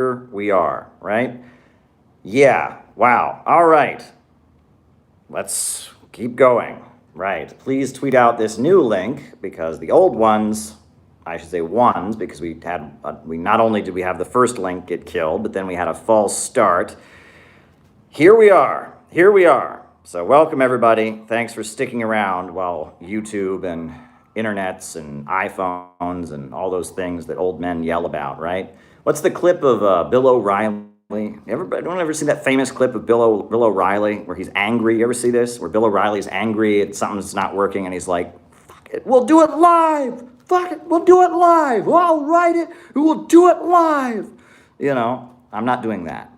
we are, right? Yeah, wow. All right. Let's keep going. Right. Please tweet out this new link because the old ones, I should say ones, because we not only did we have the first link get killed, but then we had a false start. Here we are. Here we are. So welcome everybody. Thanks for sticking around while YouTube and internets and iPhones and all those things that old men yell about, right? What's the clip of Bill O'Reilly? Anyone ever see that famous clip of Bill O'Reilly where he's angry? You ever see this? Where Bill O'Reilly's angry at something's not working and he's like, fuck it, we'll do it live. Fuck it, we'll do it live. I'll write it, we'll do it live. You know, I'm not doing that.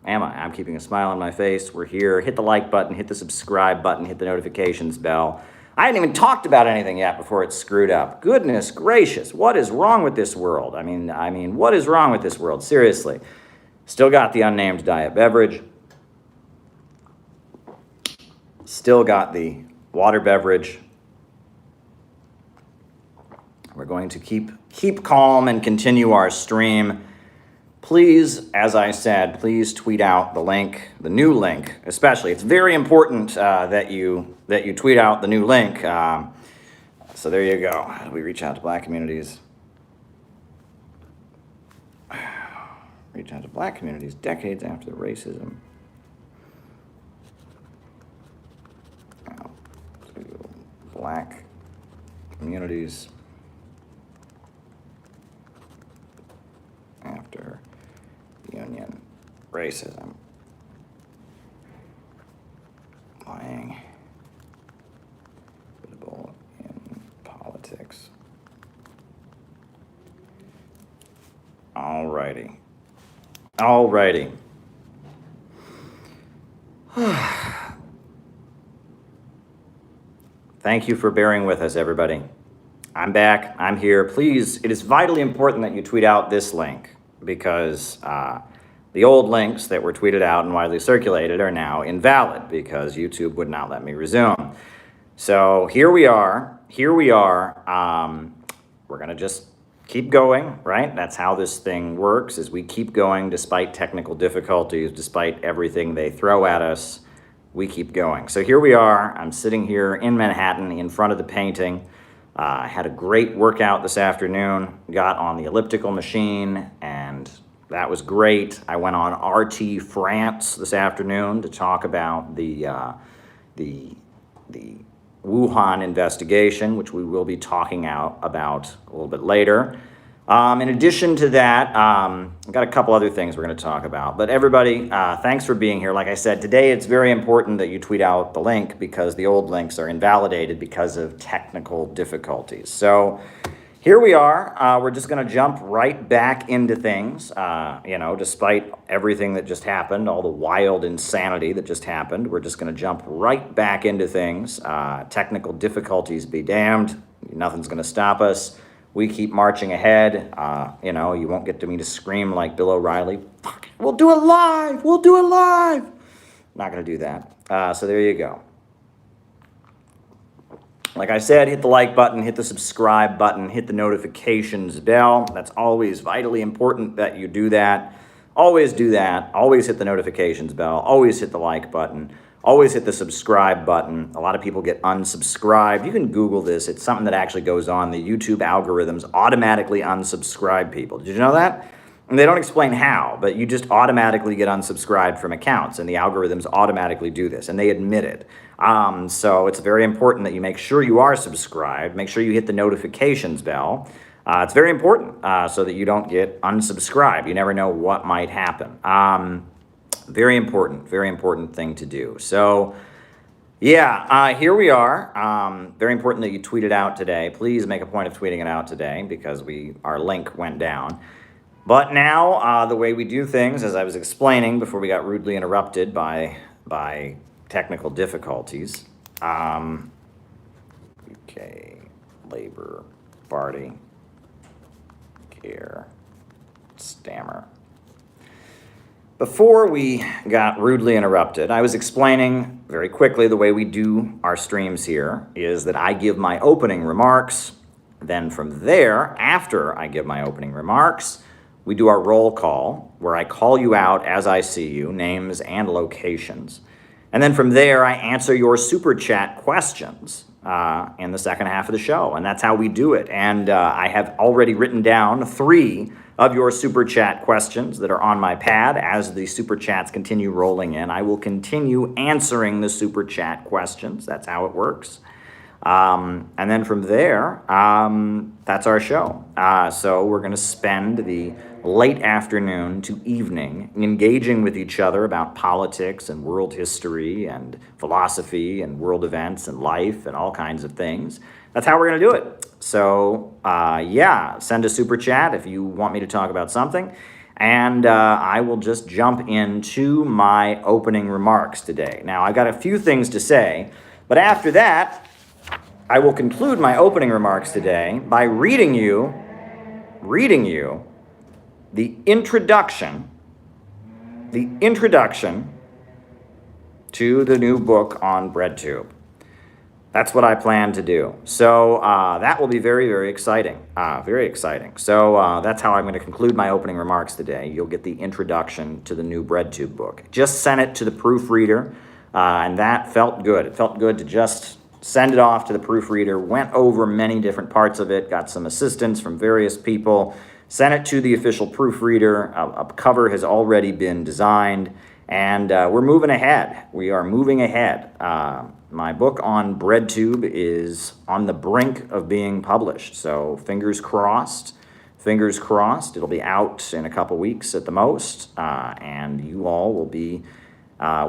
Am I? I'm keeping a smile on my face. We're here. Hit the like button, hit the subscribe button, hit the notifications bell. I hadn't even talked about anything yet before it's screwed up. Goodness gracious, what is wrong with this world? I mean, what is wrong with this world? Seriously. Still got the unnamed diet beverage. Still got the water beverage. We're going to keep calm and continue our stream. Please, as I said, please tweet out the link, the new link, especially. It's very important that you tweet out the new link. So there you go. How do we reach out to black communities? Reach out to black communities decades after the racism. Out to black communities after union racism. Lying visible in politics. Alrighty. Thank you for bearing with us, everybody. I'm back. I'm here. Please, it is vitally important that you tweet out this link because the old links that were tweeted out and widely circulated are now invalid because YouTube would not let me resume. So here we are. We're going to just keep going, right? That's how this thing works, is we keep going despite technical difficulties, despite everything they throw at us, we keep going. So here we are. I'm sitting here in Manhattan in front of the painting. I had a great workout this afternoon, got on the elliptical machine, and that was great. I went on RT France this afternoon to talk about the Wuhan investigation, which we will be talking about a little bit later. In addition to that, I've got a couple other things we're going to talk about. But everybody, thanks for being here. Like I said, today it's very important that you tweet out the link because the old links are invalidated because of technical difficulties. So here we are. We're just going to jump right back into things, despite everything that just happened, all the wild insanity that just happened. We're just going to jump right back into things. Technical difficulties be damned. Nothing's going to stop us. We keep marching ahead. You won't get me to scream like Bill O'Reilly. Fuck it, we'll do it live. We'll do it live. Not going to do that. So there you go. Like I said, hit the like button, hit the subscribe button, hit the notifications bell. That's always vitally important that you do that. Always do that. Always hit the notifications bell. Always hit the like button. Always hit the subscribe button. A lot of people get unsubscribed. You can Google this. It's something that actually goes on. The YouTube algorithms automatically unsubscribe people. Did you know that? And they don't explain how, but you just automatically get unsubscribed from accounts, and the algorithms automatically do this, and they admit it. So it's very important that you make sure you are subscribed. Make sure you hit the notifications bell. It's very important so that you don't get unsubscribed. You never know what might happen. Very important thing to do. So, here we are. Very important that you tweet it out today. Please make a point of tweeting it out today because our link went down. But now, the way we do things, as I was explaining before we got rudely interrupted by technical difficulties. UK Labour Party Care Stammer. Before we got rudely interrupted, I was explaining very quickly the way we do our streams here is that I give my opening remarks. Then from there, after I give my opening remarks, we do our roll call, where I call you out as I see you, names and locations. And then from there, I answer your super chat questions in the second half of the show. And that's how we do it. And I have already written down 3 of your super chat questions that are on my pad. As the super chats continue rolling in, I will continue answering the super chat questions. That's how it works. And then from there, that's our show. So we're going to spend the late afternoon to evening engaging with each other about politics and world history and philosophy and world events and life and all kinds of things. That's how we're going to do it. So, yeah, send a super chat if you want me to talk about something. And I will just jump into my opening remarks today. Now, I've got a few things to say, but after that, I will conclude my opening remarks today by reading you the introduction to the new book on BreadTube. That's what I plan to do. So that will be very, very exciting. Very exciting. So that's how I'm going to conclude my opening remarks today. You'll get the introduction to the new BreadTube book. Just sent it to the proofreader, and that felt good. It felt good to just send it off to the proofreader, went over many different parts of it, got some assistance from various people, sent it to the official proofreader. A cover has already been designed, and we're moving ahead. We are moving ahead. My book on BreadTube is on the brink of being published, so fingers crossed. Fingers crossed. It'll be out in a couple weeks at the most, and you all will be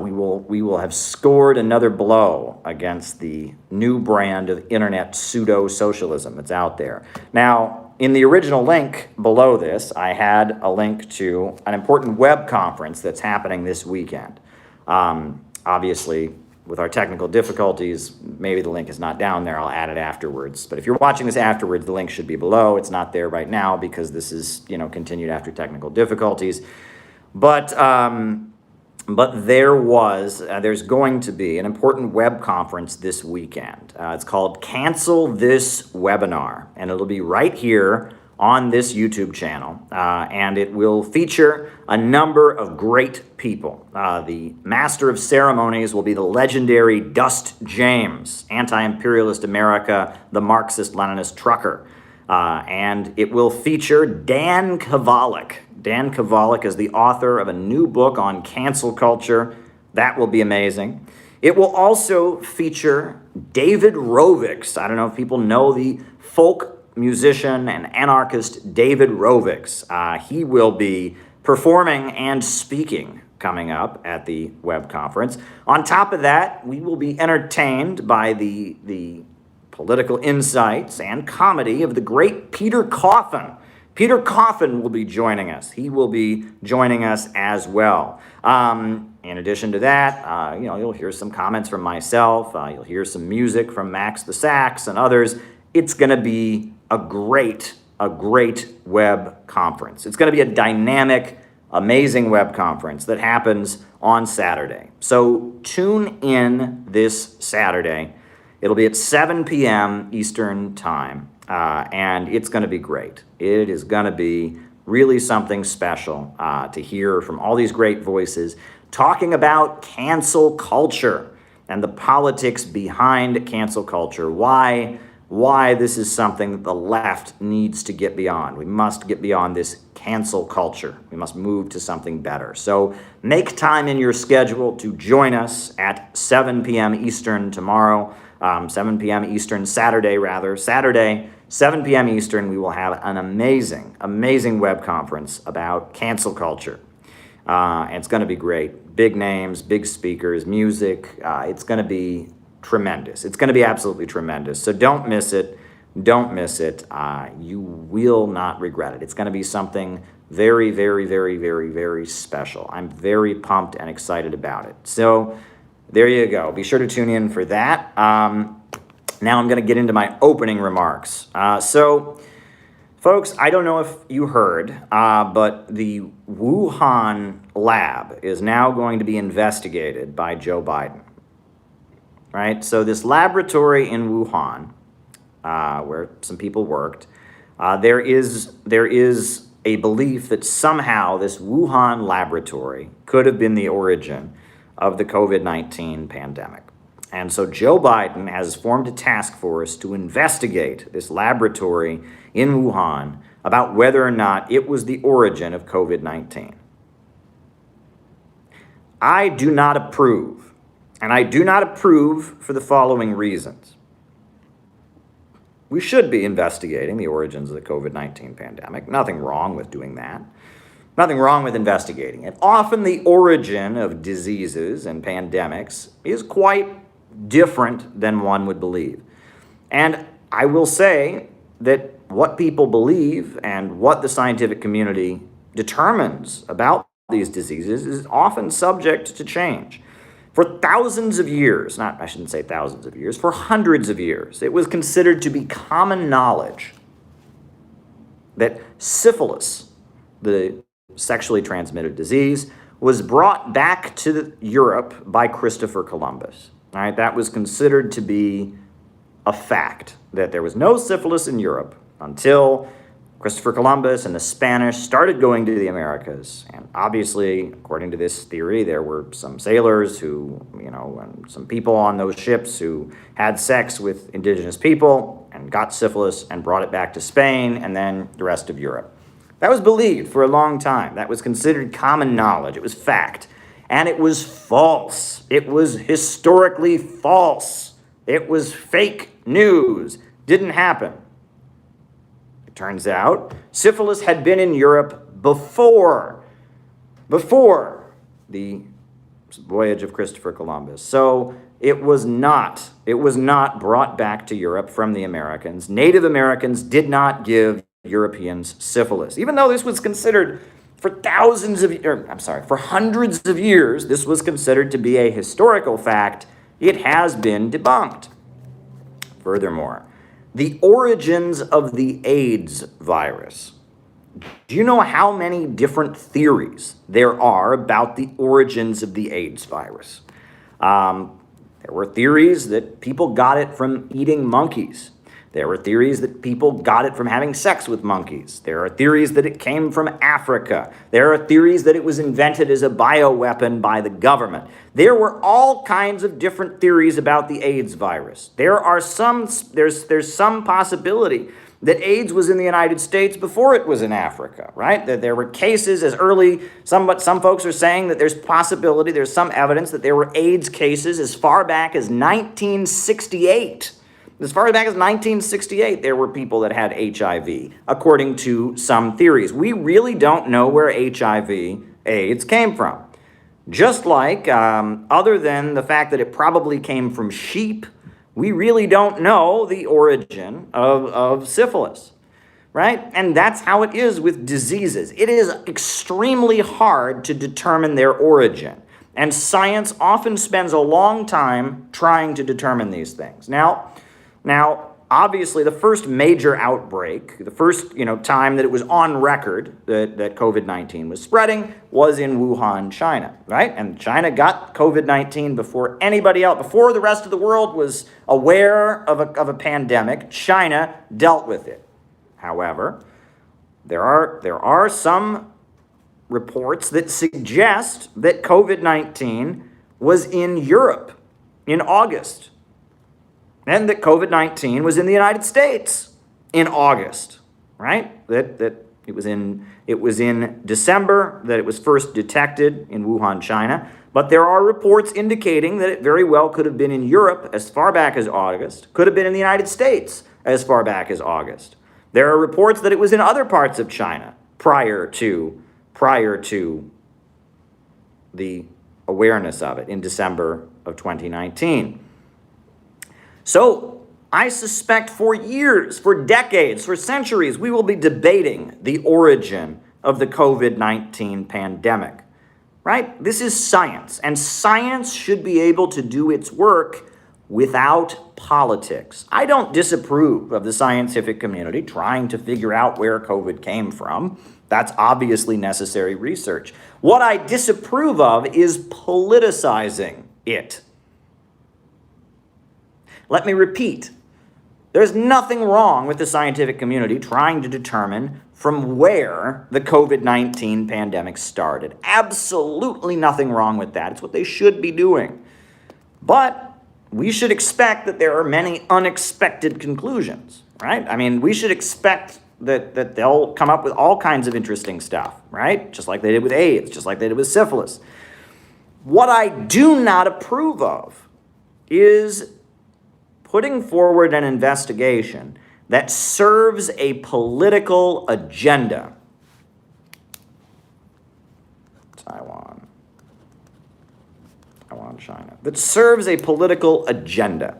we will have scored another blow against the new brand of internet pseudo-socialism that's out there. Now, in the original link below this, I had a link to an important web conference that's happening this weekend. Obviously, with our technical difficulties, maybe the link is not down there. I'll add it afterwards. But if you're watching this afterwards, the link should be below. It's not there right now because this is, continued after technical difficulties. But there's going to be an important web conference this weekend. It's called Cancel This Webinar, and it'll be right here on this YouTube channel, and it will feature a number of great people. The master of ceremonies will be the legendary Dust James, anti-imperialist America, the Marxist-Leninist trucker. And it will feature Dan Kovalik. Dan Kovalik is the author of a new book on cancel culture. That will be amazing. It will also feature David Rovics. I don't know if people know the folk musician and anarchist David Rovics. He will be performing and speaking coming up at the web conference. On top of that, we will be entertained by the political insights and comedy of the great Peter Coffin. Peter Coffin will be joining us. He will be joining us as well. In addition to that, you'll hear some comments from myself. You'll hear some music from Max the Sax and others. It's going to be a great web conference. It's going to be a dynamic, amazing web conference that happens on Saturday. So tune in this Saturday. It'll be at 7 p.m. Eastern Time. And it's going to be great. It is going to be really something special to hear from all these great voices talking about cancel culture and the politics behind cancel culture. Why this is something that the left needs to get beyond. We must get beyond this cancel culture. We must move to something better. So make time in your schedule to join us at 7 p.m. Eastern tomorrow. 7 p.m. Eastern, Saturday, 7 p.m. Eastern, we will have an amazing web conference about cancel culture. And it's going to be great. Big names, big speakers, music. It's going to be tremendous. It's going to be absolutely tremendous. So don't miss it. Don't miss it. You will not regret it. It's going to be something very, very, very, very, very special. I'm very pumped and excited about it. So there you go. Be sure to tune in for that. Now I'm going to get into my opening remarks. So, folks, I don't know if you heard, but the Wuhan lab is now going to be investigated by Joe Biden. Right? So this laboratory in Wuhan, where some people worked, there is a belief that somehow this Wuhan laboratory could have been the origin of the COVID-19 pandemic. And so Joe Biden has formed a task force to investigate this laboratory in Wuhan about whether or not it was the origin of COVID-19. I do not approve, and I do not approve for the following reasons. We should be investigating the origins of the COVID-19 pandemic. Nothing wrong with doing that. Nothing wrong with investigating it. Often the origin of diseases and pandemics is quite different than one would believe. And I will say that what people believe and what the scientific community determines about these diseases is often subject to change. For thousands of years, I shouldn't say thousands of years, for hundreds of years, it was considered to be common knowledge that syphilis, the sexually transmitted disease, was brought back to Europe by Christopher Columbus. All right, that was considered to be a fact, that there was no syphilis in Europe until Christopher Columbus and the Spanish started going to the Americas. And obviously, according to this theory, there were some sailors who, and some people on those ships who had sex with indigenous people and got syphilis and brought it back to Spain and then the rest of Europe. That was believed for a long time. That was considered common knowledge. It was fact. And it was false. It was historically false. It was fake news. Didn't happen. It turns out syphilis had been in Europe before the voyage of Christopher Columbus. So it was not brought back to Europe from the Americans. Native Americans did not give Europeans syphilis, even though this was considered for hundreds of years, this was considered to be a historical fact. It has been debunked. Furthermore, the origins of the AIDS virus. Do you know how many different theories there are about the origins of the AIDS virus? There were theories that people got it from eating monkeys. There were theories that people got it from having sex with monkeys. There are theories that it came from Africa. There are theories that it was invented as a bioweapon by the government. There were all kinds of different theories about the AIDS virus. There's some possibility that AIDS was in the United States before it was in Africa, right? That there were cases as early, some folks are saying that there's some evidence that there were AIDS cases as far back as 1968. As far back as 1968, there were people that had HIV, according to some theories. We really don't know where HIV, AIDS came from. Just like, other than the fact that it probably came from sheep, we really don't know the origin of syphilis, right? And that's how it is with diseases. It is extremely hard to determine their origin. And science often spends a long time trying to determine these things. Now, obviously, the first major outbreak, the first time that it was on record that COVID-19 was spreading was in Wuhan, China, right? And China got COVID-19 before anybody else, before the rest of the world was aware of a pandemic. China dealt with it. However, there are some reports that suggest that COVID-19 was in Europe in August, and that COVID-19 was in the United States in August, right? That it was in December that it was first detected in Wuhan, China. But there are reports indicating that it very well could have been in Europe as far back as August, could have been in the United States as far back as August. There are reports that it was in other parts of China prior to the awareness of it in December of 2019. So I suspect for years, for decades, for centuries, we will be debating the origin of the COVID-19 pandemic, right? This is science, and science should be able to do its work without politics. I don't disapprove of the scientific community trying to figure out where COVID came from. That's obviously necessary research. What I disapprove of is politicizing it. Let me repeat. There's nothing wrong with the scientific community trying to determine from where the COVID-19 pandemic started. Absolutely nothing wrong with that. It's what they should be doing. But we should expect that there are many unexpected conclusions, right? I mean, we should expect that they'll come up with all kinds of interesting stuff, right? Just like they did with AIDS, just like they did with syphilis. What I do not approve of is putting forward an investigation that serves a political agenda. Taiwan, China. That serves a political agenda.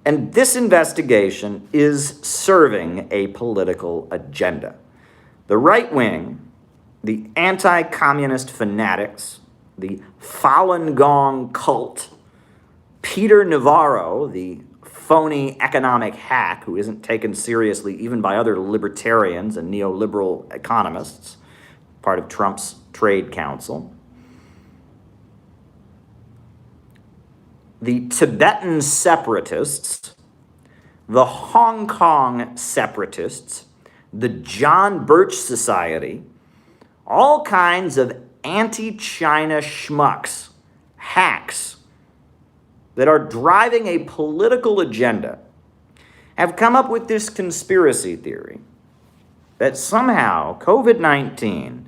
And this investigation is serving a political agenda. The right wing, the anti-communist fanatics, the Falun Gong cult, Peter Navarro, the phony economic hack who isn't taken seriously even by other libertarians and neoliberal economists, part of Trump's trade council, the Tibetan separatists, the Hong Kong separatists, the John Birch Society, all kinds of anti-China schmucks, hacks, that are driving a political agenda, have come up with this conspiracy theory that somehow COVID-19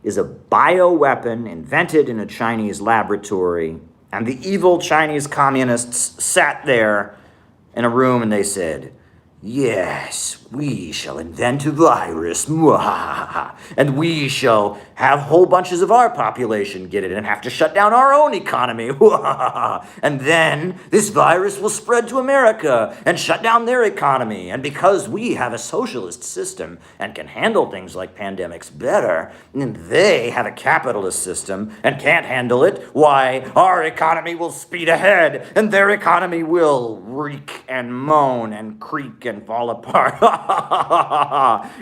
is a bioweapon invented in a Chinese laboratory, and the evil Chinese communists sat there in a room and they said, "Yes, we shall invent a virus, and we shall have whole bunches of our population get it and have to shut down our own economy. And then this virus will spread to America and shut down their economy. And because we have a socialist system and can handle things like pandemics better, and they have a capitalist system and can't handle it, why, our economy will speed ahead and their economy will reek and moan and creak and fall apart.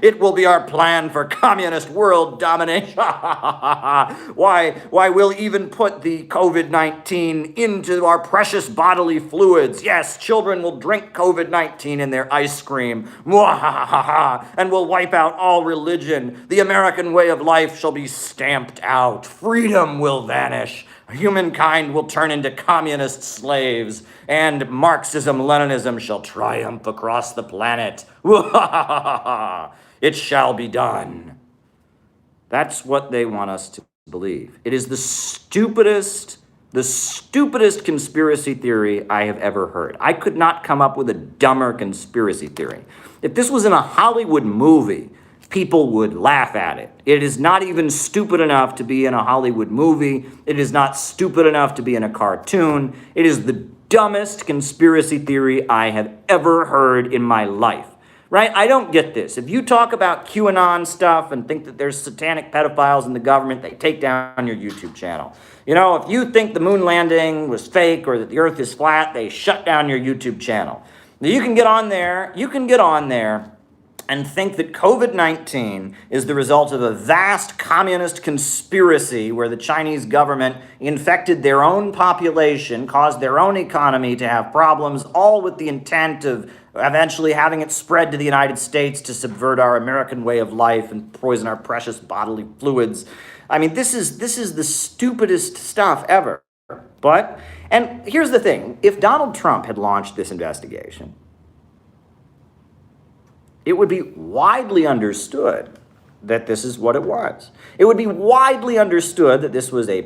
It will be our plan for communist world domination. Why we'll even put the COVID-19 into our precious bodily fluids. Yes, children will drink COVID-19 in their ice cream. And we'll wipe out all religion. The American way of life shall be stamped out. Freedom will vanish. Humankind will turn into communist slaves, and Marxism-Leninism shall triumph across the planet. It shall be done. That's what they want us to believe. It is the stupidest conspiracy theory I have ever heard. I could not come up with a dumber conspiracy theory. If this was in a Hollywood movie, people would laugh at it. It is not even stupid enough to be in a Hollywood movie. It is not stupid enough to be in a cartoon. It is the dumbest conspiracy theory I have ever heard in my life. Right? I don't get this. If you talk about QAnon stuff and think that there's satanic pedophiles in the government, they take down your YouTube channel. You know, if you think the moon landing was fake or that the earth is flat, they shut down your YouTube channel. Now, you can get on there and think that COVID-19 is the result of a vast communist conspiracy where the Chinese government infected their own population, caused their own economy to have problems, all with the intent of eventually having it spread to the United States to subvert our American way of life and poison our precious bodily fluids. I mean, this is the stupidest stuff ever. And here's the thing, if Donald Trump had launched this investigation, it would be widely understood that this is what it was. It would be widely understood that this was a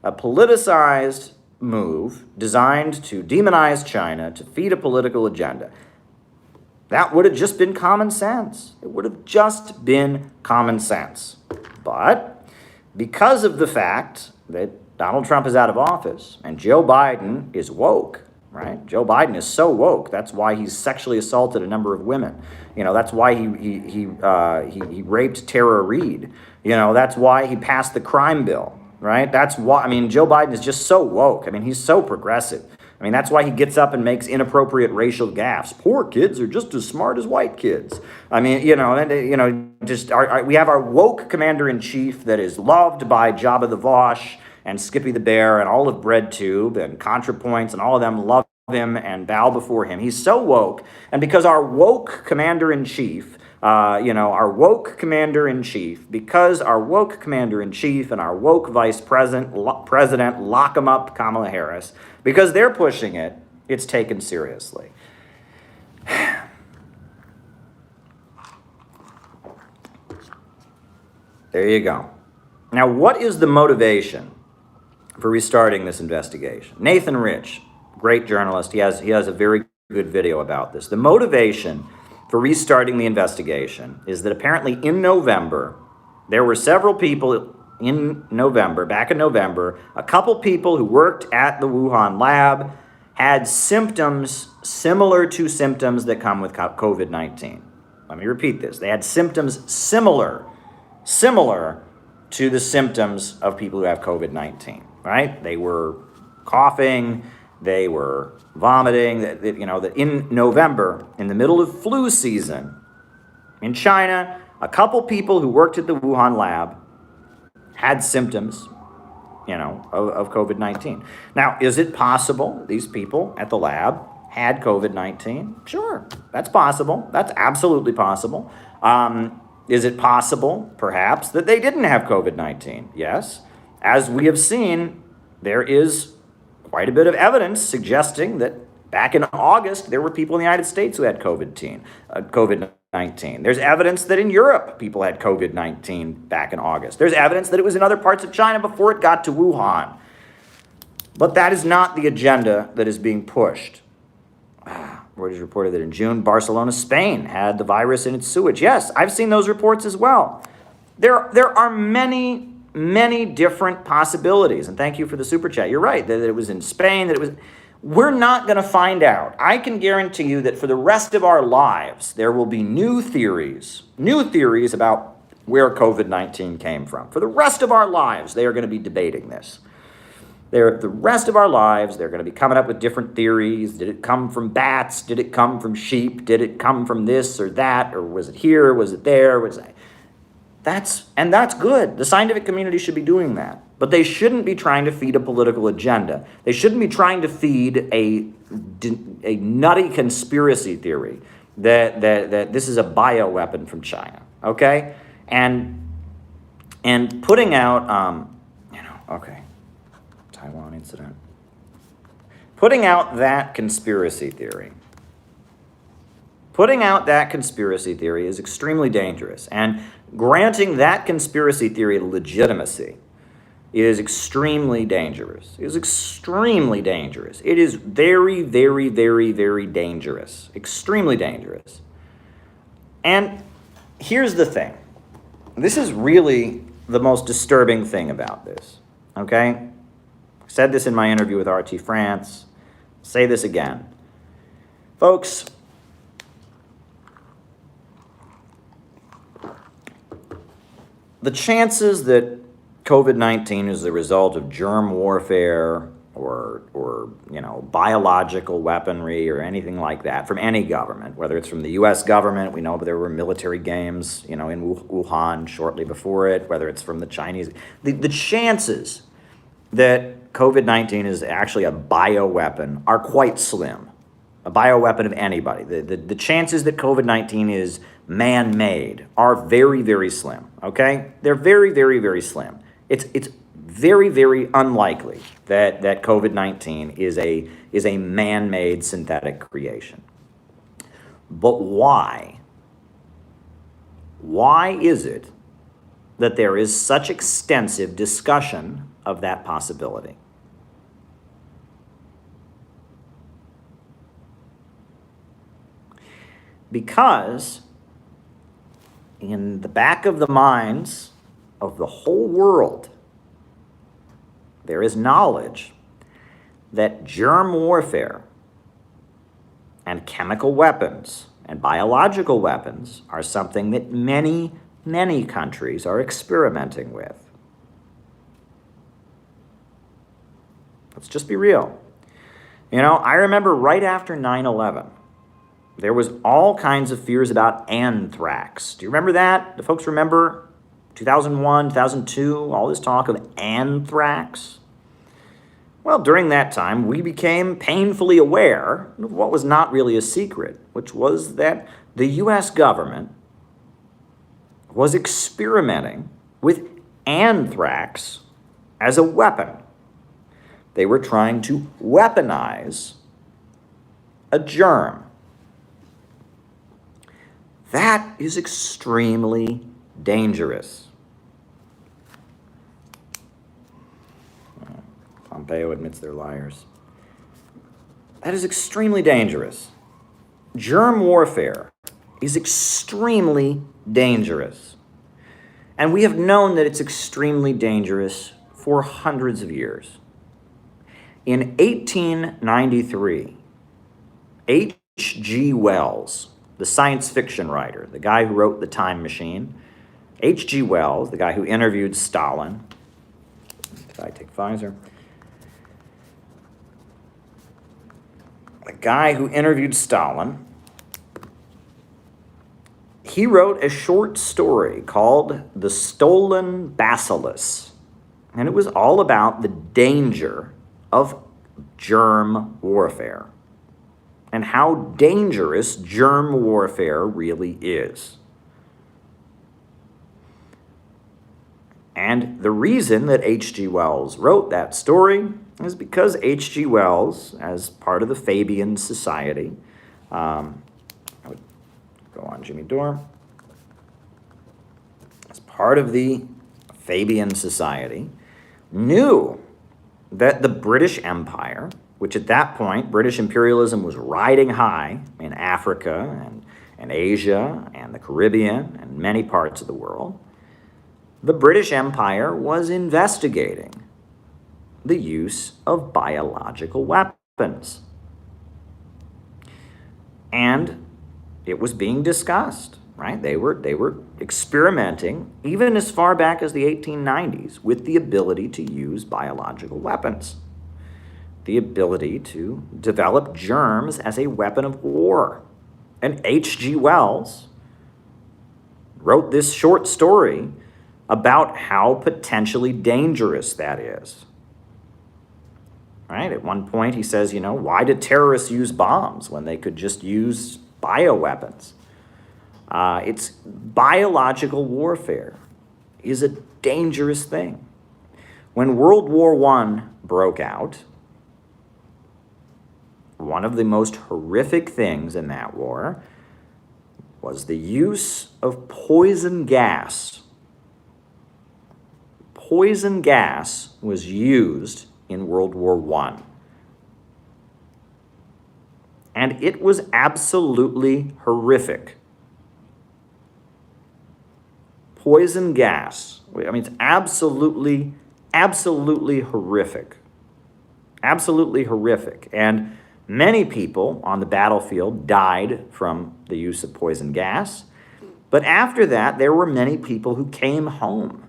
politicized move designed to demonize China, to feed a political agenda. That would have just been common sense. It would have just been common sense. But because of the fact that Donald Trump is out of office and Joe Biden is woke, right? Joe Biden is so woke. That's why he's sexually assaulted a number of women. You know, that's why he raped Tara Reid. You know, that's why he passed the crime bill, right? That's why, I mean, Joe Biden is just so woke. I mean, he's so progressive. I mean, that's why he gets up and makes inappropriate racial gaffes. Poor kids are just as smart as white kids. I mean, we have our woke commander-in-chief that is loved by Jabba the Vosh and Skippy the Bear and all of BreadTube and ContraPoints, and all of them love him and bow before him. He's so woke, and because our woke commander-in-chief our woke commander-in-chief, because our woke commander-in-chief and our woke vice president, lock 'em up Kamala Harris, because they're pushing it, it's taken seriously. There you go. Now, what is the motivation for restarting this investigation? Nathan Rich, great journalist, he has a very good video about this. The motivation for restarting the investigation is that apparently in November, there were several people back in November, a couple people who worked at the Wuhan lab had symptoms similar to symptoms that come with COVID-19. Let me repeat this. They had symptoms similar to the symptoms of people who have COVID-19, right? They were coughing, they were vomiting, that in November, in the middle of flu season, in China, a couple people who worked at the Wuhan lab had symptoms, of COVID-19. Now, is it possible these people at the lab had COVID-19? Sure, that's possible. That's absolutely possible. Is it possible, perhaps, that they didn't have COVID-19? Yes. As we have seen, there is quite a bit of evidence suggesting that back in August, there were people in the United States who had COVID-19. There's evidence that in Europe, people had COVID-19 back in August. There's evidence that it was in other parts of China before it got to Wuhan. But that is not the agenda that is being pushed. Reuters reported that in June, Barcelona, Spain had the virus in its sewage. Yes, I've seen those reports as well. There are many, many different possibilities. And thank you for the super chat. You're right, that it was in Spain, that it was... We're not going to find out. I can guarantee you that for the rest of our lives, there will be new theories about where COVID-19 came from. For the rest of our lives, they are going to be debating this. The rest of our lives, they're going to be coming up with different theories. Did it come from bats? Did it come from sheep? Did it come from this or that? Or was it here? Was it there? That's good. The scientific community should be doing that. But they shouldn't be trying to feed a political agenda. They shouldn't be trying to feed a nutty conspiracy theory that this is a bioweapon from China, okay? And putting out, Taiwan incident. Putting out that conspiracy theory is extremely dangerous. And granting that conspiracy theory legitimacy is extremely dangerous. It is extremely dangerous. It is very, very, very, very dangerous. Extremely dangerous. And here's the thing. This is really the most disturbing thing about this, okay? I said this in my interview with RT France. I'll say this again. Folks, the chances that COVID-19 is the result of germ warfare or biological weaponry or anything like that from any government, whether it's from the U.S. government, we know there were military games, in Wuhan shortly before it, whether it's from the Chinese, the chances that COVID-19 is actually a bioweapon are quite slim. A bioweapon of anybody. The chances that COVID-19 is man-made are very, very slim, okay? They're very, very, very slim. It's very, very unlikely that COVID-19 is a man-made synthetic creation. But why? Why is it that there is such extensive discussion of that possibility? Because in the back of the minds of the whole world, there is knowledge that germ warfare and chemical weapons and biological weapons are something that many, many countries are experimenting with. Let's just be real. I remember right after 9/11, there was all kinds of fears about anthrax. Do you remember that? Do folks remember 2001, 2002, all this talk of anthrax? Well, during that time, we became painfully aware of what was not really a secret, which was that the U.S. government was experimenting with anthrax as a weapon. They were trying to weaponize a germ. That is extremely dangerous. Pompeo admits they're liars. That is extremely dangerous. Germ warfare is extremely dangerous. And we have known that it's extremely dangerous for hundreds of years. In 1893, H.G. Wells, the science fiction writer, the guy who wrote The Time Machine, H.G. Wells, the guy who interviewed Stalin, did I take Pfizer? The guy who interviewed Stalin, he wrote a short story called The Stolen Bacillus, and it was all about the danger of germ warfare and how dangerous germ warfare really is. And the reason that H.G. Wells wrote that story is because H.G. Wells, as part of the Fabian Society, I would go on Jimmy Dore, as part of the Fabian Society, knew that the British Empire, which at that point, British imperialism was riding high in Africa and Asia and the Caribbean and many parts of the world, the British Empire was investigating the use of biological weapons. And it was being discussed, right? They were experimenting, even as far back as the 1890s, with the ability to use biological weapons, the ability to develop germs as a weapon of war. And H.G. Wells wrote this short story about how potentially dangerous that is. Right? At one point he says, why did terrorists use bombs when they could just use bioweapons? It's biological warfare is a dangerous thing. When World War I broke out, one of the most horrific things in that war was the use of poison gas. Poison gas was used in World War I. And it was absolutely horrific. Poison gas. It's absolutely horrific. Absolutely horrific. And many people on the battlefield died from the use of poison gas. But after that, there were many people who came home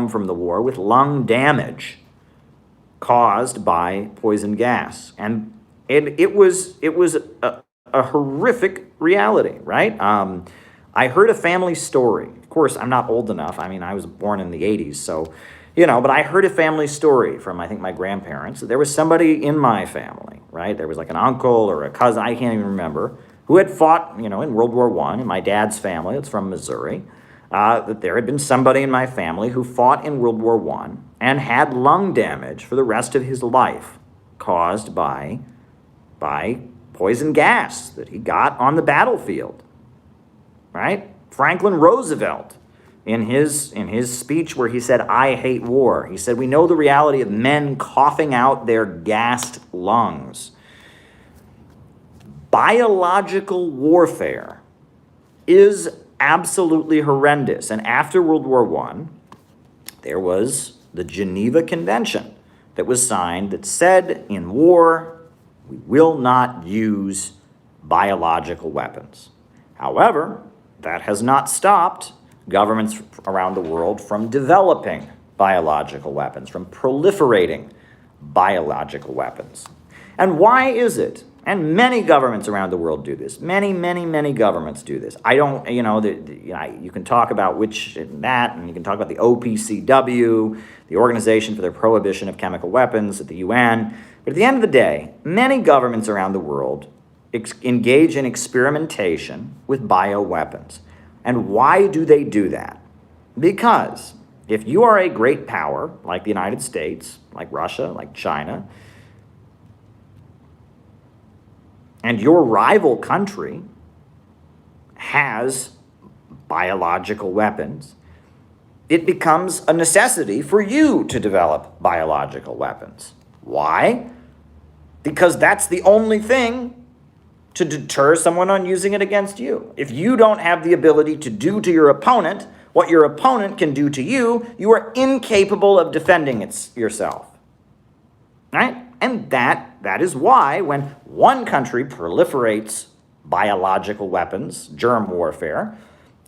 from the war with lung damage caused by poison gas. And it was a horrific reality, right? I heard a family story. Of course, I'm not old enough. I was born in the 80s, so, but I heard a family story from, I think, my grandparents. There was somebody in my family, right? There was like an uncle or a cousin, I can't even remember, who had fought, in World War I, in my dad's family, it's from Missouri, that there had been somebody in my family who fought in World War I and had lung damage for the rest of his life caused by poison gas that he got on the battlefield, right? Franklin Roosevelt, in his speech where he said, "I hate war," he said, "We know the reality of men coughing out their gassed lungs." Biological warfare is absolutely horrendous. And after World War I, there was the Geneva Convention that was signed that said in war, we will not use biological weapons. However, that has not stopped governments around the world from developing biological weapons, from proliferating biological weapons. And why is it? And many governments around the world do this. Many governments do this. I don't, you can talk about which and that, and you can talk about the OPCW, the Organization for the Prohibition of Chemical Weapons at the UN. But at the end of the day, many governments around the world engage in experimentation with bioweapons. And why do they do that? Because if you are a great power, like the United States, like Russia, like China, and your rival country has biological weapons, it becomes a necessity for you to develop biological weapons. Why? Because that's the only thing to deter someone on using it against you. If you don't have the ability to do to your opponent what your opponent can do to you, you are incapable of defending yourself. Right? And that is why when one country proliferates biological weapons, germ warfare,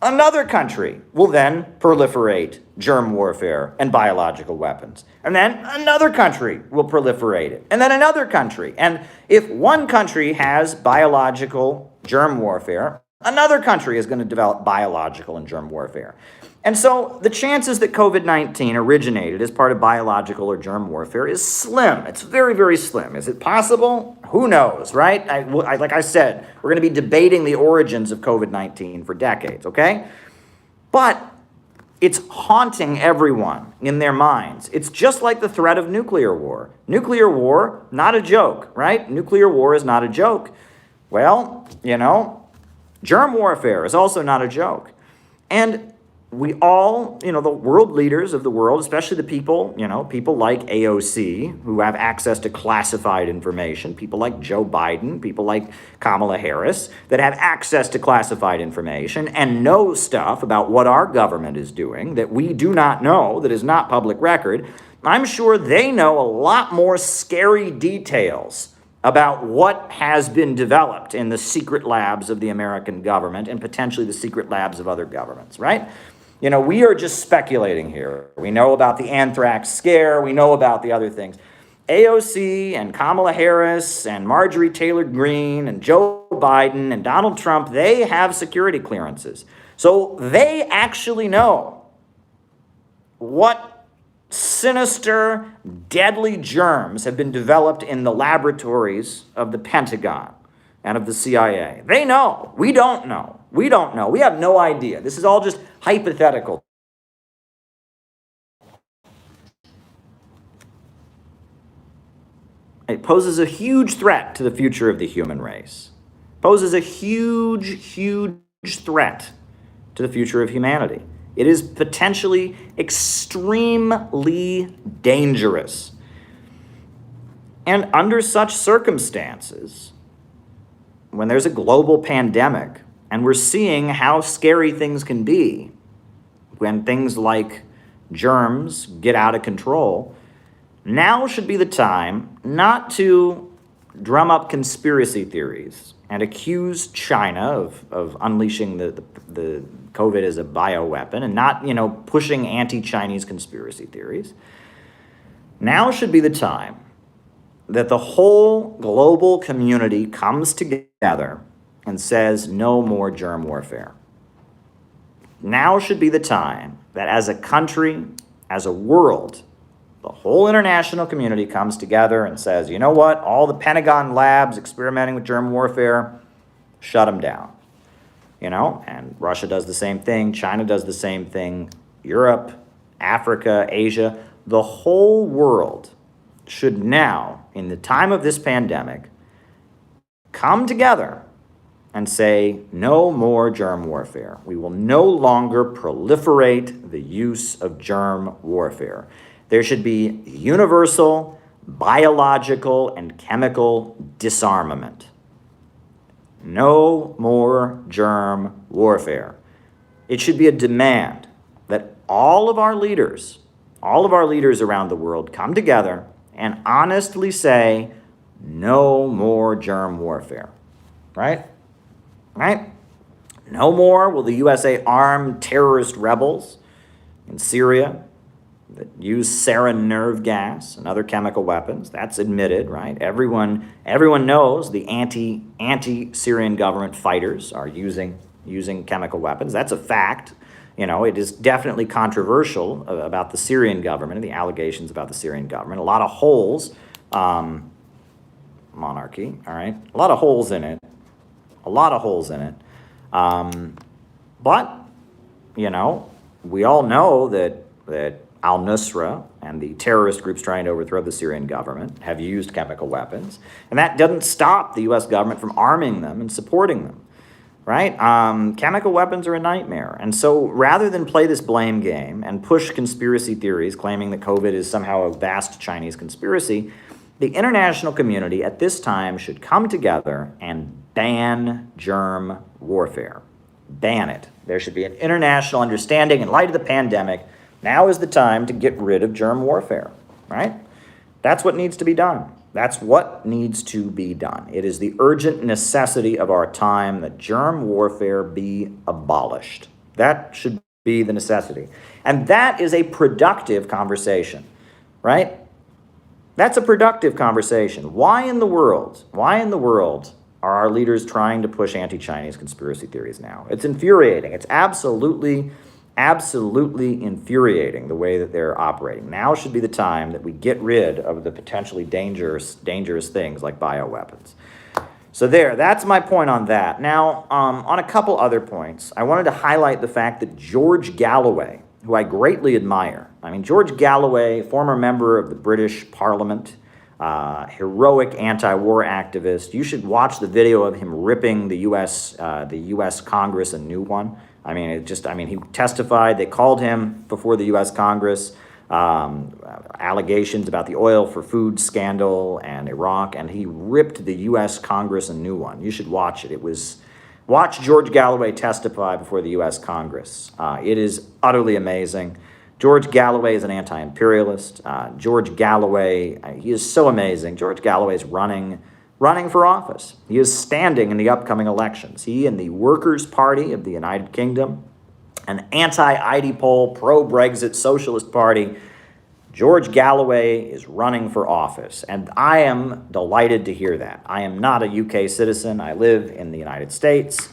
another country will then proliferate germ warfare and biological weapons. And then another country will proliferate it. And then another country. And if one country has biological germ warfare, another country is going to develop biological and germ warfare. And so the chances that COVID-19 originated as part of biological or germ warfare is slim. It's very, very slim. Is it possible? Who knows, right? Like I said, we're going to be debating the origins of COVID-19 for decades, okay? But it's haunting everyone in their minds. It's just like the threat of nuclear war. Nuclear war, not a joke, right? Nuclear war is not a joke. Well, germ warfare is also not a joke. And we all, the world leaders of the world, especially the people, people like AOC, who have access to classified information, people like Joe Biden, people like Kamala Harris, that have access to classified information and know stuff about what our government is doing that we do not know, that is not public record. I'm sure they know a lot more scary details about what has been developed in the secret labs of the American government and potentially the secret labs of other governments, right? We are just speculating here. We know about the anthrax scare. We know about the other things. AOC and Kamala Harris and Marjorie Taylor Greene and Joe Biden and Donald Trump, they have security clearances. So they actually know what sinister, deadly germs have been developed in the laboratories of the Pentagon and of the CIA. They know. We don't know. We don't know. We have no idea. This is all just hypothetical. It poses a huge threat to the future of the human race. Poses a huge, huge threat to the future of humanity. It is potentially extremely dangerous. And under such circumstances, when there's a global pandemic, and we're seeing how scary things can be when things like germs get out of control, now should be the time not to drum up conspiracy theories and accuse China of unleashing the COVID as a bioweapon and not, pushing anti-Chinese conspiracy theories. Now should be the time that the whole global community comes together and says no more germ warfare. Now should be the time that as a country, as a world, the whole international community comes together and says, you know what, all the Pentagon labs experimenting with germ warfare, shut them down. And Russia does the same thing, China does the same thing, Europe, Africa, Asia, the whole world should now, in the time of this pandemic, come together and say, no more germ warfare. We will no longer proliferate the use of germ warfare. There should be universal biological and chemical disarmament. No more germ warfare. It should be a demand that all of our leaders around the world come together and honestly say, no more germ warfare, right? Right? No more will the USA arm terrorist rebels in Syria that use sarin nerve gas and other chemical weapons. That's admitted, right? Everyone knows the anti-Syrian government fighters are using chemical weapons. That's a fact. It is definitely controversial about the Syrian government and the allegations about the Syrian government. A lot of holes, monarchy, all right? A lot of holes in it. But we all know that al-Nusra and the terrorist groups trying to overthrow the Syrian government have used chemical weapons, and that doesn't stop the U.S. government from arming them and supporting them, right? Chemical weapons are a nightmare, and so rather than play this blame game and push conspiracy theories claiming that COVID is somehow a vast Chinese conspiracy, the international community at this time should come together and ban germ warfare. Ban it. There should be an international understanding in light of the pandemic. Now is the time to get rid of germ warfare, right? That's what needs to be done. That's what needs to be done. It is the urgent necessity of our time that germ warfare be abolished. That should be the necessity. And that is a productive conversation, right? That's a productive conversation. Why in the world are our leaders trying to push anti-Chinese conspiracy theories now? It's infuriating. It's absolutely infuriating the way that they're operating. Now should be the time that we get rid of the potentially dangerous things like bioweapons. So that's my point on that. Now, on a couple other points, I wanted to highlight the fact that George Galloway, who I greatly admire. I mean, George Galloway, former member of the British Parliament, heroic anti-war activist. You should watch the video of him ripping the U.S. Congress a new one. I mean, he testified. They called him before the U.S. Congress, allegations about the oil for food scandal and Iraq, and he ripped the U.S. Congress a new one. You should watch it. Watch George Galloway testify before the U.S. Congress. It is utterly amazing. George Galloway is an anti-imperialist. George Galloway, he is so amazing. George Galloway is running for office. He is standing in the upcoming elections. He and the Workers' Party of the United Kingdom, an anti-IDPOL, pro-Brexit socialist party, George Galloway is running for office, and I am delighted to hear that. I am not a UK citizen. I live in the United States,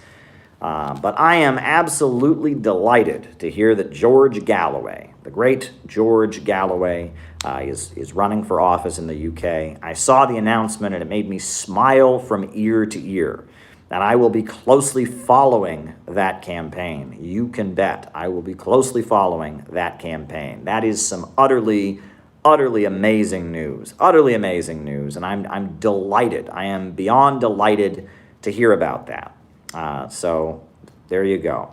but I am absolutely delighted to hear that George Galloway, the great George Galloway, is running for office in the UK. I saw the announcement, and it made me smile from ear to ear. And I will be closely following that campaign. You can bet I will be closely following that campaign. That is some utterly amazing news. Utterly amazing news. And I'm delighted. I am beyond delighted to hear about that. So there you go.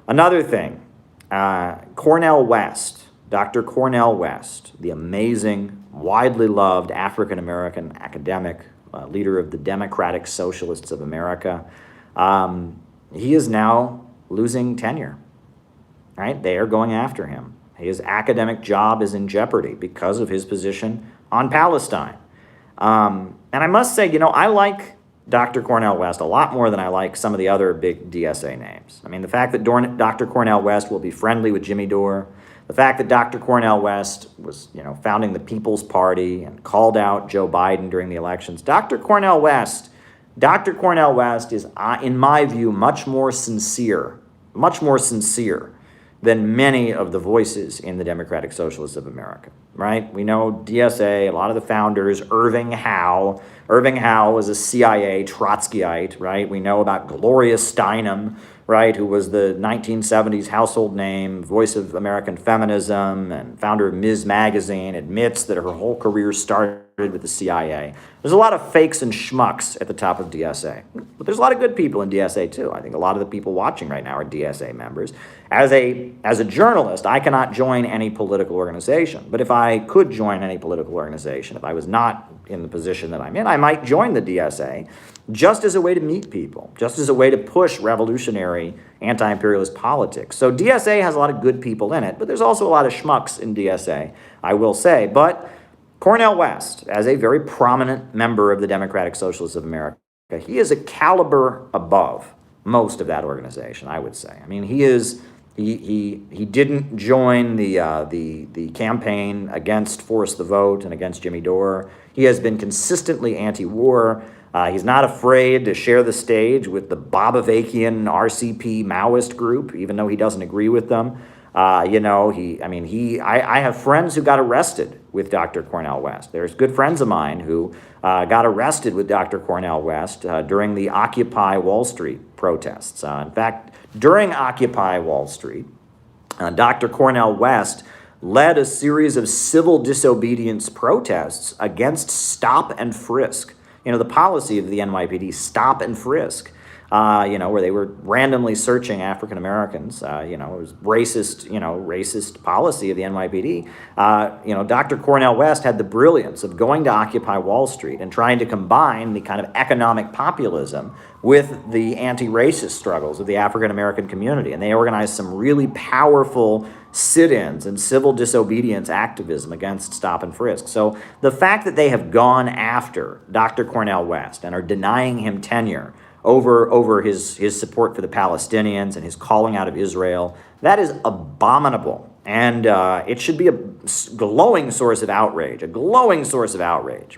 Another thing, Cornel West, Dr. Cornel West, the amazing, widely loved African-American academic, leader of the Democratic Socialists of America, he is now losing tenure, right? They are going after him. His academic job is in jeopardy because of his position on Palestine. And I must say, I like Dr. Cornel West a lot more than I like some of the other big DSA names. I mean, the fact that Dr. Cornel West will be friendly with Jimmy Dore, the fact that Dr. Cornel West was, founding the People's Party and called out Joe Biden during the elections. Dr. Cornel West is, in my view, much more sincere than many of the voices in the Democratic Socialists of America, right? We know DSA, a lot of the founders, Irving Howe was a CIA Trotskyite, right? We know about Gloria Steinem, right, who was the 1970s household name, voice of American feminism, and founder of Ms. Magazine, admits that her whole career started with the CIA. There's a lot of fakes and schmucks at the top of DSA, but there's a lot of good people in DSA too. I think a lot of the people watching right now are DSA members. As a journalist, I cannot join any political organization, but if I could join any political organization, if I was not in the position that I'm in, I might join the DSA just as a way to meet people, just as a way to push revolutionary anti-imperialist politics. So DSA has a lot of good people in it, but there's also a lot of schmucks in DSA, I will say. But Cornel West, as a very prominent member of the Democratic Socialists of America, he is a caliber above most of that organization, I would say. I mean, he didn't join the campaign against Force the Vote and against Jimmy Dore. He has been consistently anti-war. He's not afraid to share the stage with the Bobavakian RCP Maoist group, even though he doesn't agree with them. I have friends who got arrested with Dr. Cornel West. There's good friends of mine who got arrested with Dr. Cornel West during the Occupy Wall Street protests. In fact, during Occupy Wall Street, Dr. Cornel West led a series of civil disobedience protests against stop and frisk. The policy of the NYPD, stop and frisk, where they were randomly searching African Americans. It was racist policy of the NYPD. Dr. Cornel West had the brilliance of going to Occupy Wall Street and trying to combine the kind of economic populism with the anti-racist struggles of the African American community. And they organized some really powerful sit-ins and civil disobedience activism against stop and frisk. So the fact that they have gone after Dr. Cornel West and are denying him tenure over his support for the Palestinians and his calling out of Israel, that is abominable. And it should be a glowing source of outrage,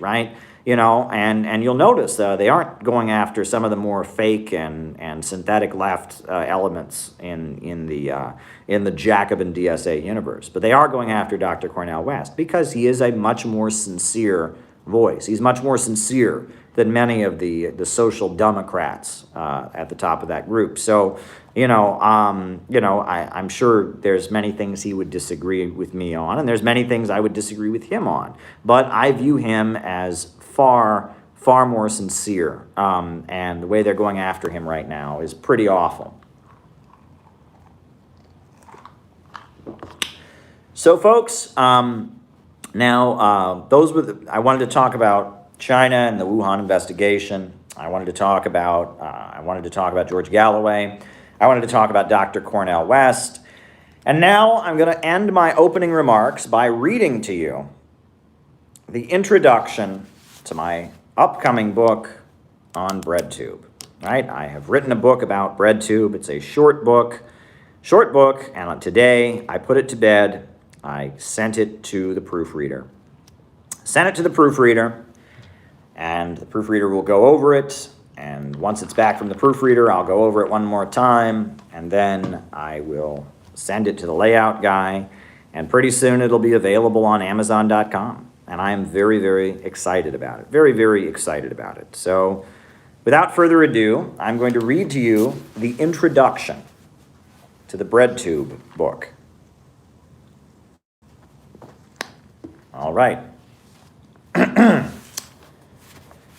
right? And you'll notice they aren't going after some of the more fake and synthetic left elements in the Jacobin DSA universe, but they are going after Dr. Cornel West because he is a much more sincere voice. He's much more sincere than many of the social democrats at the top of that group. So, I'm sure there's many things he would disagree with me on, and there's many things I would disagree with him on. But I view him as far more sincere, and the way they're going after him right now is pretty awful. So, folks, I wanted to talk about China and the Wuhan investigation. I wanted to talk about George Galloway. I wanted to talk about Dr. Cornel West. And now I'm going to end my opening remarks by reading to you the introduction to my upcoming book on BreadTube. Right? I have written a book about BreadTube. It's a short book, and today I put it to bed. I sent it to the proofreader. And the proofreader will go over it, and once it's back from the proofreader, I'll go over it one more time, and then I will send it to the layout guy, and pretty soon it'll be available on Amazon.com, and I am very, very excited about it. Very, very excited about it. So, without further ado, I'm going to read to you the introduction to the BreadTube book. All right.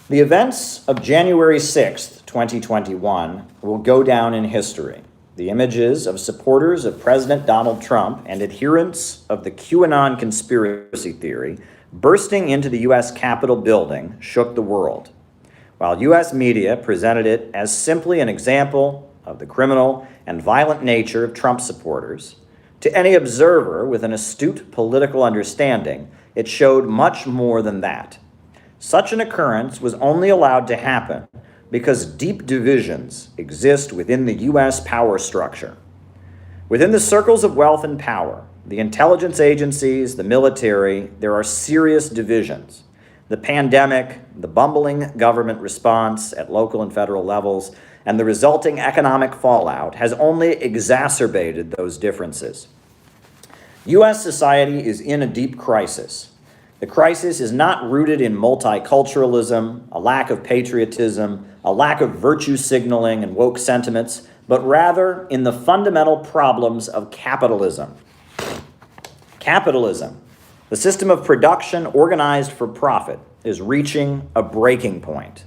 The events of January 6th, 2021 will go down in history. The images of supporters of President Donald Trump and adherents of the QAnon conspiracy theory bursting into the U.S. Capitol building shook the world, while U.S. media presented it as simply an example of the criminal and violent nature of Trump supporters. To any observer with an astute political understanding, it showed much more than that. Such an occurrence was only allowed to happen because deep divisions exist within the U.S. power structure. Within the circles of wealth and power, the intelligence agencies, the military, there are serious divisions. The pandemic, the bumbling government response at local and federal levels, and the resulting economic fallout has only exacerbated those differences. U.S. society is in a deep crisis. The crisis is not rooted in multiculturalism, a lack of patriotism, a lack of virtue signaling and woke sentiments, but rather in the fundamental problems of capitalism. Capitalism, the system of production organized for profit, is reaching a breaking point.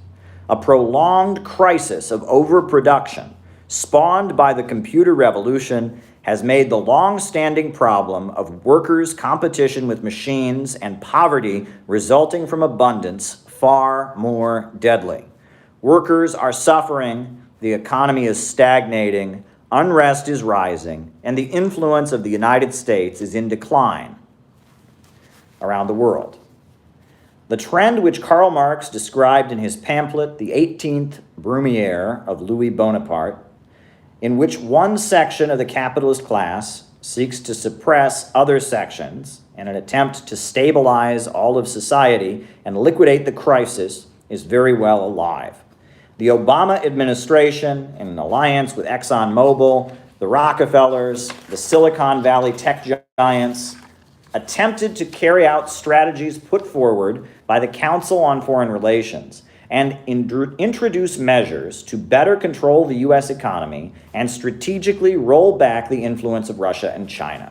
A prolonged crisis of overproduction, spawned by the computer revolution, has made the long-standing problem of workers' competition with machines and poverty resulting from abundance far more deadly. Workers are suffering, the economy is stagnating, unrest is rising, and the influence of the United States is in decline around the world. The trend which Karl Marx described in his pamphlet, The 18th Brumaire of Louis Bonaparte, in which one section of the capitalist class seeks to suppress other sections in an attempt to stabilize all of society and liquidate the crisis, is very well alive. The Obama administration, in an alliance with ExxonMobil, the Rockefellers, the Silicon Valley tech giants, attempted to carry out strategies put forward by the Council on Foreign Relations and introduce measures to better control the U.S. economy and strategically roll back the influence of Russia and China.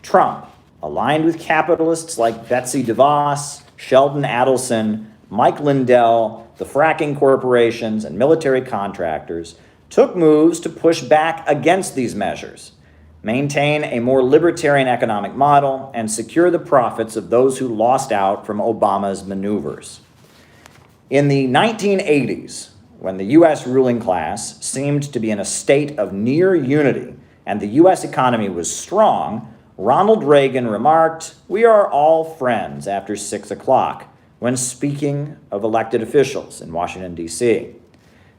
Trump, aligned with capitalists like Betsy DeVos, Sheldon Adelson, Mike Lindell, the fracking corporations, and military contractors, took moves to push back against these measures, maintain a more libertarian economic model, and secure the profits of those who lost out from Obama's maneuvers. In the 1980s, when the U.S. ruling class seemed to be in a state of near unity and the U.S. economy was strong, Ronald Reagan remarked, "We are all friends after 6 o'clock," when speaking of elected officials in Washington, D.C.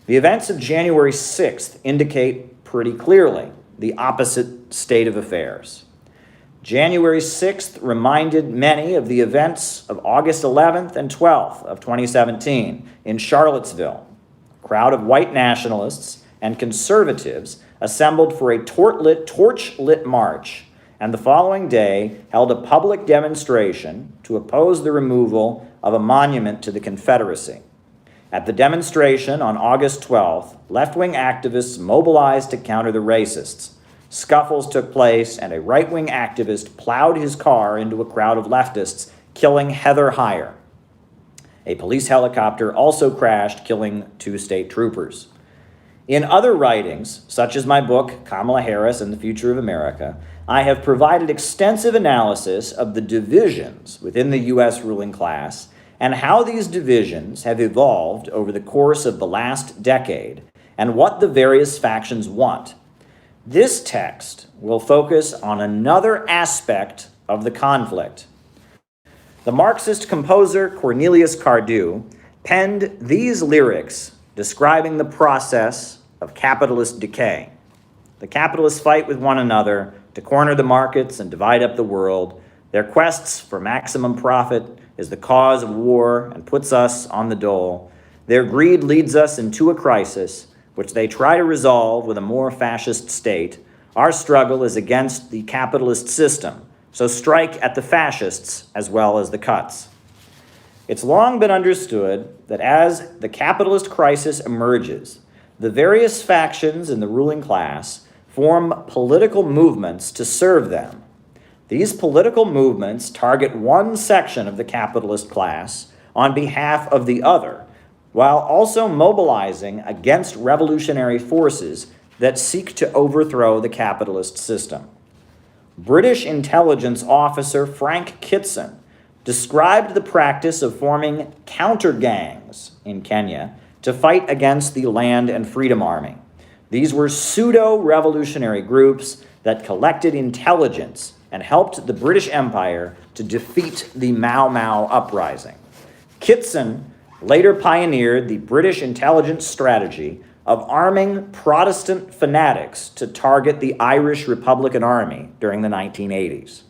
The events of January 6th indicate pretty clearly the opposite state of affairs. January 6th reminded many of the events of August 11th and 12th of 2017 in Charlottesville. A crowd of white nationalists and conservatives assembled for a torch-lit march, and the following day held a public demonstration to oppose the removal of a monument to the Confederacy. At the demonstration on August 12th, left-wing activists mobilized to counter the racists. Scuffles took place, and a right-wing activist plowed his car into a crowd of leftists, killing Heather Heyer. A police helicopter also crashed, killing 2 state troopers. In other writings, such as my book, Kamala Harris and the Future of America, I have provided extensive analysis of the divisions within the U.S. ruling class and how these divisions have evolved over the course of the last decade and what the various factions want. This text will focus on another aspect of the conflict. The Marxist composer Cornelius Cardew penned these lyrics describing the process of capitalist decay. The capitalists fight with one another to corner the markets and divide up the world. Their quests for maximum profit is the cause of war and puts us on the dole. Their greed leads us into a crisis, which they try to resolve with a more fascist state. Our struggle is against the capitalist system, so strike at the fascists as well as the cuts. It's long been understood that as the capitalist crisis emerges, the various factions in the ruling class form political movements to serve them. These political movements target one section of the capitalist class on behalf of the other, while also mobilizing against revolutionary forces that seek to overthrow the capitalist system. British intelligence officer Frank Kitson described the practice of forming counter-gangs in Kenya to fight against the Land and Freedom Army. These were pseudo-revolutionary groups that collected intelligence and helped the British Empire to defeat the Mau Mau uprising. Kitson later pioneered the British intelligence strategy of arming Protestant fanatics to target the Irish Republican Army during the 1980s.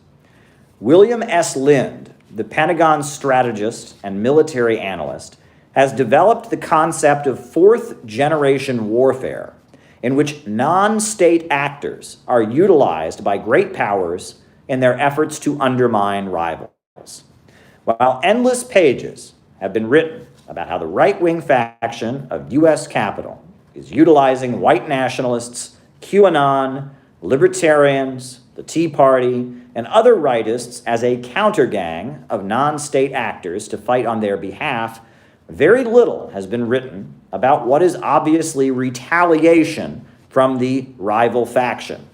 William S. Lind, the Pentagon strategist and military analyst, has developed the concept of fourth-generation warfare, in which non-state actors are utilized by great powers in their efforts to undermine rivals. While endless pages have been written about how the right-wing faction of U.S. Capitol is utilizing white nationalists, QAnon, libertarians, the Tea Party, and other rightists as a counter-gang of non-state actors to fight on their behalf, very little has been written about what is obviously retaliation from the rival faction.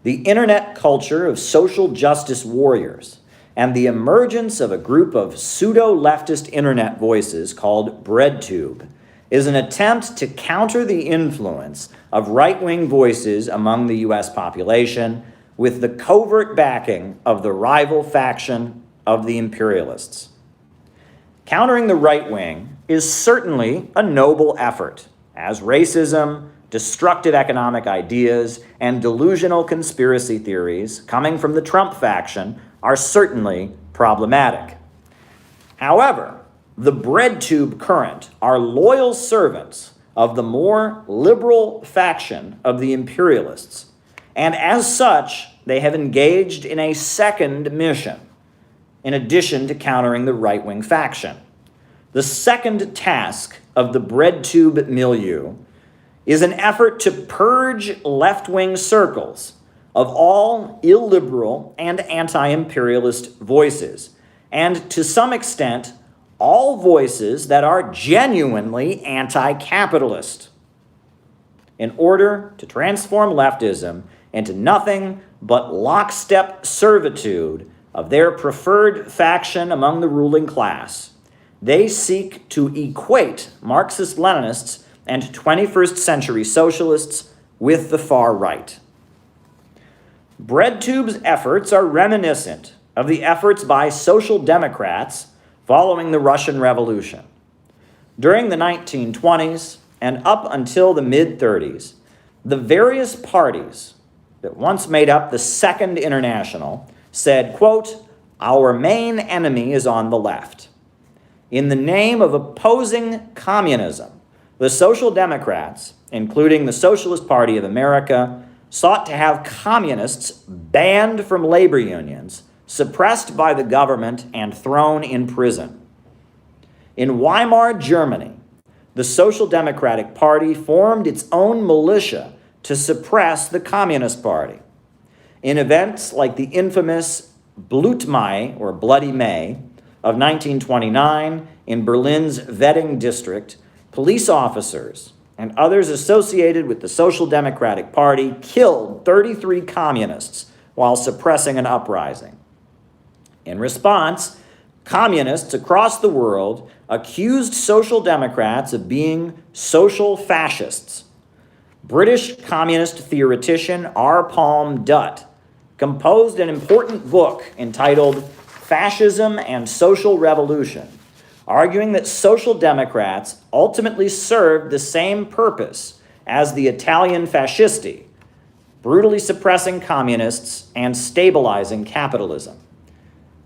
The internet culture of social justice warriors and the emergence of a group of pseudo-leftist internet voices called BreadTube is an attempt to counter the influence of right-wing voices among the U.S. population with the covert backing of the rival faction of the imperialists. Countering the right wing is certainly a noble effort, as racism, destructive economic ideas, and delusional conspiracy theories coming from the Trump faction are certainly problematic. However, the BreadTube current are loyal servants of the more liberal faction of the imperialists, and as such, they have engaged in a second mission, in addition to countering the right-wing faction. The second task of the bread tube milieu is an effort to purge left-wing circles of all illiberal and anti-imperialist voices, and to some extent, all voices that are genuinely anti-capitalist, in order to transform leftism into nothing but lockstep servitude of their preferred faction among the ruling class. They seek to equate Marxist-Leninists and 21st century socialists with the far right. BreadTube's efforts are reminiscent of the efforts by social democrats following the Russian Revolution. During the 1920s and up until the mid-30s, the various parties that once made up the Second International said, quote, "Our main enemy is on the left." In the name of opposing communism, the Social Democrats, including the Socialist Party of America, sought to have communists banned from labor unions, suppressed by the government, and thrown in prison. In Weimar, Germany, the Social Democratic Party formed its own militia to suppress the Communist Party. In events like the infamous Blutmai, or Bloody May, of 1929 in Berlin's Wedding district, police officers and others associated with the Social Democratic Party killed 33 communists while suppressing an uprising. In response, communists across the world accused Social Democrats of being social fascists. British communist theoretician R. Palm Dutt composed an important book entitled Fascism and Social Revolution, arguing that Social Democrats ultimately served the same purpose as the Italian fascisti, brutally suppressing communists and stabilizing capitalism.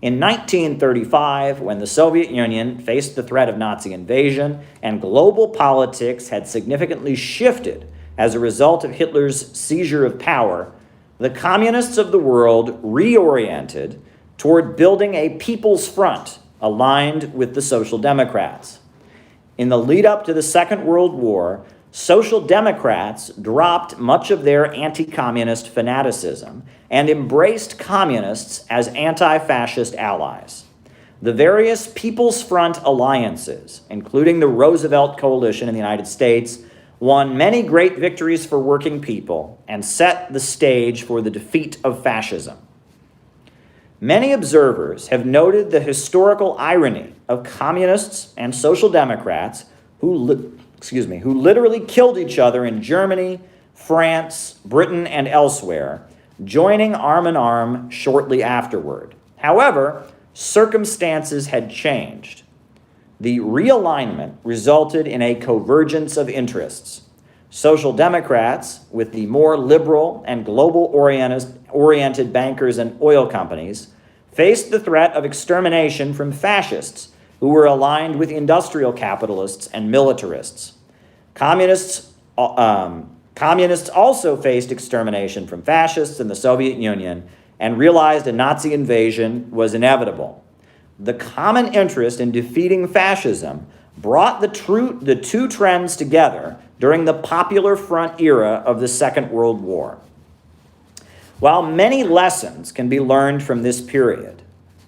In 1935, when the Soviet Union faced the threat of Nazi invasion and global politics had significantly shifted as a result of Hitler's seizure of power, the communists of the world reoriented toward building a people's front aligned with the Social Democrats. In the lead up to the Second World War, Social Democrats dropped much of their anti-communist fanaticism and embraced communists as anti-fascist allies. The various People's Front alliances, including the Roosevelt Coalition in the United States, won many great victories for working people and set the stage for the defeat of fascism. Many observers have noted the historical irony of communists and Social Democrats who literally killed each other in Germany, France, Britain, and elsewhere, joining arm in arm shortly afterward. However, circumstances had changed. The realignment resulted in a convergence of interests. Social Democrats, with the more liberal and global-oriented bankers and oil companies, faced the threat of extermination from fascists who were aligned with industrial capitalists and militarists. Communists also faced extermination from fascists in the Soviet Union and realized a Nazi invasion was inevitable. The common interest in defeating fascism brought the two trends together during the Popular Front era of the Second World War. While many lessons can be learned from this period,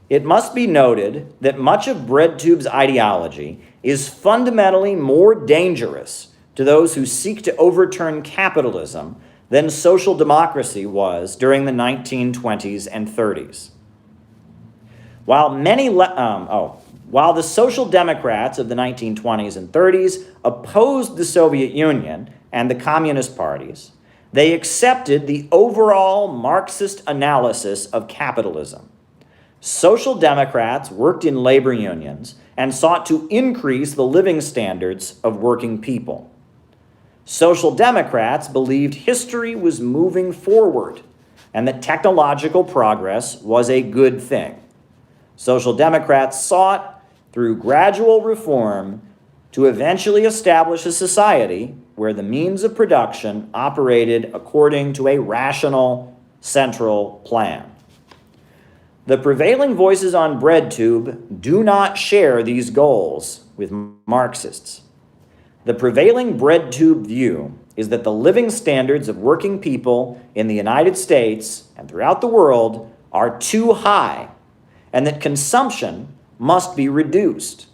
it must be noted that much of BreadTube's ideology is fundamentally more dangerous to those who seek to overturn capitalism than social democracy was during the 1920s and 30s. While the Social Democrats of the 1920s and 30s opposed the Soviet Union and the communist parties, they accepted the overall Marxist analysis of capitalism. Social Democrats worked in labor unions and sought to increase the living standards of working people. Social Democrats believed history was moving forward and that technological progress was a good thing. Social Democrats sought, through gradual reform, to eventually establish a society where the means of production operated according to a rational, central plan. The prevailing voices on BreadTube do not share these goals with Marxists. The prevailing bread tube view is that the living standards of working people in the United States and throughout the world are too high, and that consumption must be reduced.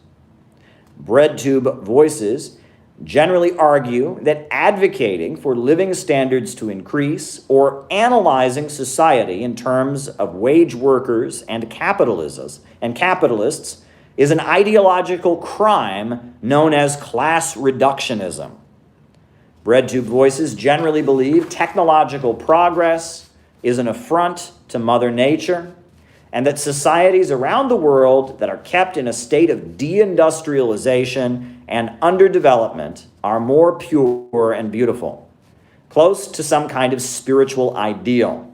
Bread tube voices generally argue that advocating for living standards to increase or analyzing society in terms of wage workers and capitalists is an ideological crime known as class reductionism. Bread tube voices generally believe technological progress is an affront to Mother Nature, and that societies around the world that are kept in a state of deindustrialization and underdevelopment are more pure and beautiful, close to some kind of spiritual ideal.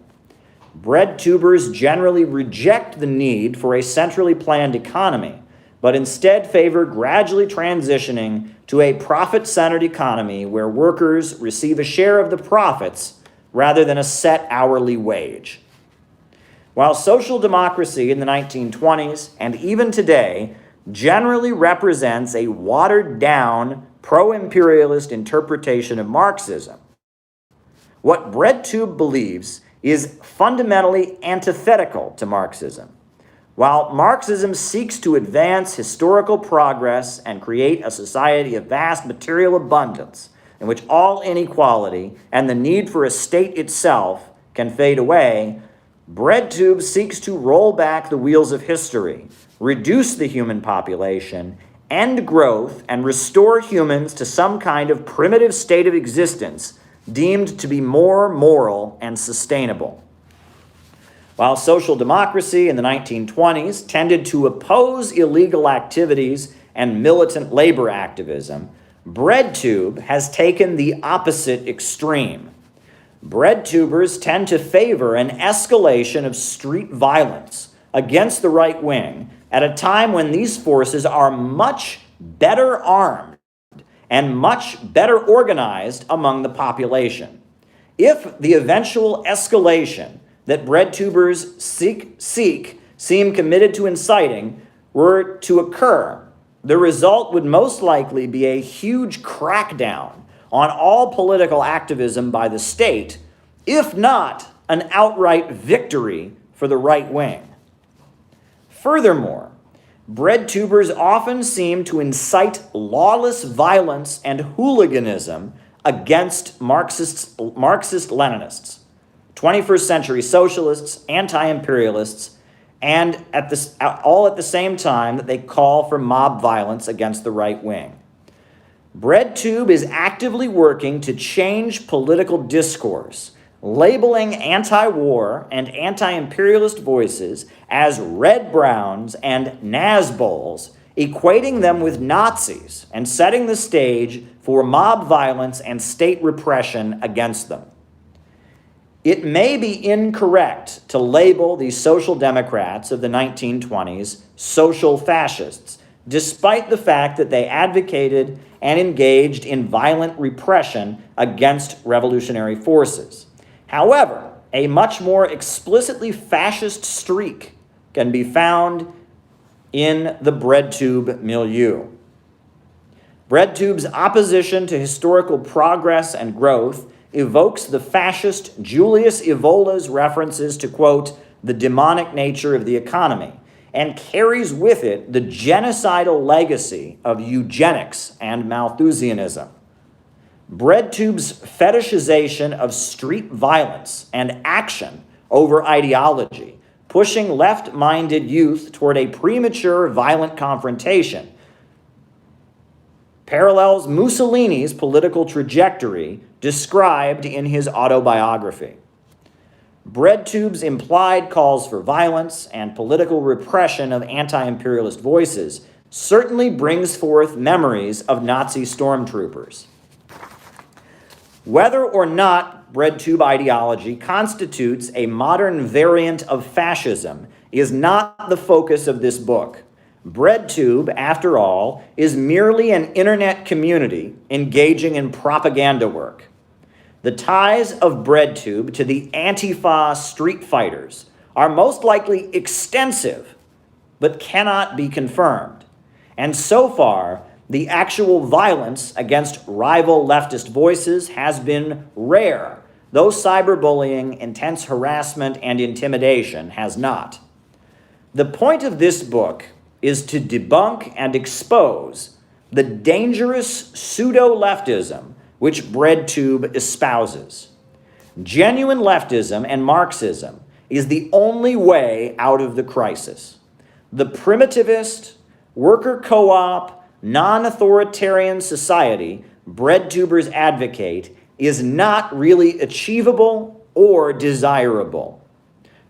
Bread tubers generally reject the need for a centrally planned economy, but instead favor gradually transitioning to a profit-centered economy where workers receive a share of the profits rather than a set hourly wage. While social democracy in the 1920s and even today generally represents a watered-down, pro-imperialist interpretation of Marxism, what BreadTube believes is fundamentally antithetical to Marxism. While Marxism seeks to advance historical progress and create a society of vast material abundance in which all inequality and the need for a state itself can fade away, BreadTube seeks to roll back the wheels of history, reduce the human population, end growth, and restore humans to some kind of primitive state of existence deemed to be more moral and sustainable. While social democracy in the 1920s tended to oppose illegal activities and militant labor activism, BreadTube has taken the opposite extreme. BreadTubers tend to favor an escalation of street violence against the right wing at a time when these forces are much better armed and much better organized among the population. If the eventual escalation that BreadTubers seem committed to inciting were to occur, the result would most likely be a huge crackdown on all political activism by the state, if not an outright victory for the right wing. Furthermore, BreadTubers often seem to incite lawless violence and hooliganism against Marxist-Leninists, 21st century socialists, anti-imperialists, and all at the same time that they call for mob violence against the right wing. BreadTube is actively working to change political discourse, labeling anti-war and anti-imperialist voices as Red Browns and Nazbols, equating them with Nazis and setting the stage for mob violence and state repression against them. It may be incorrect to label the social democrats of the 1920s social fascists, despite the fact that they advocated and engaged in violent repression against revolutionary forces. However, a much more explicitly fascist streak can be found in the BreadTube milieu. BreadTube's opposition to historical progress and growth evokes the fascist Julius Evola's references to, quote, the demonic nature of the economy, and carries with it the genocidal legacy of eugenics and Malthusianism. BreadTube's fetishization of street violence and action over ideology, pushing left-minded youth toward a premature violent confrontation, parallels Mussolini's political trajectory described in his autobiography. BreadTube's implied calls for violence and political repression of anti-imperialist voices certainly brings forth memories of Nazi stormtroopers. Whether or not BreadTube ideology constitutes a modern variant of fascism is not the focus of this book. BreadTube, after all, is merely an internet community engaging in propaganda work. The ties of BreadTube to the Antifa street fighters are most likely extensive, but cannot be confirmed. And so far, the actual violence against rival leftist voices has been rare, though cyberbullying, intense harassment, and intimidation has not. The point of this book is to debunk and expose the dangerous pseudo-leftism which BreadTube espouses. Genuine leftism and Marxism is the only way out of the crisis. The primitivist, worker co-op, non-authoritarian society BreadTubers advocate is not really achievable or desirable.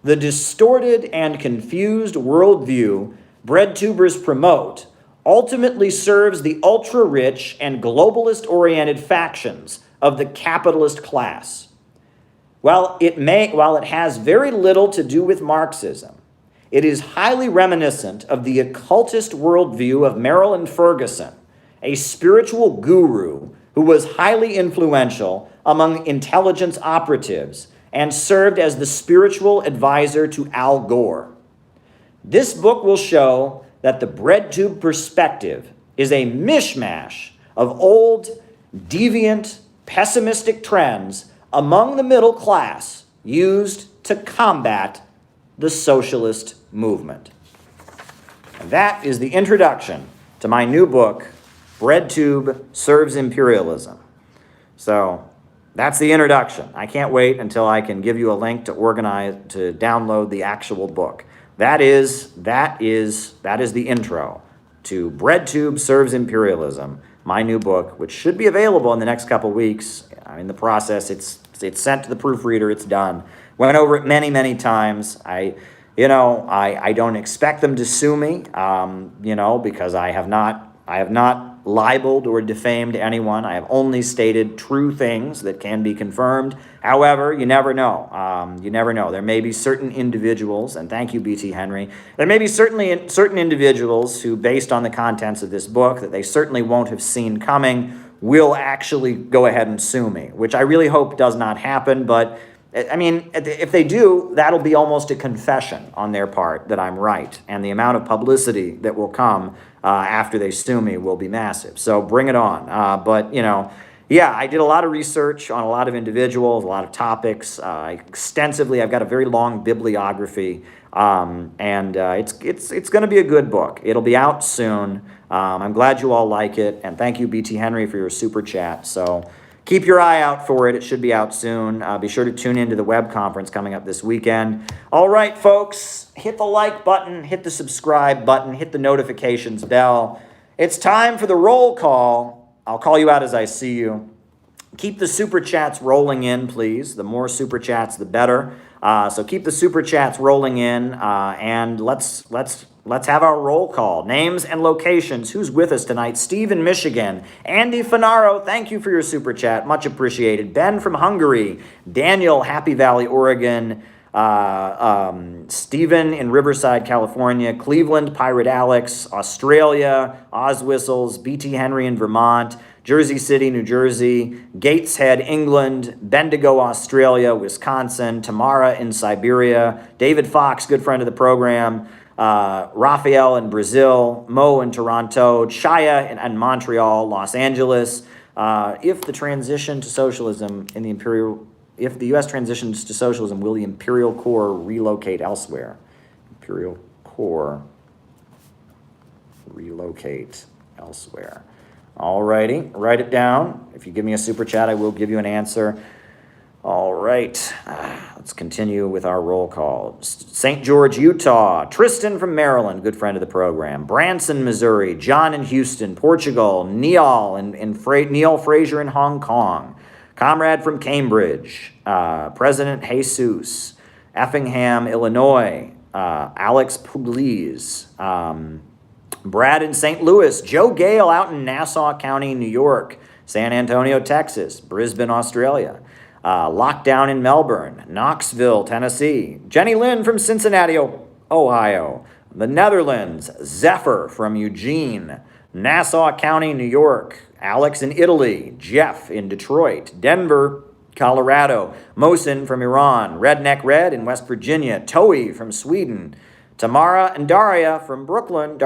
The distorted and confused worldview BreadTubers promote ultimately serves the ultra-rich and globalist-oriented factions of the capitalist class. While it has very little to do with Marxism, it is highly reminiscent of the occultist worldview of Marilyn Ferguson, a spiritual guru who was highly influential among intelligence operatives and served as the spiritual advisor to Al Gore. This book will show that the BreadTube perspective is a mishmash of old, deviant, pessimistic trends among the middle class used to combat the socialist movement. And that is the introduction to my new book, BreadTube Serves Imperialism. So that's the introduction. I can't wait until I can give you a link to download the actual book. That is the intro to BreadTube Serves Imperialism, my new book, which should be available in the next couple weeks. I'm in the process. It's sent to the proofreader. It's done. Went over it many, many times. I don't expect them to sue me, because I have not libeled or defamed anyone. I have only stated true things that can be confirmed. However, you never know. There may be certain individuals, and thank you, B.T. Henry, there may be certain individuals who, based on the contents of this book that they certainly won't have seen coming, will actually go ahead and sue me, which I really hope does not happen. But, I mean, if they do, that'll be almost a confession on their part that I'm right. And the amount of publicity that will come after they sue me will be massive. So bring it on. I did a lot of research on a lot of individuals, a lot of topics, extensively. I've got a very long bibliography, it's going to be a good book. It'll be out soon. I'm glad you all like it, and thank you, B.T. Henry, for your super chat. So keep your eye out for it. It should be out soon. Be sure to tune into the web conference coming up this weekend. All right, folks, hit the like button, hit the subscribe button, hit the notifications bell. It's time for the roll call. I'll call you out as I see you. Keep the super chats rolling in, please. The more super chats, the better. So keep the super chats rolling in, and let's have our roll call. Names and locations. Who's with us tonight? Steve in Michigan. Andy Finaro, thank you for your super chat. Much appreciated. Ben from Hungary. Daniel, Happy Valley, Oregon. Stephen in Riverside, California. Cleveland, Pirate Alex. Australia, Oz Whistles. B.T. Henry in Vermont. Jersey City, New Jersey, Gateshead, England, Bendigo, Australia, Wisconsin, Tamara in Siberia, David Fox, good friend of the program, Raphael in Brazil, Mo in Toronto, Chaya in Montreal, Los Angeles. If the U.S. transitions to socialism, will the Imperial Core relocate elsewhere? Imperial Core relocate elsewhere. All righty, write it down. If you give me a super chat, I will give you an answer. All right, let's continue with our roll call. St. George, Utah. Tristan from Maryland, good friend of the program. Branson, Missouri. John in Houston, Portugal. Neil Neil Fraser in Hong Kong. Comrade from Cambridge. President Jesus. Effingham, Illinois. Alex Pugliese. Brad in St. Louis, Joe Gale out in Nassau County, New York, San Antonio, Texas, Brisbane, Australia, Lockdown in Melbourne, Knoxville, Tennessee, Jenny Lynn from Cincinnati, Ohio, the Netherlands, Zephyr from Eugene, Nassau County, New York, Alex in Italy, Jeff in Detroit, Denver, Colorado, Mohsin from Iran, Redneck Red in West Virginia, Toei from Sweden, Tamara and Dario from Brooklyn,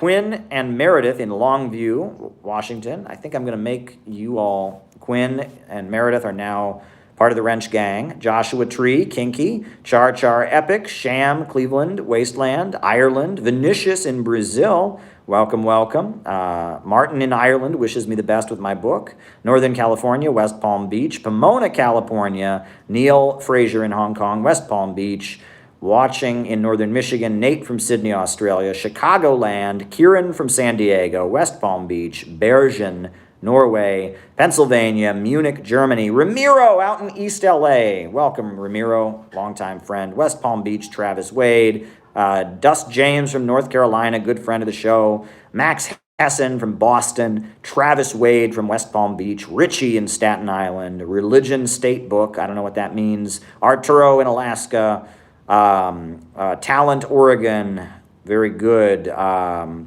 Quinn and Meredith in Longview, Washington. I think I'm going to make you all, Quinn and Meredith are now part of the Wrench Gang. Joshua Tree, Kinky. Char Char Epic. Sham, Cleveland, Wasteland, Ireland. Vinicius in Brazil. Welcome, welcome. Martin in Ireland wishes me the best with my book. Northern California, West Palm Beach. Pomona, California. Neil Fraser in Hong Kong, West Palm Beach. Watching in Northern Michigan, Nate from Sydney, Australia. Chicagoland. Kieran from San Diego, West Palm Beach. Bergen, Norway, Pennsylvania, Munich, Germany. Ramiro out in East LA. Welcome, Ramiro, longtime friend. West Palm Beach, Travis Wade. Dust James from North Carolina, good friend of the show. Max Hessen from Boston. Travis Wade from West Palm Beach. Richie in Staten Island. Religion State Book, I don't know what that means. Arturo in Alaska. Talent, Oregon. Very good,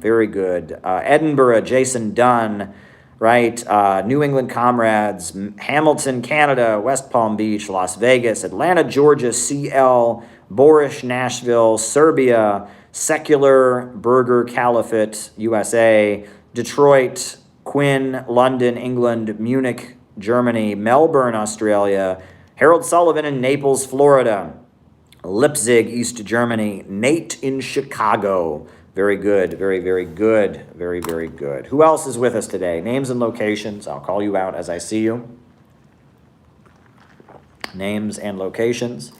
very good. Edinburgh, Jason Dunn. Right, New England Comrades, Hamilton, Canada, West Palm Beach, Las Vegas, Atlanta, Georgia, CL, Borish, Nashville, Serbia, Secular Burger Caliphate, USA, Detroit, Quinn, London, England, Munich, Germany, Melbourne, Australia, Harold Sullivan in Naples, Florida, Leipzig, East Germany, Nate in Chicago. Very good, very, very good, very, very good. Who else is with us today? Names and locations. I'll call you out as I see you. Names and locations.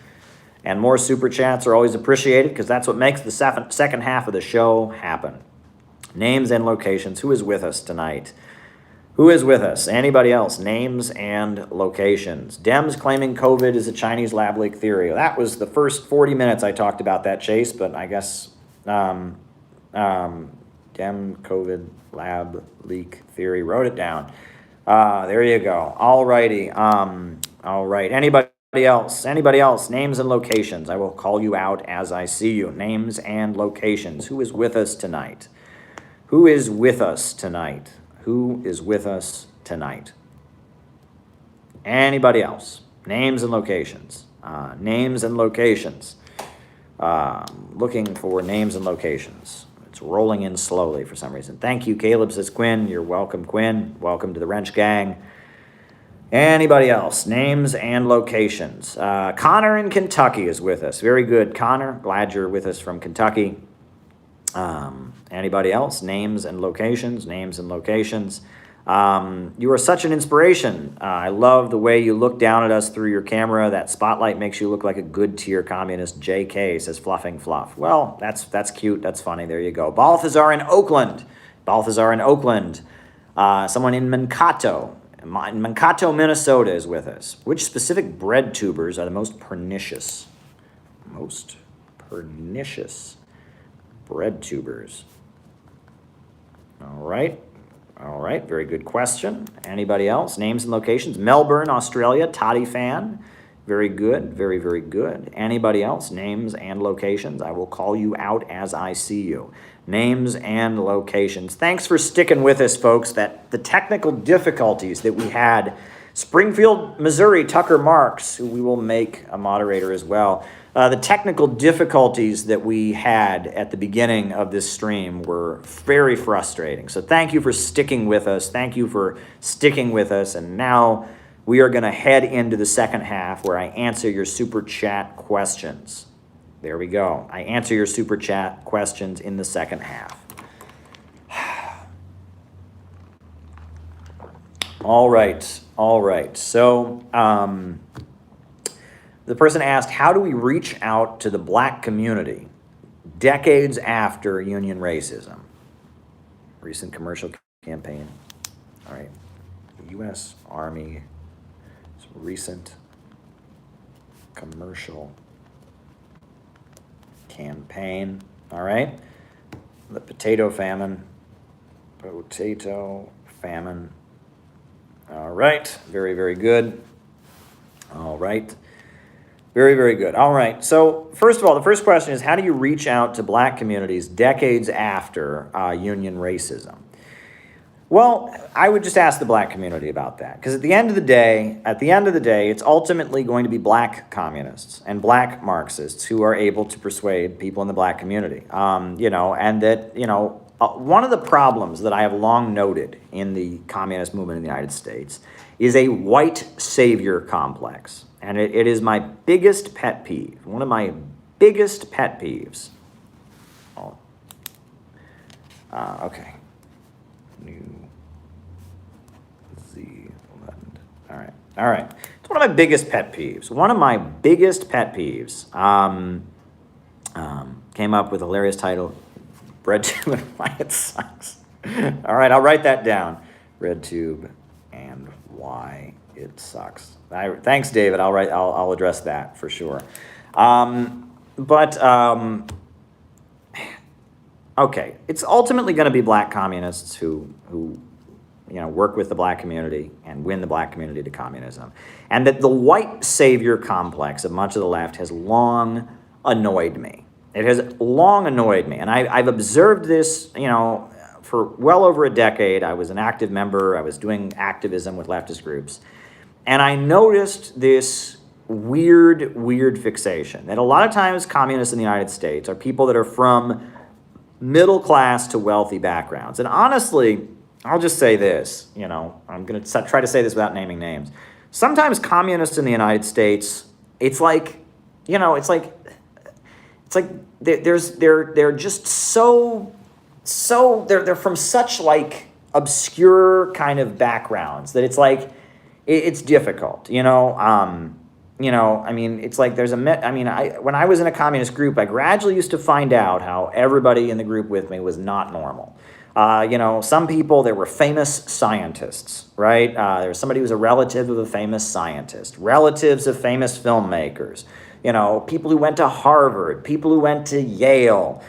And more super chats are always appreciated because that's what makes the second half of the show happen. Names and locations. Who is with us tonight? Who is with us? Anybody else? Names and locations. Dems claiming COVID is a Chinese lab leak theory. That was the first 40 minutes I talked about that, Chase, but I guess... Dem COVID lab leak theory. Wrote it down. There you go. All righty. All right. Anybody else? Anybody else? Names and locations. I will call you out as I see you. Names and locations. Who is with us tonight? Who is with us tonight? Who is with us tonight? Anybody else? Names and locations. Names and locations. Looking for names and locations. It's rolling in slowly for some reason. Thank you, Caleb, says Quinn. You're welcome, Quinn. Welcome to the Wrench Gang. Anybody else? Names and locations. Connor in Kentucky is with us. Very good, Connor. Glad you're with us from Kentucky. Anybody else? Names and locations. Names and locations. You are such an inspiration. I love the way you look down at us through your camera. That spotlight makes you look like a good tier communist. JK says Fluffing Fluff. Well, that's cute. That's funny. There you go. Balthazar in Oakland. Balthazar in Oakland. Someone in Mankato. Mankato, Minnesota is with us. Which specific bread tubers are the most pernicious? Most pernicious bread tubers. All right. All right, very good question. Anybody else? Names and locations. Melbourne, Australia, Toddy fan. Very good, very, very good. Anybody else? Names and locations. I will call you out as I see you. Names and locations. Thanks for sticking with us, folks. That the technical difficulties that we had. Springfield, Missouri, Tucker Marks, who we will make a moderator as well. The technical difficulties that we had at the beginning of this stream were very frustrating. So thank you for sticking with us. Thank you for sticking with us. And now we are going to head into the second half where I answer your super chat questions. There we go. I answer your super chat questions in the second half. All right. All right. So, the person asked, how do we reach out to the black community decades after union racism? Recent commercial campaign. All right. U.S. Army recent commercial campaign. All right. The potato famine. Potato famine. All right. Very, very good. All right. Very, very good. All right. So first of all, the first question is, how do you reach out to black communities decades after union racism? Well, I would just ask the black community about that, because at the end of the day, it's ultimately going to be black communists and black Marxists who are able to persuade people in the black community. And that, one of the problems that I have long noted in the communist movement in the United States is a white savior complex. And it is my biggest pet peeve, one of my biggest pet peeves. Oh. Okay. New Zealand. All right. It's one of my biggest pet peeves. One of my biggest pet peeves. Came up with a hilarious title, Bread Tube and Why It Sucks. All right, I'll write that down. Bread Tube and Why It Sucks. Thanks, David. I'll address that for sure. Okay, it's ultimately going to be black communists who work with the black community and win the black community to communism. And that the white savior complex of much of the left has long annoyed me. It has long annoyed me. And I've observed this, for well over a decade. I was an active member. I was doing activism with leftist groups. And I noticed this weird fixation that a lot of times communists in the United States are people that are from middle class to wealthy backgrounds. And honestly, I'll just say this, I'm going to try to say this without naming names. Sometimes communists in the United States, it's like they're just so they're from such like obscure kind of backgrounds that it's like it's difficult, it's like when I was in a communist group, I gradually used to find out how everybody in the group with me was not normal. Some people, there were famous scientists, right? There was somebody who was a relative of a famous scientist, relatives of famous filmmakers, people who went to Harvard, people who went to Yale,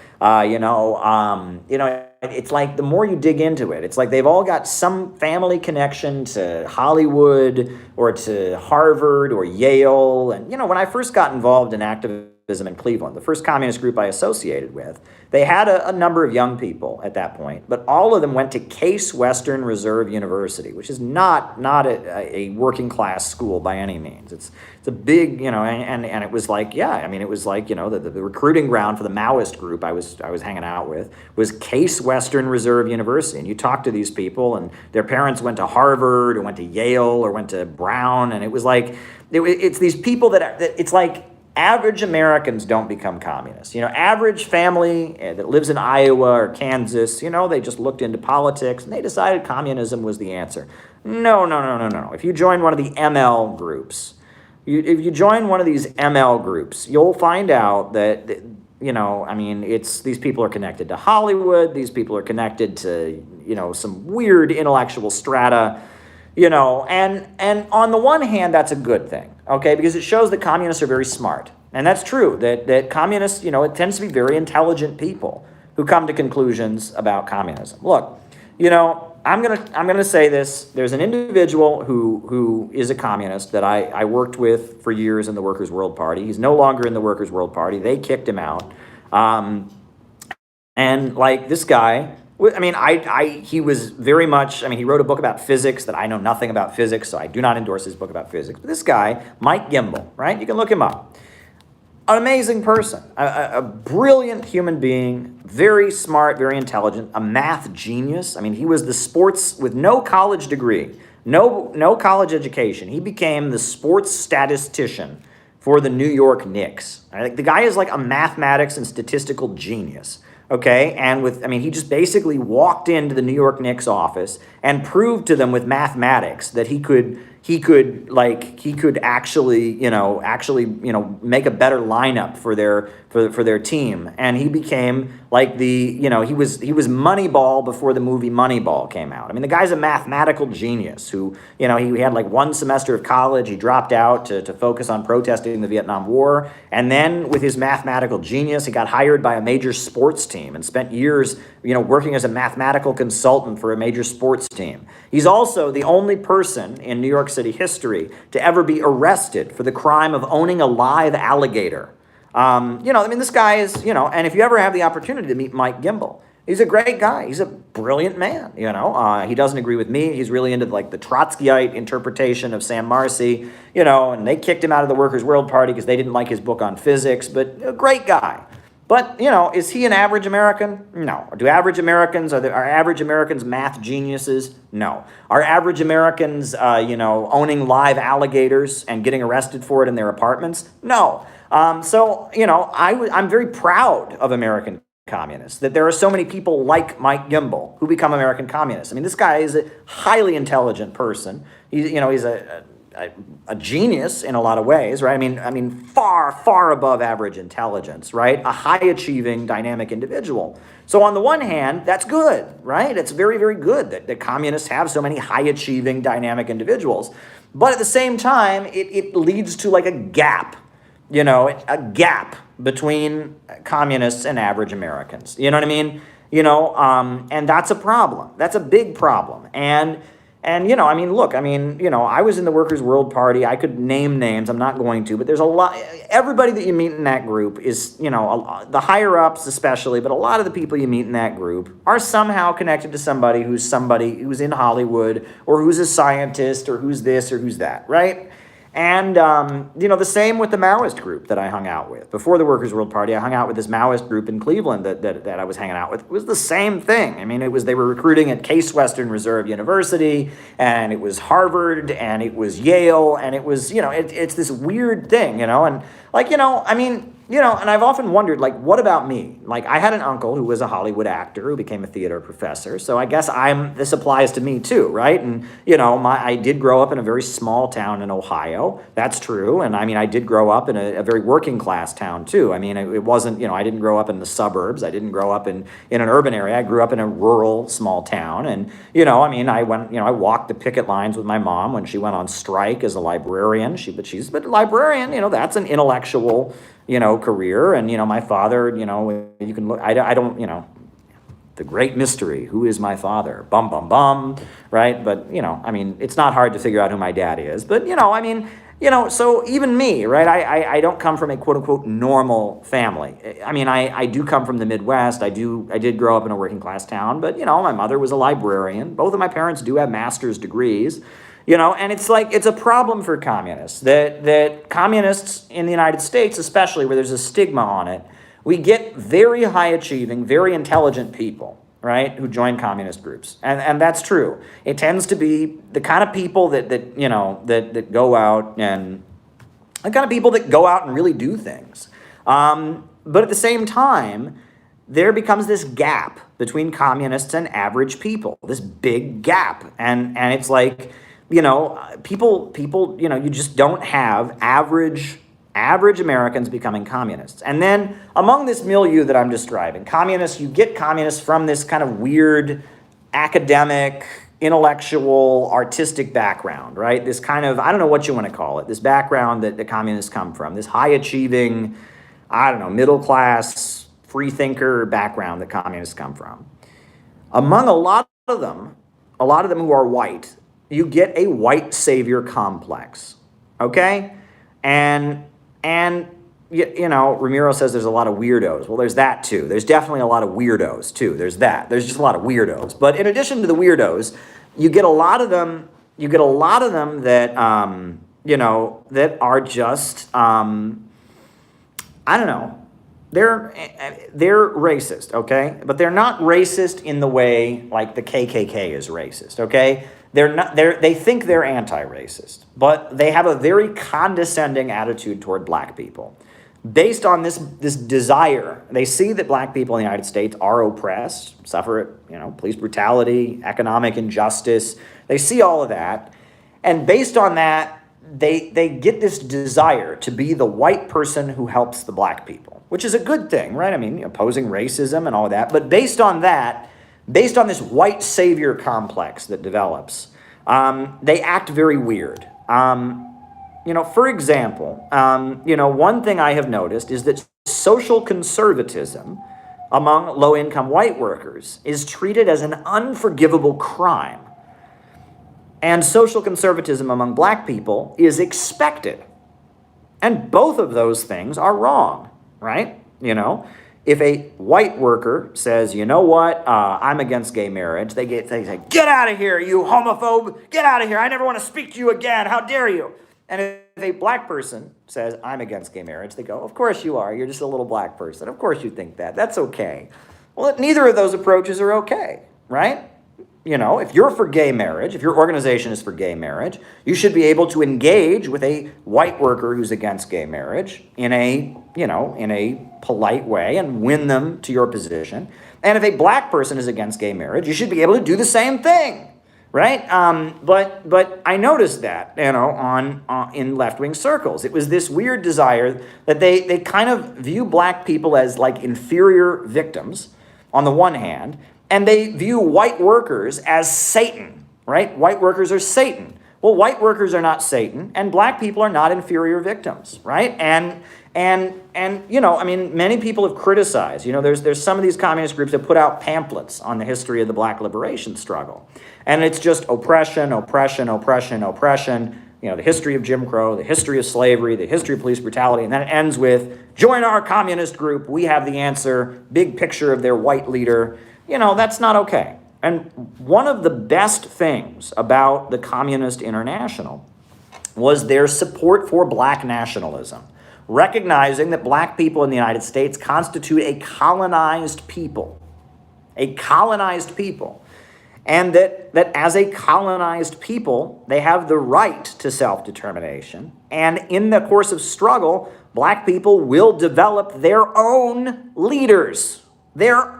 it's like the more you dig into it, it's like they've all got some family connection to Hollywood or to Harvard or Yale. And, when I first got involved in activism in Cleveland, the first communist group I associated with, they had a number of young people at that point, but all of them went to Case Western Reserve University, which is not a working class school by any means. It's a big, and it was like, it was like, the recruiting ground for the Maoist group I was hanging out with was Case Western Reserve University. And you talk to these people and their parents went to Harvard or went to Yale or went to Brown. And it was like, it's these people that it's like, average Americans don't become communists. Average family that lives in Iowa or Kansas, they just looked into politics and they decided communism was the answer. No. If you join one of the ML groups, if you join one of these ML groups, you'll find out that, it's these people are connected to Hollywood. These people are connected to, some weird intellectual strata. And on the one hand, that's a good thing, okay, because it shows that communists are very smart. And that's true, that communists, it tends to be very intelligent people who come to conclusions about communism. Look, I'm gonna say this. There's an individual who is a communist that I worked with for years in the Workers' World Party. He's no longer in the Workers' World Party. They kicked him out. And like this guy, he was very much, he wrote a book about physics that I know nothing about physics, so I do not endorse his book about physics. But this guy, Mike Gimbel, right? You can look him up. An amazing person, a brilliant human being, very smart, very intelligent, a math genius. He was the sports, with no college degree, no college education. He became the sports statistician for the New York Knicks. Right? The guy is like a mathematics and statistical genius. Okay, and he just basically walked into the New York Knicks office and proved to them with mathematics that he could actually make a better lineup for their team. And he became like he was Moneyball before the movie Moneyball came out. The guy's a mathematical genius who, he had like one semester of college. He dropped out to focus on protesting the Vietnam War. And then with his mathematical genius, he got hired by a major sports team and spent years, working as a mathematical consultant for a major sports team. He's also the only person in New York City history to ever be arrested for the crime of owning a live alligator. This guy is, and if you ever have the opportunity to meet Mike Gimbel, he's a great guy. He's a brilliant man, He doesn't agree with me. He's really into like the Trotskyite interpretation of Sam Marcy, and they kicked him out of the Workers' World Party because they didn't like his book on physics, but a great guy. But, is he an average American? No. Are average Americans math geniuses? No. Are average Americans, owning live alligators and getting arrested for it in their apartments? No. I'm very proud of American communists, that there are so many people like Mike Gimbel who become American communists. I mean, this guy is a highly intelligent person. He's a genius in a lot of ways, right? I mean, far, far above average intelligence, right? A high-achieving, dynamic individual. So on the one hand, that's good, right? It's very, very good that communists have so many high-achieving, dynamic individuals. But at the same time, it leads to like a gap, a gap between communists and average Americans. You know what I mean? And that's a problem. That's a big problem. And look, I was in the Workers' World Party. I could name names. I'm not going to, but there's a lot. Everybody that you meet in that group is, the higher ups especially, but a lot of the people you meet in that group are somehow connected to somebody who's in Hollywood, or who's a scientist, or who's this or who's that, right? And, the same with the Maoist group that I hung out with. Before the Workers' World Party, I hung out with this Maoist group in Cleveland that I was hanging out with. It was the same thing. I mean, they were recruiting at Case Western Reserve University, and it was Harvard, and it was Yale, and it was, it's this weird thing, and and I've often wondered, like, what about me? Like, I had an uncle who was a Hollywood actor who became a theater professor, so I guess this applies to me too, right? And, I did grow up in a very small town in Ohio. That's true. And I did grow up in a very working class town too. It wasn't, I didn't grow up in the suburbs. I didn't grow up in an urban area. I grew up in a rural small town. And, I walked the picket lines with my mom when she went on strike as a librarian. She's a librarian, that's an intellectual, career. And, my father, you can look, I don't, the great mystery, who is my father? Bum, bum, bum, right? But, it's not hard to figure out who my dad is. But, so even me, right? I don't come from a quote unquote normal family. I do come from the Midwest. I did grow up in a working class town, but, my mother was a librarian. Both of my parents do have master's degrees. And it's a problem for communists, that communists in the United States, especially where there's a stigma on it, we get very high-achieving, very intelligent people, right, who join communist groups. And that's true. It tends to be the kind of people that go out and the kind of people that go out and really do things. But at the same time, there becomes this gap between communists and average people, this big gap. And it's like, people, you just don't have average Americans becoming communists. And then among this milieu that I'm describing, you get communists from this kind of weird academic, intellectual, artistic background, right? This kind of, I don't know what you want to call it, this background that the communists come from, this high-achieving, middle class, free thinker background that communists come from. Among a lot of them who are white, you get a white savior complex, okay? And Ramiro says there's a lot of weirdos. Well, there's that too. There's definitely a lot of weirdos too. There's that. There's just a lot of weirdos. But in addition to the weirdos, you get a lot of them that, that are just, they're racist, okay? But they're not racist in the way like the KKK is racist, okay? They think they're anti-racist, but they have a very condescending attitude toward black people. Based on this desire, they see that black people in the United States are oppressed, suffer, police brutality, economic injustice. They see all of that. And based on that, they get this desire to be the white person who helps the black people, which is a good thing, right? Opposing racism and all of that. But based on this white savior complex that develops, they act very weird. For example, one thing I have noticed is that social conservatism among low-income white workers is treated as an unforgivable crime. And social conservatism among black people is expected. And both of those things are wrong, right? If a white worker says, you know what, I'm against gay marriage, they say, get out of here, you homophobe, get out of here, I never want to speak to you again, how dare you? And a black person says, I'm against gay marriage, they go, of course you are. You're just a little black person. Of course you think that. That's okay. Well, neither of those approaches are okay, right? You know, if you're for gay marriage, if your organization is for gay marriage, you should be able to engage with a white worker who's against gay marriage in a, in a polite way and win them to your position. And if a black person is against gay marriage, you should be able to do the same thing, right? But I noticed that, in left-wing circles. It was this weird desire that they kind of view black people as like inferior victims on the one hand, and they view white workers as Satan, right? White workers are Satan. Well, white workers are not Satan, and black people are not inferior victims, right? And many people have criticized, there's some of these communist groups that put out pamphlets on the history of the black liberation struggle. And it's just oppression, oppression, oppression, oppression, the history of Jim Crow, the history of slavery, the history of police brutality, and then it ends with, join our communist group, we have the answer, big picture of their white leader. That's not okay. And one of the best things about the Communist International was their support for black nationalism, recognizing that black people in the United States constitute a colonized people, and that as a colonized people, they have the right to self-determination. And in the course of struggle, black people will develop their own leaders. They're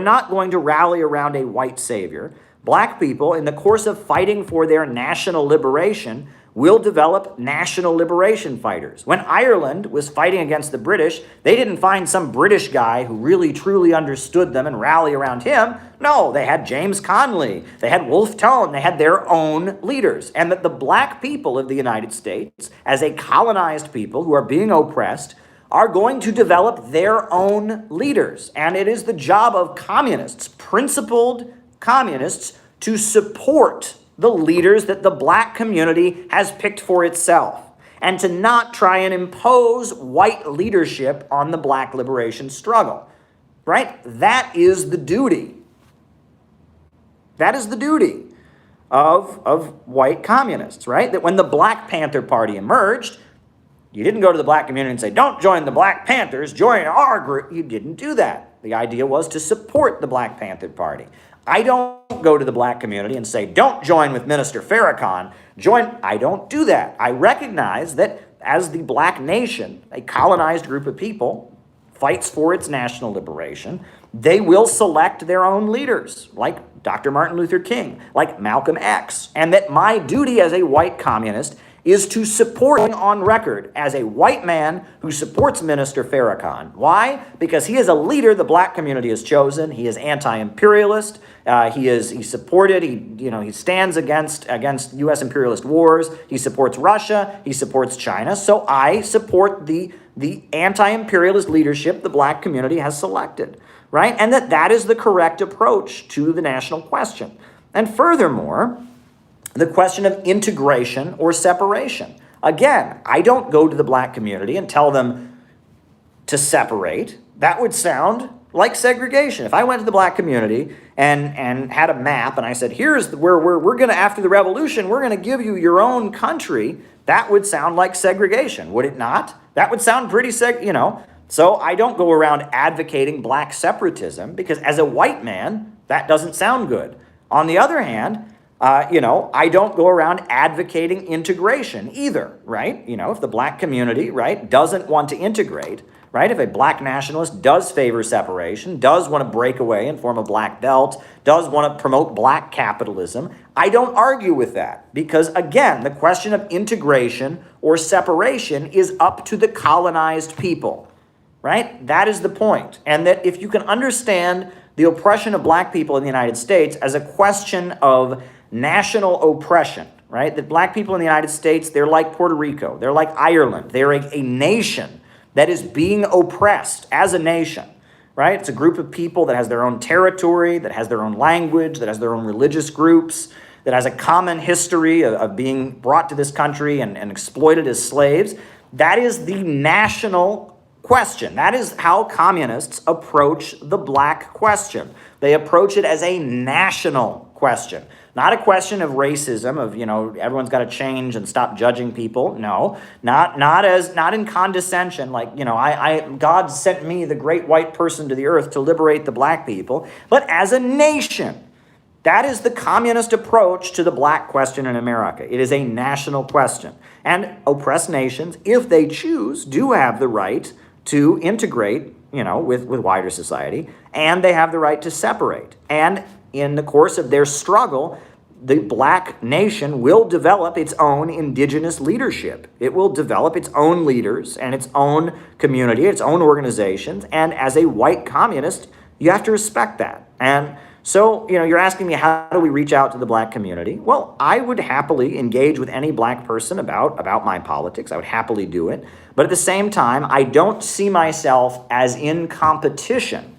not going to rally around a white savior. Black people, in the course of fighting for their national liberation, will develop national liberation fighters. When Ireland was fighting against the British, they didn't find some British guy who really truly understood them and rally around him. No, they had James Connolly, they had Wolfe Tone, they had their own leaders. And that the black people of the United States, as a colonized people who are being oppressed, are going to develop their own leaders. And it is the job of communists, principled communists, to support the leaders that the black community has picked for itself, and to not try and impose white leadership on the black liberation struggle, right? That is the duty. That is the duty of white communists, right? That when the Black Panther Party emerged, you didn't go to the black community and say, don't join the Black Panthers, join our group. You didn't do that. The idea was to support the Black Panther Party. I don't go to the black community and say, don't join with Minister Farrakhan, I don't do that. I recognize that as the black nation, a colonized group of people, fights for its national liberation, they will select their own leaders, like Dr. Martin Luther King, like Malcolm X, and that my duty as a white communist is to support on record as a white man who supports Minister Farrakhan. Why? Because he is a leader the black community has chosen. He is anti-imperialist. He stands against U.S. imperialist wars. He supports Russia. He supports China. So I support the anti-imperialist leadership the black community has selected, right? And that is the correct approach to the national question. And furthermore, the question of integration or separation. Again, I don't go to the black community and tell them to separate. That would sound like segregation. If I went to the black community and had a map and I said, here's where we're going to, after the revolution, we're going to give you your own country, that would sound like segregation, would it not? That would sound pretty So I don't go around advocating black separatism because as a white man, that doesn't sound good. On the other hand, I don't go around advocating integration either, right? If the black community, right, doesn't want to integrate, right? If a black nationalist does favor separation, does want to break away and form a black belt, does want to promote black capitalism, I don't argue with that because, again, the question of integration or separation is up to the colonized people, right? That is the point. And that if you can understand the oppression of black people in the United States as a question of national oppression, right? That black people in the United States, they're like Puerto Rico, they're like Ireland, they're a nation that is being oppressed as a nation, right? It's a group of people that has their own territory, that has their own language, that has their own religious groups, that has a common history of being brought to this country and exploited as slaves. That is the national question. That is how communists approach the black question. They approach it as a national question, Not a question of racism, of, everyone's got to change and stop judging people. No, not in condescension, like, God sent me, the great white person, to the earth to liberate the black people, but as a nation. That is the communist approach to the black question in America. It is a national question. And oppressed nations, if they choose, do have the right to integrate, with wider society, and they have the right to separate. And in the course of their struggle, the black nation will develop its own indigenous leadership. It will develop its own leaders and its own community, its own organizations. And as a white communist, you have to respect that. And so, you're asking me, how do we reach out to the black community? Well, I would happily engage with any black person about my politics. I would happily do it. But at the same time, I don't see myself as in competition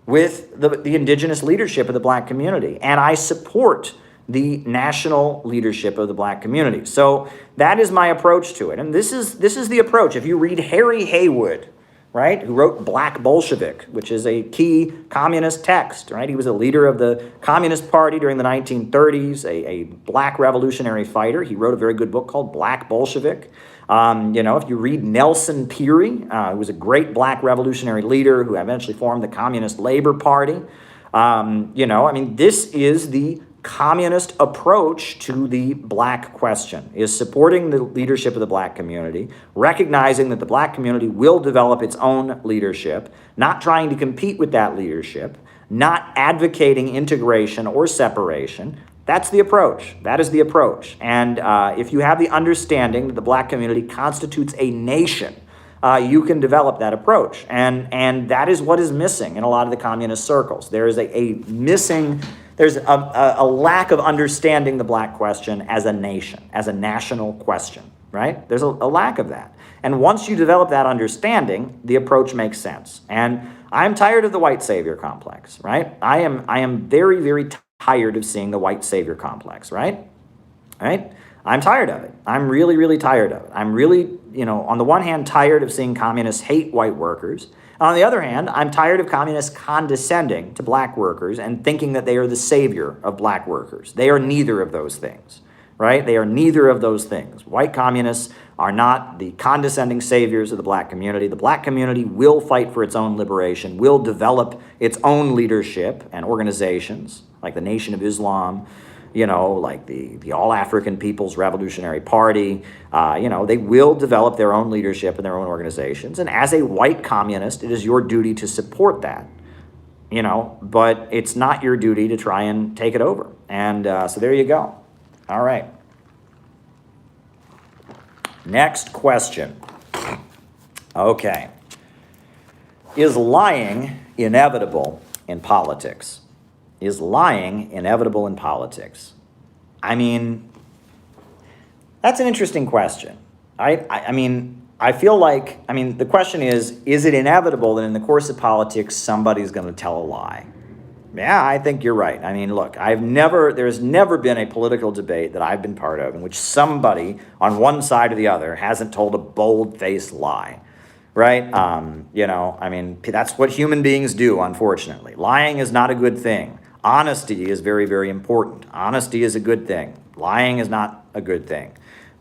with the indigenous leadership of the black community. And I support the national leadership of the black community. So that is my approach to it. And this is the approach. If you read Harry Haywood, right, who wrote Black Bolshevik, which is a key communist text, right? He was a leader of the Communist Party during the 1930s, a black revolutionary fighter. He wrote a very good book called Black Bolshevik. If you read Nelson Peary, who was a great black revolutionary leader who eventually formed the Communist Labor Party, this is the communist approach to the black question, is supporting the leadership of the black community, recognizing that the black community will develop its own leadership, not trying to compete with that leadership, not advocating integration or separation. That's the approach. That is the approach. And if you have the understanding that the black community constitutes a nation, you can develop that approach. And that is what is missing in a lot of the communist circles. There is there's a lack of understanding the black question as a nation, as a national question, right? There's a lack of that. And once you develop that understanding, the approach makes sense. And I'm tired of the white savior complex, right? I am very, very tired of seeing the white savior complex, right? Right? I'm tired of it. I'm really, really tired of it. I'm really, on the one hand, tired of seeing communists hate white workers. On the other hand, I'm tired of communists condescending to black workers and thinking that they are the savior of black workers. They are neither of those things, right? They are neither of those things. White communists are not the condescending saviors of the black community. The black community will fight for its own liberation, will develop its own leadership and organizations, like the Nation of Islam, like the All-African People's Revolutionary Party. They will develop their own leadership and their own organizations. And as a white communist, it is your duty to support that, but it's not your duty to try and take it over. And so there you go. All right. Next question. Okay. Is lying inevitable in politics? Is lying inevitable in politics? I mean, that's an interesting question. I feel like, the question is it inevitable that in the course of politics, somebody's going to tell a lie? Yeah, I think you're right. Look, there's never been a political debate that I've been part of in which somebody on one side or the other hasn't told a bold-faced lie. Right? That's what human beings do, unfortunately. Lying is not a good thing. Honesty is very, very important. Honesty is a good thing. Lying is not a good thing.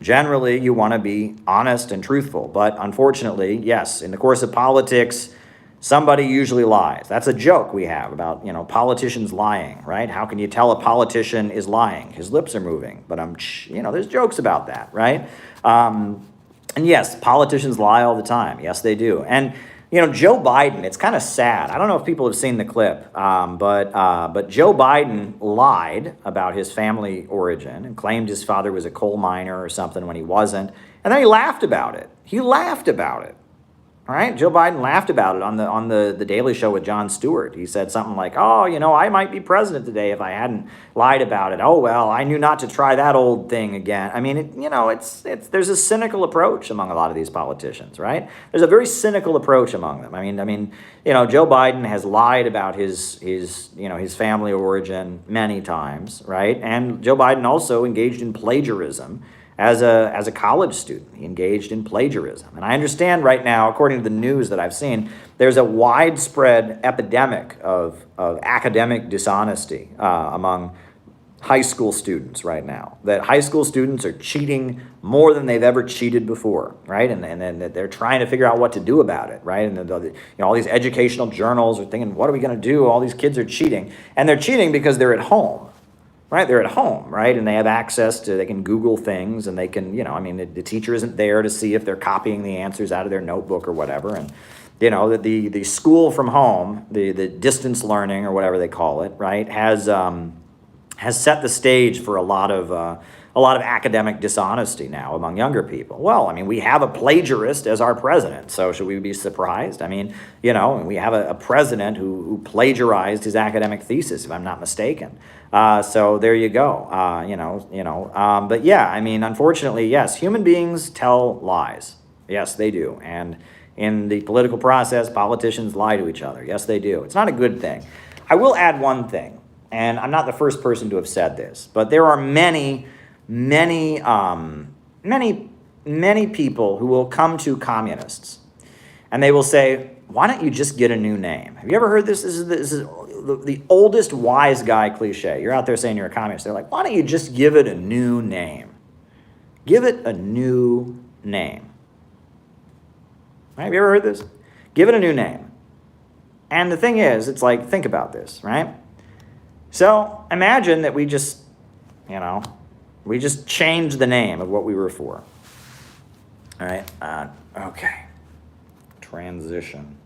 Generally, you want to be honest and truthful, but unfortunately, yes, in the course of politics, somebody usually lies. That's a joke we have about, politicians lying, right? How can you tell a politician is lying? His lips are moving, but there's jokes about that, right? And yes, politicians lie all the time. Yes, they do. And Joe Biden, it's kind of sad. I don't know if people have seen the clip, but Joe Biden lied about his family origin and claimed his father was a coal miner or something when he wasn't. And then he laughed about it. He laughed about it. All right, Joe Biden laughed about it on the Daily Show with Jon Stewart. He said something like, I might be president today if I hadn't lied about it. Oh, well, I knew not to try that old thing again. There's a cynical approach among a lot of these politicians, right? There's a very cynical approach among them. Joe Biden has lied about his family origin many times, right? And Joe Biden also engaged in plagiarism. As a college student, he engaged in plagiarism. And I understand right now, according to the news that I've seen, there's a widespread epidemic of academic dishonesty among high school students right now, that high school students are cheating more than they've ever cheated before, right? And then they're trying to figure out what to do about it, right? And all these educational journals are thinking, what are we going to do? All these kids are cheating. And they're cheating because they're at home, right? They're at home, right? And they have access to, they can Google things, and they can, the teacher isn't there to see if they're copying the answers out of their notebook or whatever. And, the school from home, the distance learning or whatever they call it, right, has set the stage for a lot of academic dishonesty now among younger people. Well, we have a plagiarist as our president, so should we be surprised? We have a president who plagiarized his academic thesis, if I'm not mistaken. So there you go. But yeah, unfortunately, yes, human beings tell lies. Yes, they do. And in the political process, politicians lie to each other. Yes, they do. It's not a good thing. I will add one thing, and I'm not the first person to have said this, but there are many people who will come to communists, and they will say, why don't you just get a new name? Have you ever heard this? This is the oldest wise guy cliche. You're out there saying you're a communist. They're like, why don't you just give it a new name? Give it a new name. Right? Have you ever heard this? Give it a new name. And the thing is, it's like, think about this, right? So imagine that we just changed the name of what we were for. All right. Okay. Transition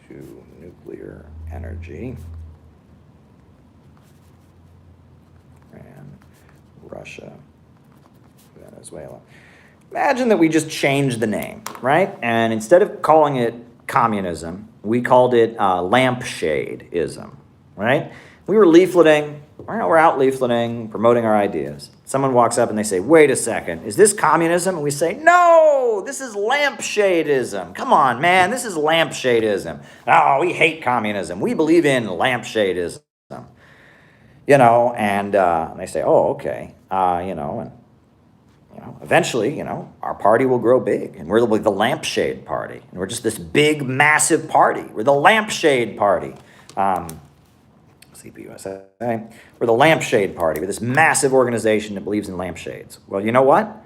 to nuclear energy. And Russia, Venezuela. Imagine that we just changed the name, right? And instead of calling it communism, we called it lampshade-ism, right? We were leafleting, we're out leafleting, promoting our ideas. Someone walks up and they say, wait a second, is this communism? And we say, no, this is lampshade-ism. Come on, man, this is lampshade-ism. Oh, we hate communism. We believe in lampshade-ism. And they say, oh, okay, eventually, our party will grow big, and we're the lampshade party. And we're just this big, massive party. We're the lampshade party. CPUSA. We're the lampshade party. We're this massive organization that believes in lampshades. Well, you know what?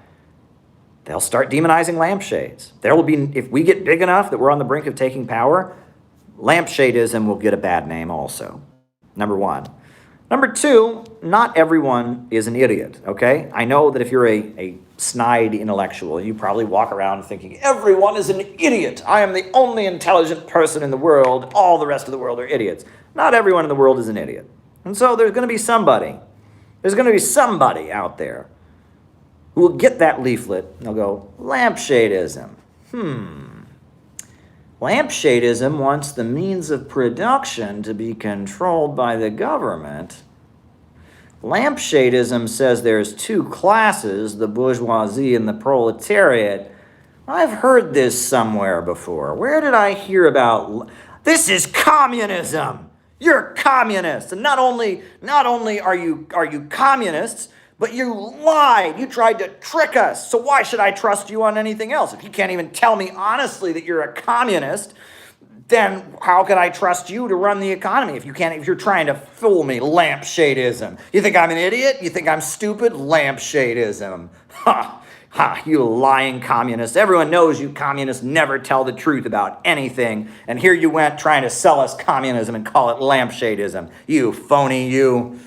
They'll start demonizing lampshades. There will be, if we get big enough that we're on the brink of taking power, lampshadism will get a bad name also. Number one. Number two, not everyone is an idiot, okay? I know that if you're a snide intellectual, you probably walk around thinking, everyone is an idiot. I am the only intelligent person in the world. All the rest of the world are idiots. Not everyone in the world is an idiot. And so there's going to be somebody out there who will get that leaflet and they'll go, lampshadism. Lampshadism wants the means of production to be controlled by the government. Lampshadism says there's two classes, the bourgeoisie and the proletariat. I've heard this somewhere before. Where did I hear about... This is communism! You're communists! And not only are you communists, but you lied. You tried to trick us. So why should I trust you on anything else? If you can't even tell me honestly that you're a communist, then how can I trust you to run the economy if you're trying to fool me? Lampshadism. You think I'm an idiot? You think I'm stupid? Lampshadism. Ha! Ha! You lying communists. Everyone knows you communists never tell the truth about anything. And here you went trying to sell us communism and call it lampshadism. You phony, you.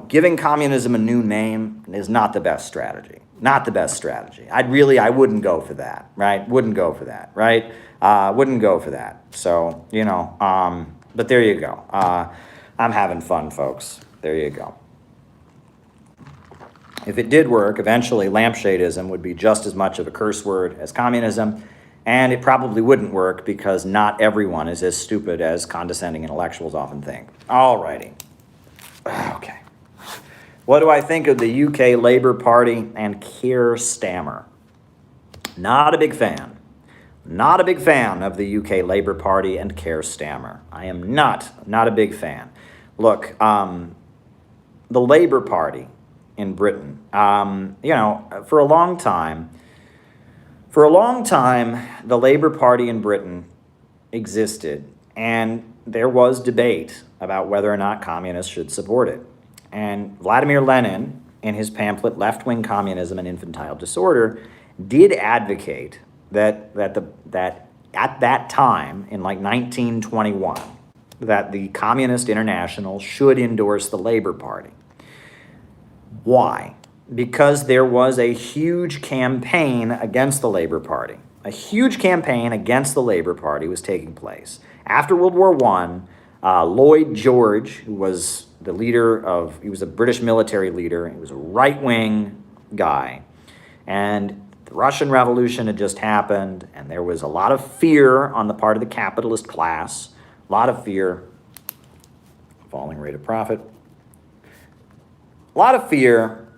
Giving communism a new name is not the best strategy. Not the best strategy. I wouldn't go for that, right? Wouldn't go for that, right? Wouldn't go for that. So, but there you go. I'm having fun, folks. There you go. If it did work, eventually lampshadism would be just as much of a curse word as communism, and it probably wouldn't work because not everyone is as stupid as condescending intellectuals often think. All righty. Okay. What do I think of the UK Labour Party and Keir Starmer? Not a big fan. Not a big fan of the UK Labour Party and Keir Starmer. I am not a big fan. Look, the Labour Party in Britain, for a long time, the Labour Party in Britain existed. and there was debate about whether or not communists should support it. And Vladimir Lenin, in his pamphlet Left-Wing Communism and Infantile Disorder, did advocate that at that time, in like 1921, that the Communist International should endorse the Labor Party. Why? Because there was a huge campaign against the Labor Party. A huge campaign against the Labor Party was taking place. After World War I, Lloyd George, who was the leader he was a British military leader, he was a right-wing guy, and the Russian Revolution had just happened, and there was a lot of fear on the part of the capitalist class, a lot of fear, falling rate of profit, a lot of fear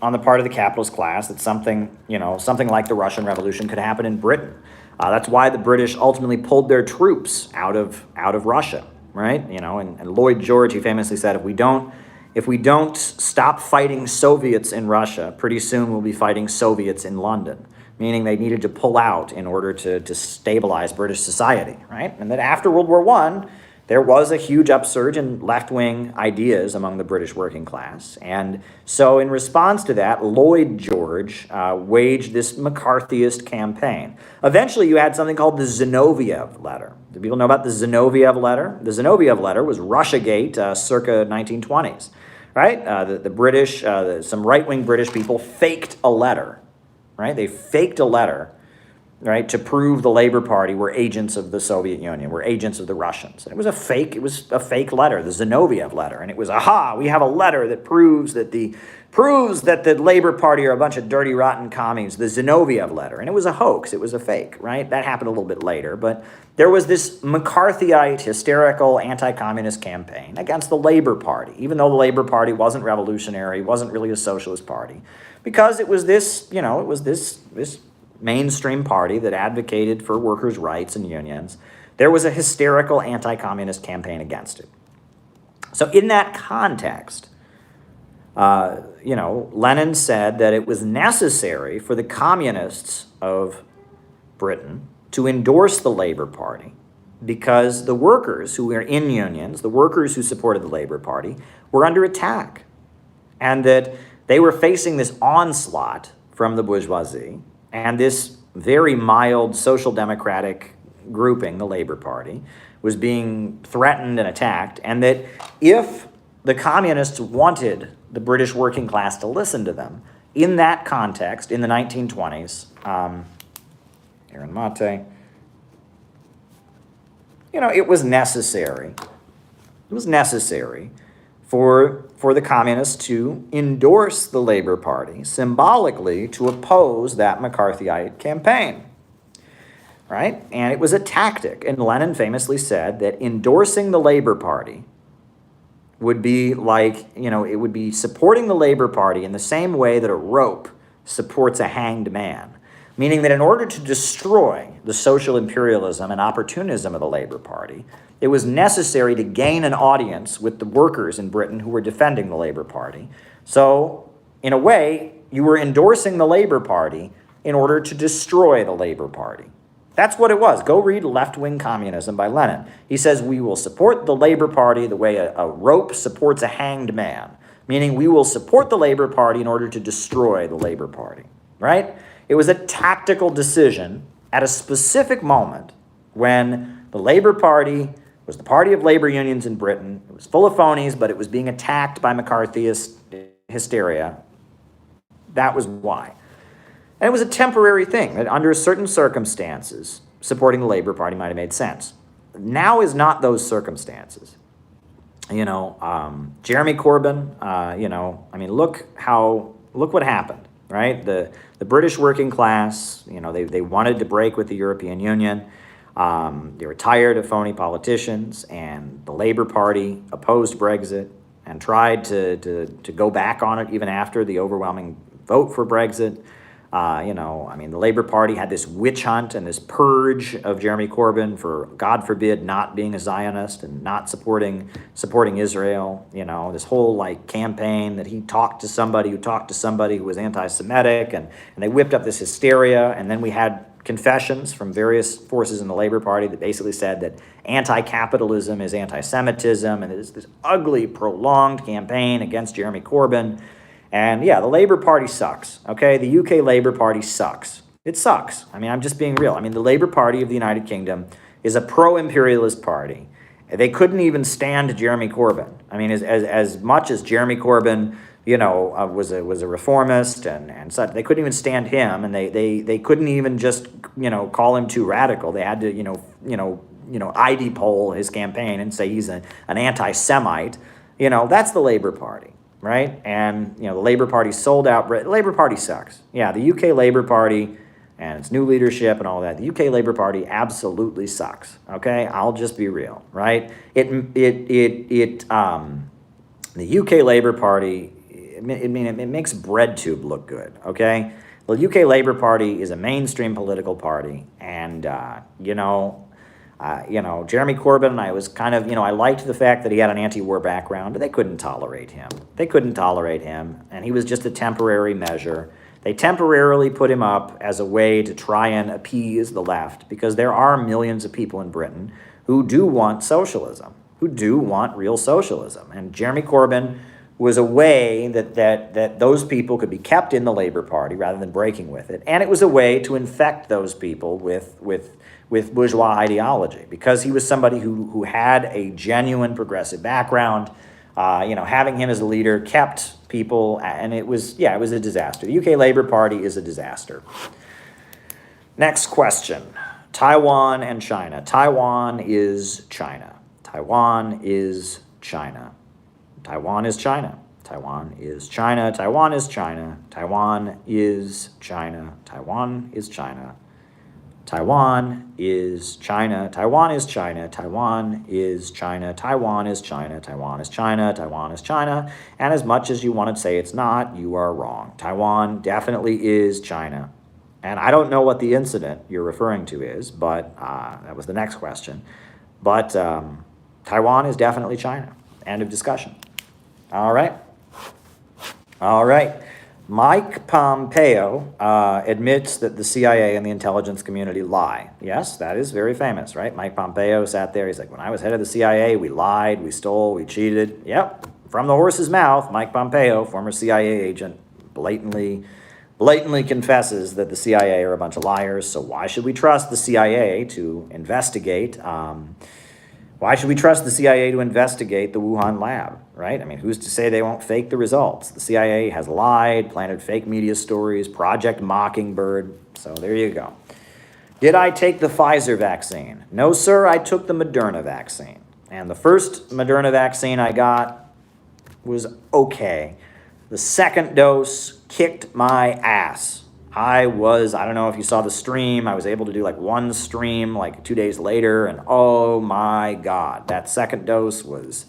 on the part of the capitalist class that something like the Russian Revolution could happen in Britain. That's why the British ultimately pulled their troops out of Russia, right? And Lloyd George, he famously said, if we don't stop fighting Soviets in Russia, pretty soon we'll be fighting Soviets in London, meaning they needed to pull out in order to stabilize British society, right? And then after World War I, there was a huge upsurge in left-wing ideas among the British working class. And so in response to that, Lloyd George waged this McCarthyist campaign. Eventually, you had something called the Zinoviev letter. Do people know about the Zinoviev letter? The Zinoviev letter was Russiagate circa 1920s, right? The British, some right-wing British people faked a letter, right? They faked a letter, right, to prove the Labor Party were agents of the Soviet Union, were agents of the Russians. And it was a fake letter, the Zinoviev letter. And it was, we have a letter that proves that the Labor Party are a bunch of dirty, rotten commies, the Zinoviev letter. And it was a hoax, it was a fake, right? That happened a little bit later. But there was this McCarthyite, hysterical, anti-communist campaign against the Labor Party, even though the Labor Party wasn't revolutionary, wasn't really a socialist party, because it was this, this mainstream party that advocated for workers' rights and unions. There was a hysterical anti-communist campaign against it. So in that context, Lenin said that it was necessary for the communists of Britain to endorse the Labor Party because the workers who were in unions, the workers who supported the Labor Party, were under attack, and that they were facing this onslaught from the bourgeoisie and this very mild social democratic grouping, the Labor Party, was being threatened and attacked, and that if the communists wanted the British working class to listen to them, in that context, in the 1920s, Aaron Mate, it was necessary. It was necessary for the communists to endorse the Labor Party, symbolically to oppose that McCarthyite campaign, right? And it was a tactic. And Lenin famously said that endorsing the Labor Party would be like, it would be supporting the Labor Party in the same way that a rope supports a hanged man, meaning that in order to destroy the social imperialism and opportunism of the Labor Party, it was necessary to gain an audience with the workers in Britain who were defending the Labor Party. So, in a way, you were endorsing the Labor Party in order to destroy the Labor Party. That's what it was. Go read Left-Wing Communism by Lenin. He says, we will support the Labor Party the way a rope supports a hanged man, meaning we will support the Labor Party in order to destroy the Labor Party, right? It was a tactical decision at a specific moment when the Labor Party was the party of labor unions in Britain. It was full of phonies, but it was being attacked by McCarthyist hysteria. That was why. And it was a temporary thing that under certain circumstances, supporting the Labor Party might have made sense. Now is not those circumstances. Jeremy Corbyn, look what happened, right? The British working class, they wanted to break with the European Union. They were tired of phony politicians, and the Labor Party opposed Brexit and tried to go back on it even after the overwhelming vote for Brexit. The Labor Party had this witch hunt and this purge of Jeremy Corbyn for, God forbid, not being a Zionist and not supporting Israel. This whole campaign that he talked to somebody who was anti-Semitic, and they whipped up this hysteria, and then we had confessions from various forces in the Labor Party that basically said that anti-capitalism is anti-Semitism, and there's this ugly, prolonged campaign against Jeremy Corbyn. And yeah, the Labor Party sucks, okay? The UK Labor Party sucks. It sucks. I mean, I'm just being real. I mean, the Labor Party of the United Kingdom is a pro-imperialist party. They couldn't even stand Jeremy Corbyn. I mean, as much as Jeremy Corbyn, was a reformist and such, they couldn't even stand him, and they couldn't even just call him too radical. They had to ID poll his campaign and say he's an anti-Semite. That's the Labor Party, right? And the Labor Party sold out. The Labor Party sucks. Yeah, the UK Labor Party and its new leadership and all that. The UK Labor Party absolutely sucks. Okay, I'll just be real, right? The UK Labor Party, it makes BreadTube look good. Okay, the UK Labor Party is a mainstream political party, and Jeremy Corbyn, and I was kind of, I liked the fact that he had an anti-war background, but they couldn't tolerate him. And he was just a temporary measure. They temporarily put him up as a way to try and appease the left, because there are millions of people in Britain who do want socialism, who do want real socialism. And Jeremy Corbyn was a way that those people could be kept in the Labor Party rather than breaking with it. And it was a way to infect those people with bourgeois ideology, because he was somebody who had a genuine progressive background. Having him as a leader kept people, and it was a disaster. The UK Labor Party is a disaster. Next question. Taiwan and China. Taiwan is China. Taiwan is China. Taiwan is China. Taiwan is China. Taiwan is China. Taiwan is China. Taiwan is China. Taiwan is China. Taiwan is China. Taiwan is China. Taiwan is China. Taiwan is China. Taiwan is China. And as much as you want to say it's not, you are wrong. Taiwan definitely is China. And I don't know what the incident you're referring to is, but that was the next question. But Taiwan is definitely China. End of discussion. All right. Mike Pompeo admits that the CIA and the intelligence community lie. Yes, that is very famous, right? Mike Pompeo sat there. He's like, when I was head of the CIA, we lied, we stole, we cheated. Yep, from the horse's mouth, Mike Pompeo, former CIA agent, blatantly confesses that the CIA are a bunch of liars. So why should we trust the CIA to investigate? Why should we trust the CIA to investigate the Wuhan lab, right? I mean, who's to say they won't fake the results? The CIA has lied, planted fake media stories, Project Mockingbird. So there you go. Did I take the Pfizer vaccine? No, sir, I took the Moderna vaccine. And the first Moderna vaccine I got was okay. The second dose kicked my ass. I don't know if you saw the stream, I was able to do like one stream like 2 days later, and oh my God, that second dose was,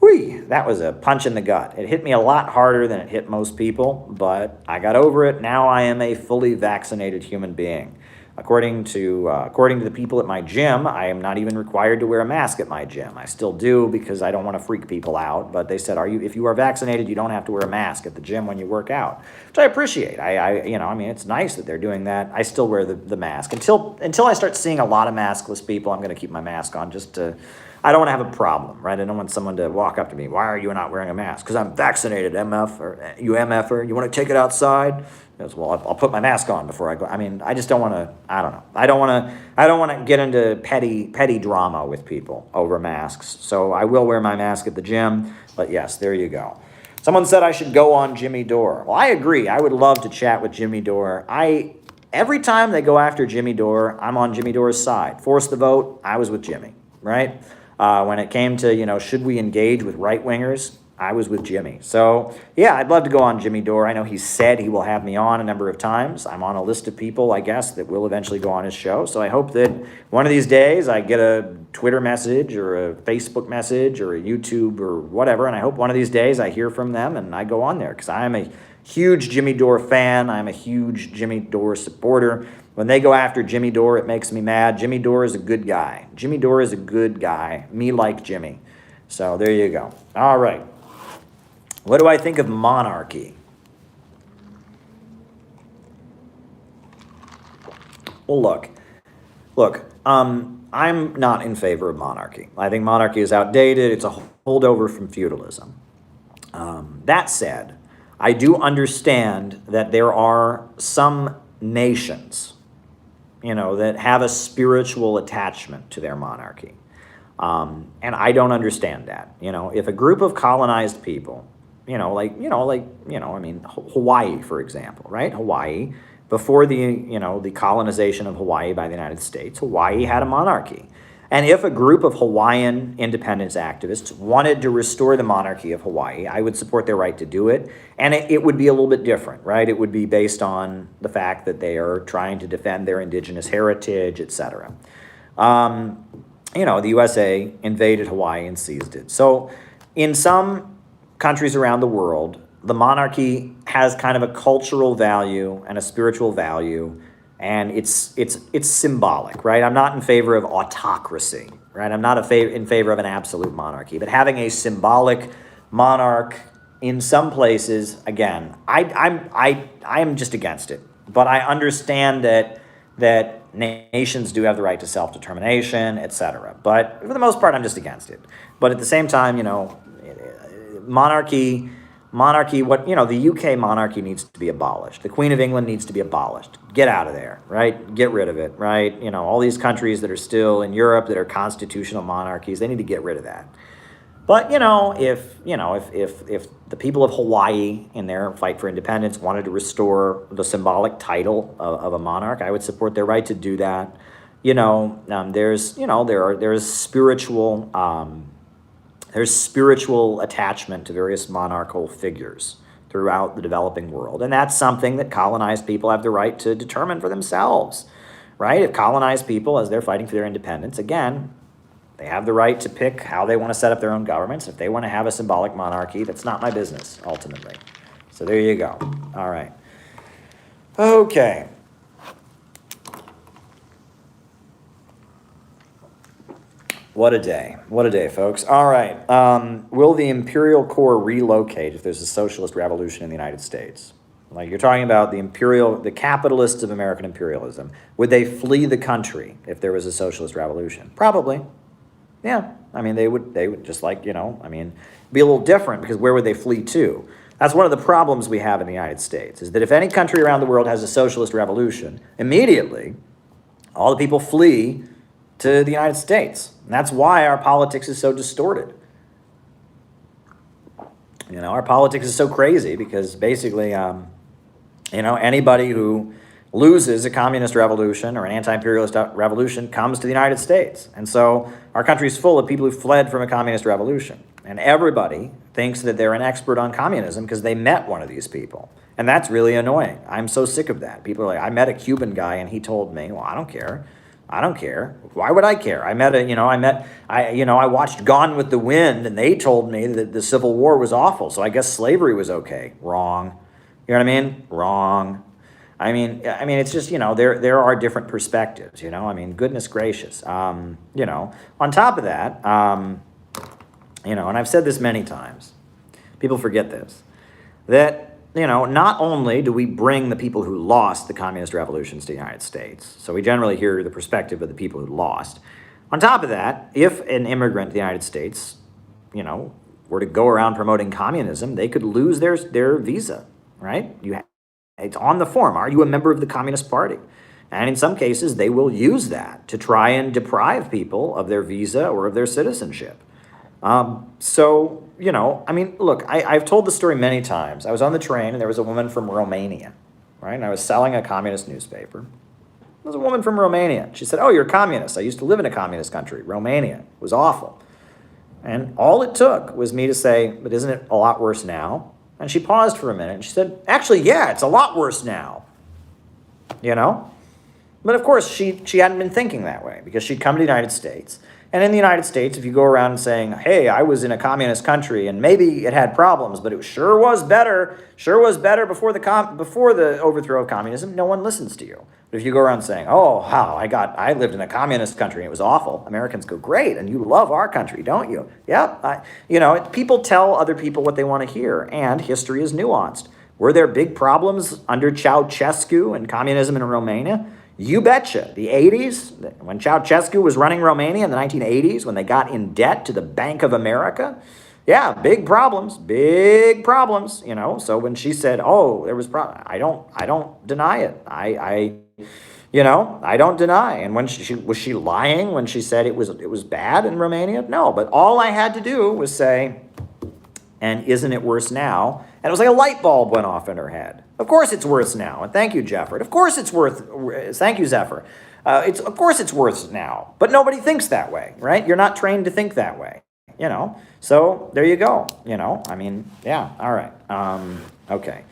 that was a punch in the gut. It hit me a lot harder than it hit most people, but I got over it. Now I am a fully vaccinated human being. According to the people at my gym, I am not even required to wear a mask at my gym. I still do because I don't want to freak people out. But they said, if you are vaccinated, you don't have to wear a mask at the gym when you work out, which I appreciate. It's nice that they're doing that. I still wear the mask until I start seeing a lot of maskless people. I'm going to keep my mask on I don't want to have a problem, right? I don't want someone to walk up to me. Why are you not wearing a mask? Because I'm vaccinated, MF, or you MFer. You want to take it outside? Goes, well, I'll put my mask on before I go. I mean, I just don't want to, I don't know. I don't want to get into petty drama with people over masks. So I will wear my mask at the gym, but yes, there you go. Someone said I should go on Jimmy Dore. Well, I agree. I would love to chat with Jimmy Dore. Every time they go after Jimmy Dore, I'm on Jimmy Dore's side. Force the vote, I was with Jimmy, right? When it came to, should we engage with right-wingers, I was with Jimmy. So, yeah, I'd love to go on Jimmy Dore. I know he said he will have me on a number of times. I'm on a list of people, I guess, that will eventually go on his show. So I hope that one of these days I get a Twitter message or a Facebook message or a YouTube or whatever, and I hope one of these days I hear from them and I go on there, because I am a huge Jimmy Dore fan. I'm a huge Jimmy Dore supporter. When they go after Jimmy Dore, it makes me mad. Jimmy Dore is a good guy. Jimmy Dore is a good guy. Me like Jimmy. So there you go. All right. What do I think of monarchy? Well, I'm not in favor of monarchy. I think monarchy is outdated. It's a holdover from feudalism. That said, I do understand that there are some nations, that have a spiritual attachment to their monarchy. And I don't understand that. If a group of colonized people, Hawaii, for example, right? Hawaii, before the colonization of Hawaii by the United States, Hawaii had a monarchy. And if a group of Hawaiian independence activists wanted to restore the monarchy of Hawaii, I would support their right to do it. And it would be a little bit different, right? It would be based on the fact that they are trying to defend their indigenous heritage, etc. The USA invaded Hawaii and seized it. So in some countries around the world, the monarchy has kind of a cultural value and a spiritual value, and it's symbolic, right? I'm not in favor of autocracy, right? I'm not in favor of an absolute monarchy, but having a symbolic monarch in some places, again, I am just against it. But I understand that nations do have the right to self-determination, etc. But for the most part, I'm just against it. But at the same time, monarchy, the UK monarchy needs to be abolished. The Queen of England needs to be abolished. Get out of there, right? Get rid of it, right? All these countries that are still in Europe that are constitutional monarchies, they need to get rid of that. But, if the people of Hawaii in their fight for independence wanted to restore the symbolic title of a monarch, I would support their right to do that. There's spiritual attachment to various monarchical figures throughout the developing world. And that's something that colonized people have the right to determine for themselves, right? If colonized people, as they're fighting for their independence, again, they have the right to pick how they want to set up their own governments. If they want to have a symbolic monarchy, that's not my business, ultimately. So there you go. All right. Okay. What a day. What a day, folks. All right. Will the imperial core relocate if there's a socialist revolution in the United States? Like you're talking about the capitalists of American imperialism. Would they flee the country if there was a socialist revolution? Probably. Yeah. They would just be a little different because where would they flee to? That's one of the problems we have in the United States, is that if any country around the world has a socialist revolution, immediately all the people flee to the United States. And that's why our politics is so distorted. Our politics is so crazy because basically, anybody who loses a communist revolution or an anti-imperialist revolution comes to the United States. And so our country is full of people who fled from a communist revolution. And everybody thinks that they're an expert on communism because they met one of these people. And that's really annoying. I'm so sick of that. People are like, I met a Cuban guy and he told me, well, I don't care. Why would I care? I watched Gone with the Wind and they told me that the Civil War was awful. So I guess slavery was okay. Wrong. You know what I mean? Wrong. It's just, there are different perspectives, goodness gracious. On top of that, and I've said this many times, people forget this, that, not only do we bring the people who lost the communist revolutions to the United States, so we generally hear the perspective of the people who lost. On top of that, if an immigrant to the United States, were to go around promoting communism, they could lose their visa, right? It's on the form. Are you a member of the Communist Party? And in some cases, they will use that to try and deprive people of their visa or of their citizenship. Look, I've told the story many times. I was on the train and there was a woman from Romania, right? And I was selling a communist newspaper. There was a woman from Romania. She said, oh, you're a communist. I used to live in a communist country. Romania. It was awful. And all it took was me to say, but isn't it a lot worse now? And she paused for a minute and she said, actually, yeah, it's a lot worse now. But of course, she hadn't been thinking that way because she'd come to the United States. And in the United States, if you go around saying, hey, I was in a communist country and maybe it had problems, but it sure was better before the overthrow of communism, no one listens to you. But if you go around saying, oh, wow, I lived in a communist country and it was awful, Americans go, great, and you love our country, don't you? Yep. People tell other people what they want to hear, and history is nuanced. Were there big problems under Ceausescu and communism in Romania? You betcha. The 80s, when Ceausescu was running Romania in the 1980s, when they got in debt to the Bank of America, yeah, big problems, you know. So when she said, "Oh, there was I don't deny it. I don't deny." And when she was she lying when she said it was bad in Romania? No, but all I had to do was say, "And isn't it worse now?" And it was like a light bulb went off in her head. Of course it's worse now. And thank you, Jefford. Of course it's thank you, Zephyr. Of course it's worse now. But nobody thinks that way, right? You're not trained to think that way, you know? So there you go, you know? I mean, yeah, all right. Okay.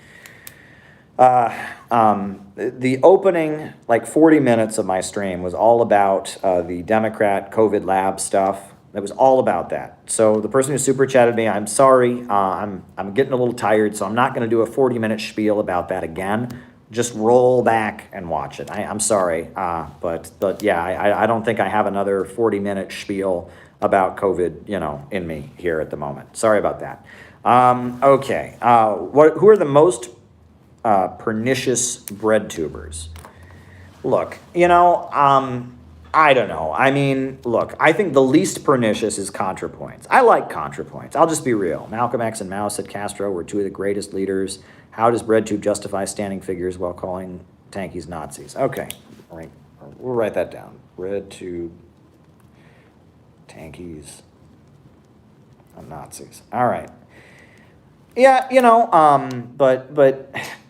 The opening, like 40 minutes of my stream was all about the Democrat COVID lab stuff. It was all about that. So the person who super chatted me, I'm sorry, I'm getting a little tired, so I'm not going to do a 40-minute spiel about that again. Just roll back and watch it. I'm sorry, but yeah, I don't think I have another 40-minute spiel about COVID, you know, in me here at the moment. Sorry about that. Okay, who are the most pernicious bread tubers? Look, you know, I don't know. I mean, look, I think the least pernicious is ContraPoints. I like ContraPoints. I'll just be real. Malcolm X and Mao said Castro were two of the greatest leaders. How does BreadTube justify standing figures while calling tankies Nazis? Okay, all right, we'll write that down. BreadTube, tankies, Nazis. All right. Yeah, you know, but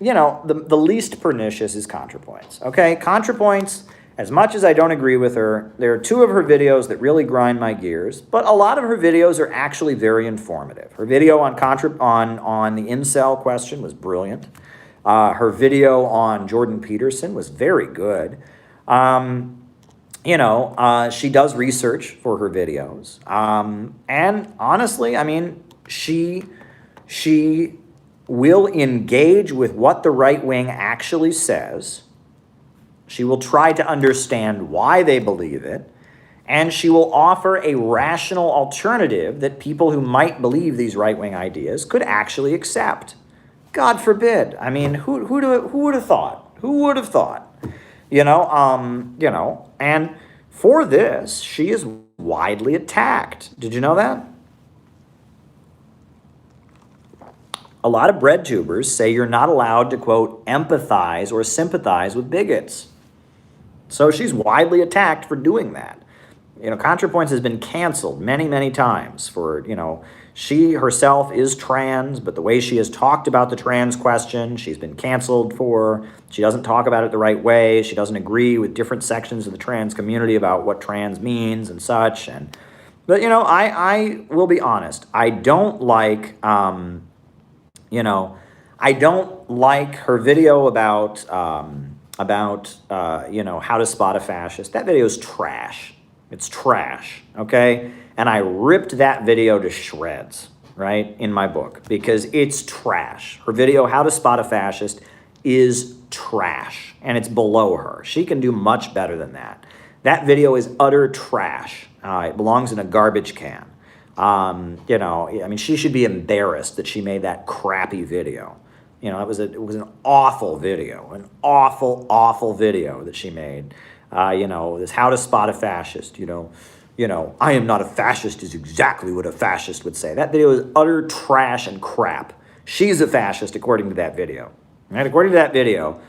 you know, the least pernicious is ContraPoints. Okay, ContraPoints. As much as I don't agree with her, there are two of her videos that really grind my gears, but a lot of her videos are actually very informative. Her video on on the incel question was brilliant. Her video on Jordan Peterson was very good. You know, she does research for her videos. And honestly, I mean, she will engage with what the right wing actually says. She will try to understand why they believe it, and she will offer a rational alternative that people who might believe these right-wing ideas could actually accept. God forbid. I mean, who would have thought? Who would have thought? You know, and for this, she is widely attacked. Did you know that? A lot of bread tubers say you're not allowed to, quote, empathize or sympathize with bigots. So she's widely attacked for doing that. You know, ContraPoints has been canceled many, many times for, you know, she herself is trans, but the way she has talked about the trans question, she's been canceled for. She doesn't talk about it the right way. She doesn't agree with different sections of the trans community about what trans means and such. But, you know, I will be honest. I don't like, you know, I don't like her video about you know, how to spot a fascist. That video is trash. It's trash, okay? And I ripped that video to shreds, right, in my book, because it's trash. Her video, How to Spot a Fascist, is trash, and it's below her. She can do much better than that. That video is utter trash. It belongs in a garbage can. You know, I mean, she should be embarrassed that she made that crappy video. You know, it was an awful video, an awful video that she made. You know, this How to Spot a Fascist. You know, I am not a fascist is exactly what a fascist would say. That video is utter trash and crap. She's a fascist according to that video. Right? According to that video,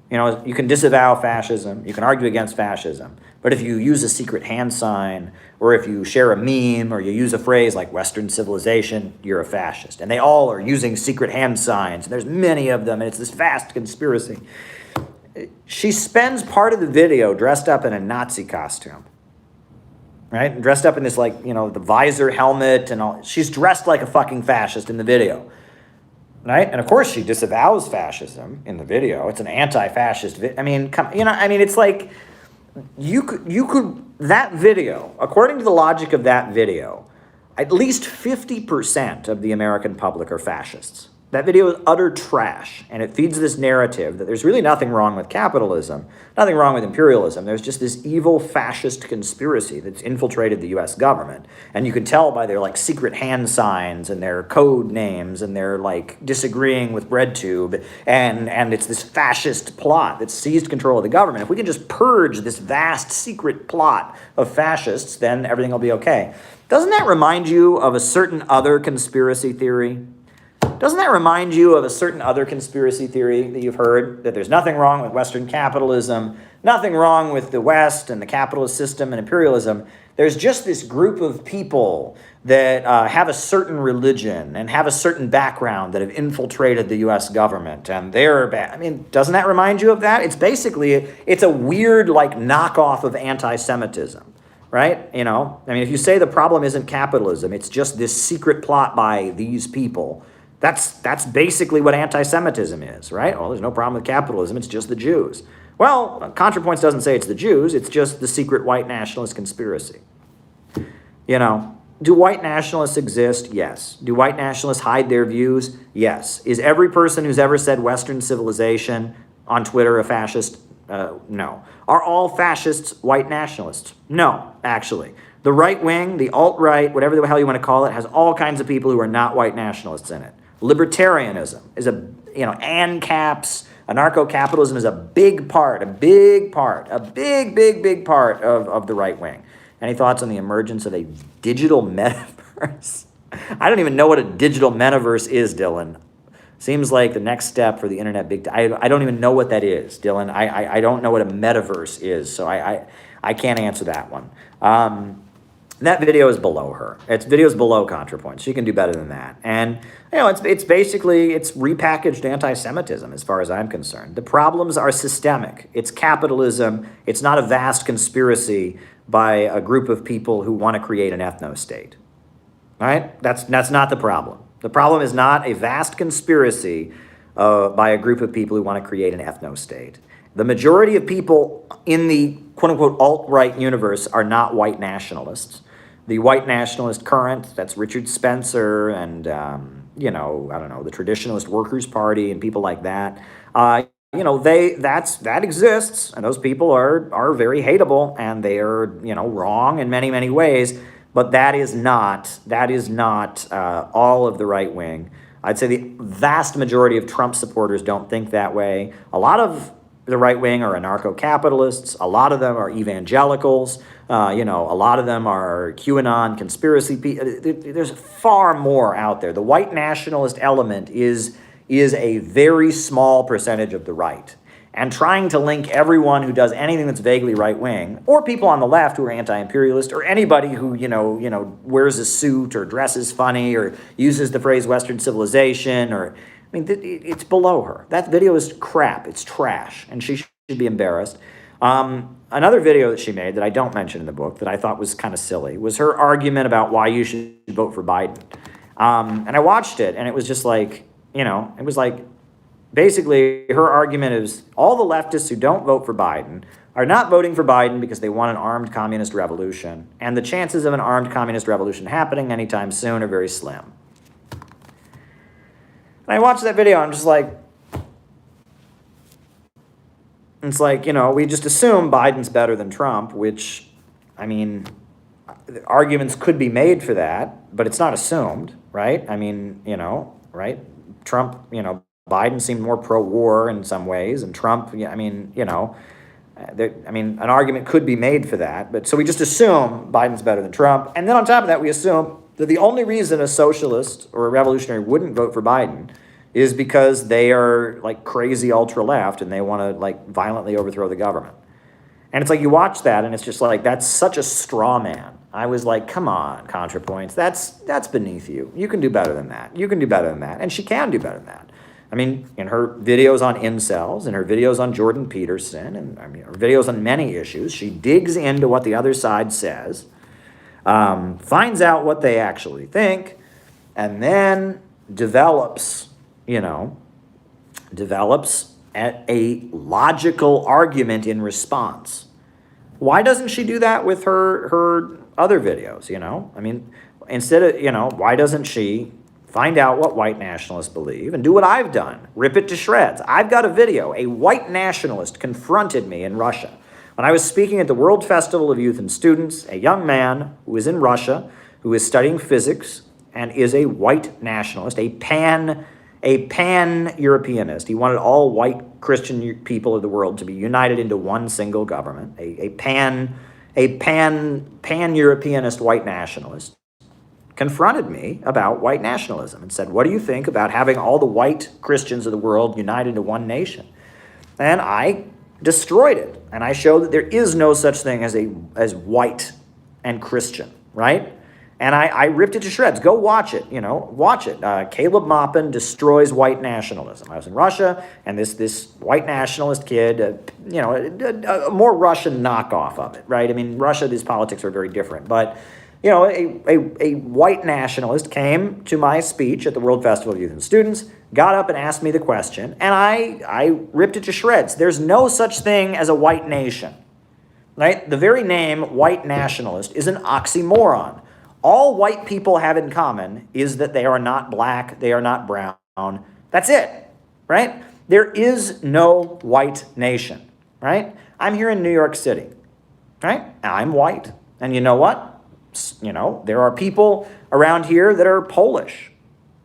you know, you can disavow fascism, you can argue against fascism, but if you use a secret hand sign, or if you share a meme, or you use a phrase like Western civilization, you're a fascist. And they all are using secret hand signs, and there's many of them, and it's this vast conspiracy. She spends part of the video dressed up in a Nazi costume, right? Dressed up in this, like, you know, the visor helmet and all. She's dressed like a fucking fascist in the video. Right? And of course she disavows fascism in the video. It's an anti-fascist I mean, you know, I mean, it's like you could that video, according to the logic of that video, at least 50% of the American public are fascists. That video is utter trash, and it feeds this narrative that there's really nothing wrong with capitalism, nothing wrong with imperialism. There's just this evil fascist conspiracy that's infiltrated the US government. And you can tell by their like secret hand signs and their code names and their like disagreeing with BreadTube, and it's this fascist plot that's seized control of the government. If we can just purge this vast secret plot of fascists, then everything will be okay. Doesn't that remind you of a certain other conspiracy theory? Doesn't that remind you of a certain other conspiracy theory that you've heard? That there's nothing wrong with Western capitalism, nothing wrong with the West and the capitalist system and imperialism. There's just this group of people that have a certain religion and have a certain background that have infiltrated the US government, and they're bad. I mean, doesn't that remind you of that? It's basically, it's a weird like knockoff of anti-Semitism. Right? You know, I mean, if you say the problem isn't capitalism, it's just this secret plot by these people. That's basically what anti-Semitism is, right? Well, there's no problem with capitalism, it's just the Jews. Well, ContraPoints doesn't say it's the Jews, it's just the secret white nationalist conspiracy. You know, do white nationalists exist? Yes. Do white nationalists hide their views? Yes. Is every person who's ever said Western civilization on Twitter a fascist? No. Are all fascists white nationalists? No, actually. The right wing, the alt-right, whatever the hell you want to call it, has all kinds of people who are not white nationalists in it. Libertarianism is ANCAPs, anarcho-capitalism is a big part of the right wing. Any thoughts on the emergence of a digital metaverse? I don't even know what a digital metaverse is, Dylan. Seems like the next step for the internet big. I don't even know what that is, Dylan. I don't know what a metaverse is, so I can't answer that one. That video is below her. Its video is below ContraPoints. She can do better than that. And you know, it's basically repackaged anti-Semitism as far as I'm concerned. The problems are systemic. It's capitalism. It's not a vast conspiracy by a group of people who want to create an ethno-state. All right? That's not the problem. The problem is not a vast conspiracy by a group of people who want to create an ethno-state. The majority of people in the quote-unquote alt-right universe are not white nationalists. The white nationalist current, that's Richard Spencer and, you know, I don't know, the Traditionalist Workers' Party and people like that. You know, that exists, and those people are very hateable, and they are, you know, wrong in many, many ways. But that is not all of the right wing. I'd say the vast majority of Trump supporters don't think that way. A lot of the right wing are anarcho-capitalists. A lot of them are evangelicals. You know, a lot of them are QAnon conspiracy people. There's far more out there. The white nationalist element is a very small percentage of the right. And trying to link everyone who does anything that's vaguely right-wing, or people on the left who are anti-imperialist, or anybody who, you know, wears a suit or dresses funny or uses the phrase Western civilization, or, I mean, it's below her. That video is crap. It's trash, and she should be embarrassed. Another video that she made that I don't mention in the book that I thought was kind of silly was her argument about why you should vote for Biden. And I watched it, and it was just like, you know, it was like, basically, her argument is all the leftists who don't vote for Biden are not voting for Biden because they want an armed communist revolution, and the chances of an armed communist revolution happening anytime soon are very slim. And I watched that video, I'm just like, it's like, you know, we just assume Biden's better than Trump, which, I mean, arguments could be made for that, but it's not assumed, right? I mean, you know, right? Trump, you know, Biden seemed more pro-war in some ways, and Trump, I mean, you know, an argument could be made for that. But so we just assume Biden's better than Trump. And then on top of that, we assume that the only reason a socialist or a revolutionary wouldn't vote for Biden is because they are like crazy ultra-left and they want to like violently overthrow the government. And it's like you watch that and it's just like, that's such a straw man. I was like, come on, ContraPoints, that's beneath you. You can do better than that. You can do better than that. And she can do better than that. I mean, in her videos on incels, in her videos on Jordan Peterson, and I mean, her videos on many issues, she digs into what the other side says, finds out what they actually think, and then develops a logical argument in response. Why doesn't she do that with her other videos, you know? I mean, instead of, you know, why doesn't she find out what white nationalists believe, and do what I've done, rip it to shreds. I've got a video. A white nationalist confronted me in Russia. When I was speaking at the World Festival of Youth and Students, a young man who is in Russia, who is studying physics, and is a white nationalist, a pan-Europeanist. He wanted all white Christian people of the world to be united into one single government, a pan-Europeanist white nationalist, confronted me about white nationalism and said, what do you think about having all the white Christians of the world united into one nation? And I destroyed it, and I showed that there is no such thing as white and Christian, right? And I ripped it to shreds. Go watch it, watch it. Caleb Maupin destroys white nationalism. I was in Russia, and this white nationalist kid, a more Russian knockoff of it, right? I mean, Russia, these politics are very different. But, a white nationalist came to my speech at the World Festival of Youth and Students, got up and asked me the question, and I ripped it to shreds. There's no such thing as a white nation, right? The very name white nationalist is an oxymoron. All white people have in common is that they are not black, they are not brown. That's it, right? There is no white nation, right? I'm here in New York City, right? I'm white. And you know what? There are people around here that are Polish,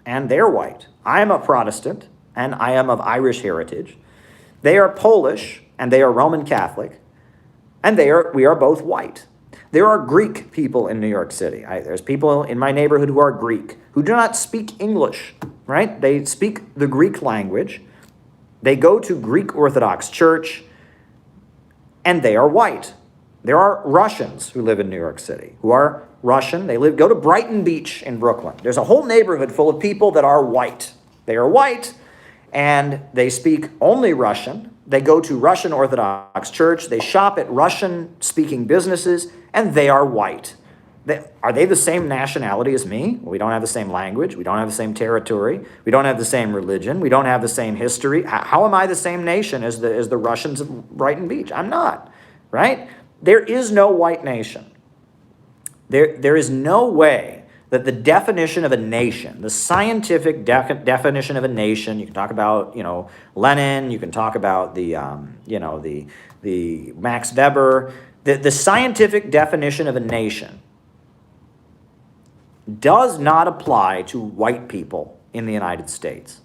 and they're white. I am a Protestant, and I am of Irish heritage. They are Polish, and they are Roman Catholic, and we are both white. There are Greek people in New York City. There's people in my neighborhood who are Greek, who do not speak English, right? They speak the Greek language. They go to Greek Orthodox Church, and they are white. There are Russians who live in New York City, who are Russian. Go to Brighton Beach in Brooklyn. There's a whole neighborhood full of people that are white. They are white, and they speak only Russian. They go to Russian Orthodox Church. They shop at Russian-speaking businesses, and they are white. Are they the same nationality as me? We don't have the same language. We don't have the same territory. We don't have the same religion. We don't have the same history. How am I the same nation as the Russians of Brighton Beach? I'm not, right? There is no white nation. There is no way that the definition of a nation, the scientific definition of a nation, you can talk about, Lenin, you can talk about the Max Weber, the scientific definition of a nation does not apply to white people in the United States.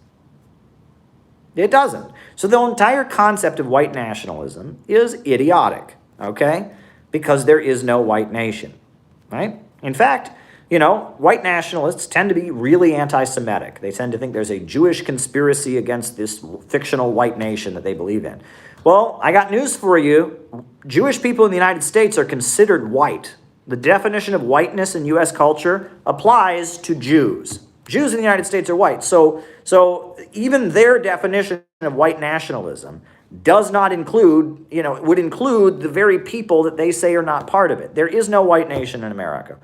It doesn't. So the entire concept of white nationalism is idiotic, okay? Because there is no white nation, right? In fact, white nationalists tend to be really anti-Semitic. They tend to think there's a Jewish conspiracy against this fictional white nation that they believe in. Well, I got news for you. Jewish people in the United States are considered white. The definition of whiteness in U.S. culture applies to Jews. Jews in the United States are white. So even their definition of white nationalism does not include, would include the very people that they say are not part of it. There is no white nation in America.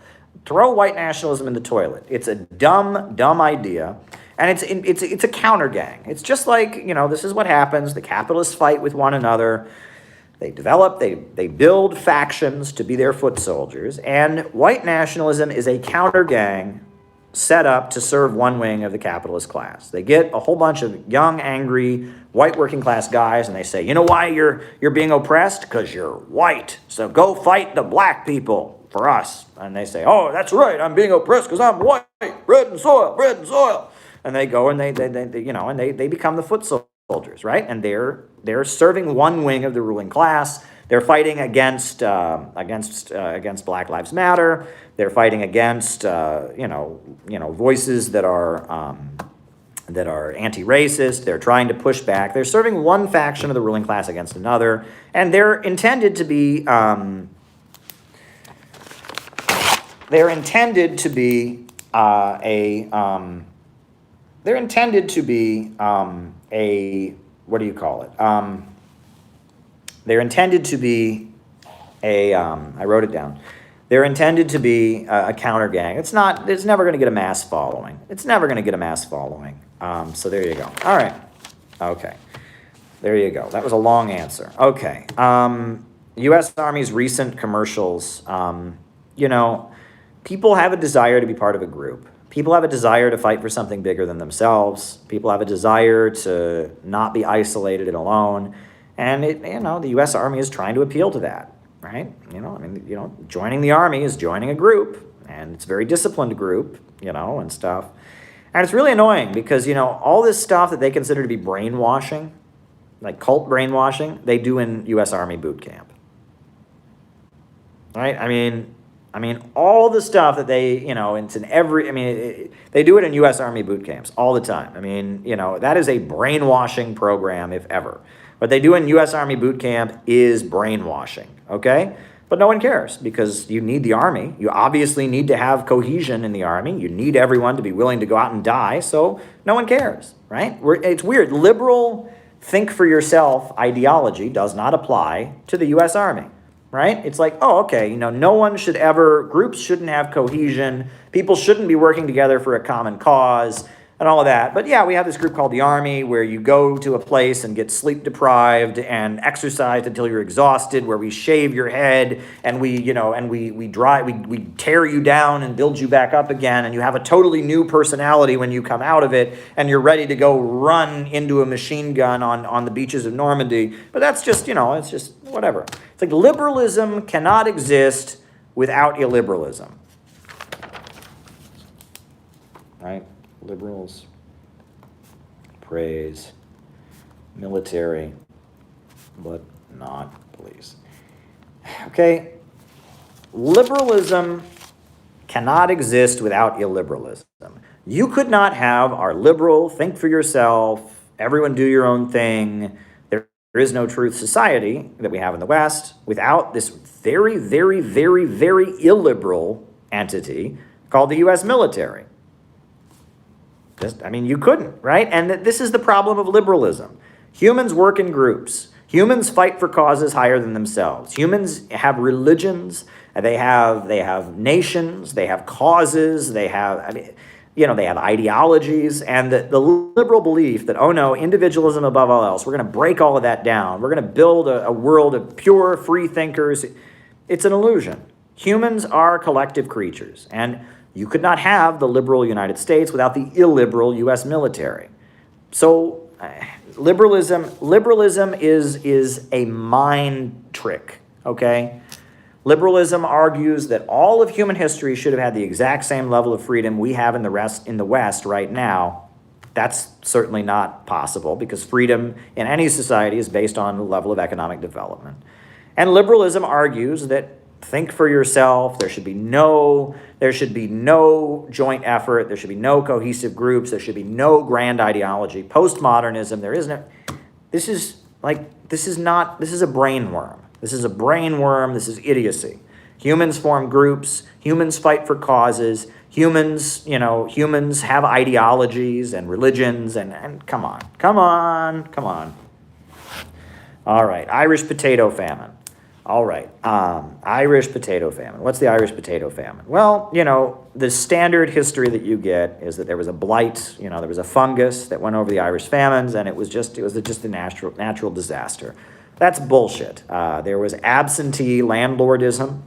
Throw white nationalism in the toilet. It's a dumb idea. And it's a counter gang. It's just like, this is what happens. The capitalists fight with one another. They build factions to be their foot soldiers. And white nationalism is a counter gang set up to serve one wing of the capitalist class. They get a whole bunch of young, angry, white working class guys, and they say, you know why you're being oppressed? Because you're white. So go fight the black people for us. And they say, oh, that's right, I'm being oppressed because I'm white, bread and soil. And they go and they become the foot soldiers, right? And they're serving one wing of the ruling class. They're fighting against Black Lives Matter. They're fighting against voices that are anti-racist. They're trying to push back. They're serving one faction of the ruling class against another, and they're intended to be what do you call it? They're intended to be I wrote it down. They're intended to be a counter gang. It's never going to get a mass following. So there you go. All right. Okay. There you go. That was a long answer. Okay. U.S. Army's recent commercials, people have a desire to be part of a group. people have a desire to fight for something bigger than themselves. People have a desire to not be isolated and alone. And the U.S. Army is trying to appeal to that, right? Joining the Army is joining a group, and it's a very disciplined group, and stuff. And it's really annoying because, all this stuff that they consider to be brainwashing, like cult brainwashing, they do in U.S. Army boot camp. Right? I mean, all the stuff that they, it's in every, they do it in U.S. Army boot camps all the time. That is a brainwashing program, if ever. What they do in U.S. Army boot camp is brainwashing, okay? But no one cares because you need the Army. You obviously need to have cohesion in the Army. You need everyone to be willing to go out and die, so no one cares, right? It's weird. Liberal think for yourself ideology does not apply to the U.S. Army, right? It's like, oh, okay, no one should ever, groups shouldn't have cohesion. People shouldn't be working together for a common cause and all of that. But yeah, we have this group called the Army where you go to a place and get sleep deprived and exercise until you're exhausted, where we shave your head and we tear you down and build you back up again, and you have a totally new personality when you come out of it, and you're ready to go run into a machine gun on the beaches of Normandy. But that's just, it's just whatever. It's like liberalism cannot exist without illiberalism. Right? Liberals praise military, but not police. Okay, liberalism cannot exist without illiberalism. You could not have our liberal, think for yourself, everyone do your own thing, there is no truth society that we have in the West without this very, very, very, very illiberal entity called the U.S. military. You couldn't, right? And this is the problem of liberalism. Humans work in groups. Humans fight for causes higher than themselves. Humans have religions. They have nations. They have causes. They have, they have ideologies. And the liberal belief that, oh no, individualism above all else, we're going to break all of that down. We're going to build a world of pure free thinkers. It's an illusion. Humans are collective creatures. And you could not have the liberal United States without the illiberal U.S. military. So liberalism is a mind trick, okay? Liberalism argues that all of human history should have had the exact same level of freedom we have in the West right now. That's certainly not possible because freedom in any society is based on the level of economic development. And liberalism argues that think for yourself. There should be no joint effort. There should be no cohesive groups. There should be no grand ideology. Postmodernism, there is no. This is a brain worm. This is a brain worm. This is idiocy. Humans form groups. Humans fight for causes. Humans have ideologies and religions and come on. All right, Irish potato famine. All right, Irish potato famine. What's the Irish potato famine? Well, the standard history that you get is that there was a blight, there was a fungus that went over the Irish famines, and it was just a natural disaster. That's bullshit. There was absentee landlordism,